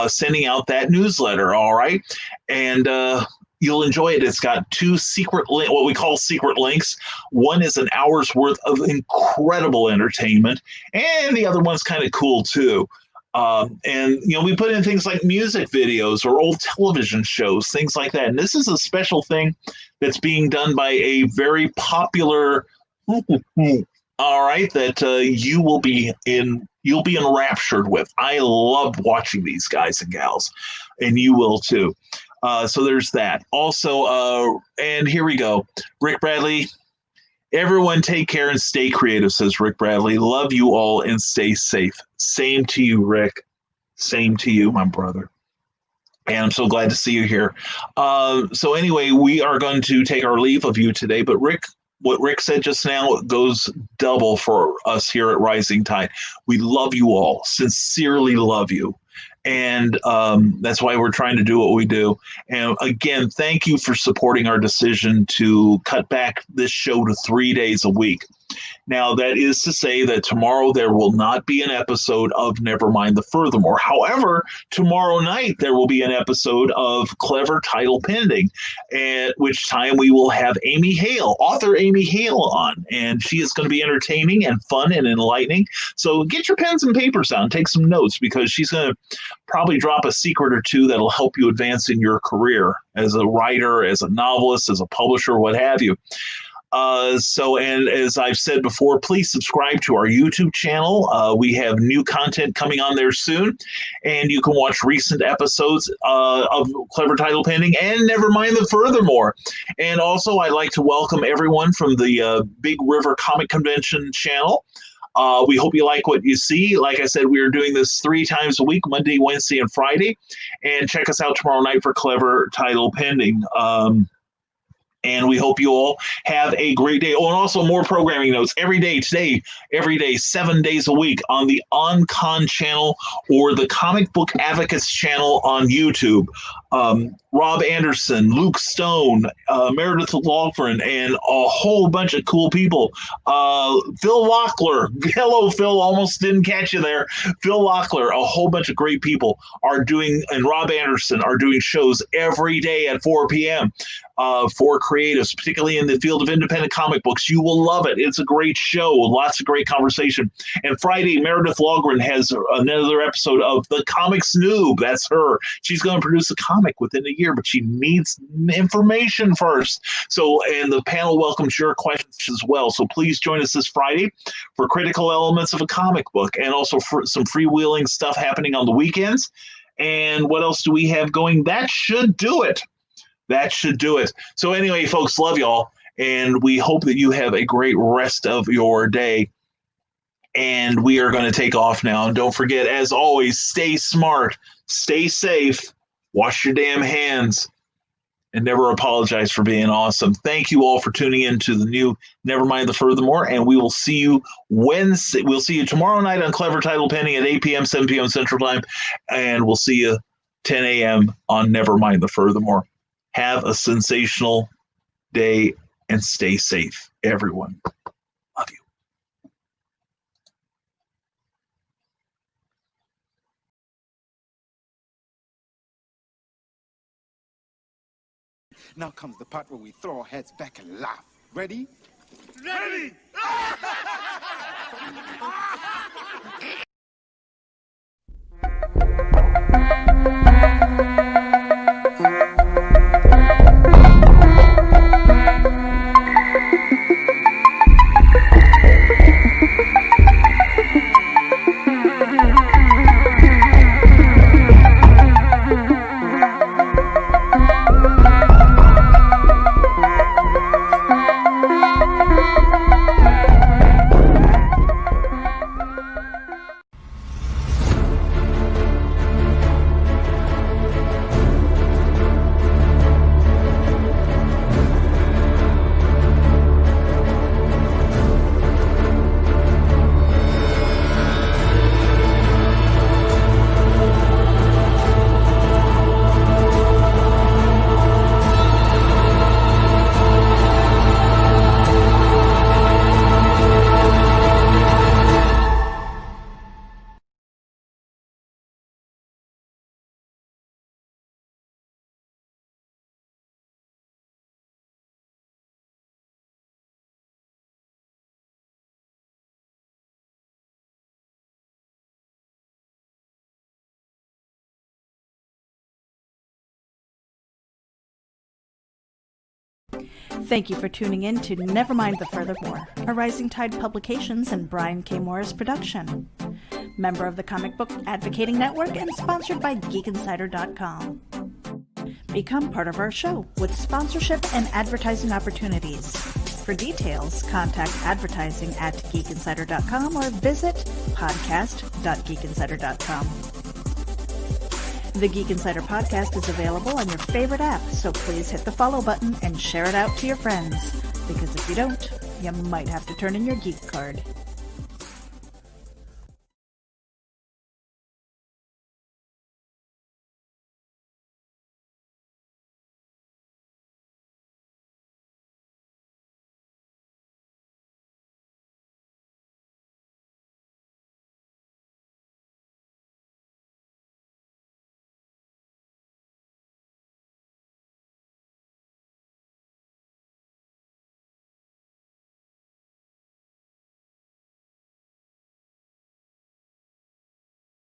sending out that newsletter. All right. And you'll enjoy it. It's got 2 what we call secret links. One is an hour's worth of incredible entertainment, and the other one's kind of cool too. And we put in things like music videos or old television shows, things like that. And this is a special thing that's being done by a very popular, all right, that you'll be enraptured with. I love watching these guys and gals, and you will too. So there's that. Also, and here we go. Rick Bradley. Everyone take care and stay creative, says Rick Bradley. Love you all and stay safe. Same to you, Rick. Same to you, my brother. And I'm so glad to see you here. So anyway, we are going to take our leave of you today. But what Rick said just now goes double for us here at Rising Tide. We love you all. Sincerely love you. And that's why we're trying to do what we do. And again, thank you for supporting our decision to cut back this show to 3 days a week. Now, that is to say that tomorrow there will not be an episode of Nevermind the Furthermore. However, tomorrow night there will be an episode of Clever Title Pending, at which time we will have Amy Hale, author Amy Hale, on. And she is going to be entertaining and fun and enlightening. So get your pens and papers out and take some notes, because she's going to probably drop a secret or two that'll help you advance in your career as a writer, as a novelist, as a publisher, what have you. And as I've said before, please subscribe to our YouTube channel. We have new content coming on there soon, and you can watch recent episodes of Clever Title Pending and Nevermind the Furthermore. And also, I'd like to welcome everyone from the Big River Comic Convention channel. We hope you like what you see. Like I said, we are doing this 3 times a week, Monday, Wednesday, and Friday. And check us out tomorrow night for Clever Title Pending. And we hope you all have a great day. Oh, and also more programming notes every day, 7 days a week on the OnCon channel or the Comic Book Advocates channel on YouTube. Rob Anderson, Luke Stone, Meredith Lawford, and a whole bunch of cool people. Phil Locklear. Hello, Phil. Almost didn't catch you there. Phil Locklear, a whole bunch of great people and Rob Anderson are doing shows every day at 4 p.m. For creatives, particularly in the field of independent comic books. You will love it. It's a great show. Lots of great conversation. And Friday, Meredith Lawgren has another episode of The Comics Noob. That's her. She's going to produce a comic within a year, but she needs information first. And the panel welcomes your questions as well. So please join us this Friday for critical elements of a comic book, and also for some freewheeling stuff happening on the weekends. And what else do we have going? That should do it. So anyway, folks, love y'all. And we hope that you have a great rest of your day. And we are going to take off now. And don't forget, as always, stay smart, stay safe, wash your damn hands, and never apologize for being awesome. Thank you all for tuning in to the new Nevermind the Furthermore. And we will see you Wednesday. We'll see you tomorrow night on Clever Title Pending at 8 p.m., 7 p.m. Central Time. And we'll see you 10 a.m. on Nevermind the Furthermore. Have a sensational day and stay safe, everyone. Love you. Now comes the part where we throw our heads back and laugh. Ready? Ready! Thank you for tuning in to Nevermind the Furthermore, a Rising Tide Publications and Brian K. Morris production. Member of the Comic Book Advocating Network and sponsored by GeekInsider.com. Become part of our show with sponsorship and advertising opportunities. For details, contact advertising at geekinsider.com or visit podcast.geekinsider.com. The Geek Insider podcast is available on your favorite app, so please hit the follow button and share it out to your friends. Because if you don't, you might have to turn in your geek card.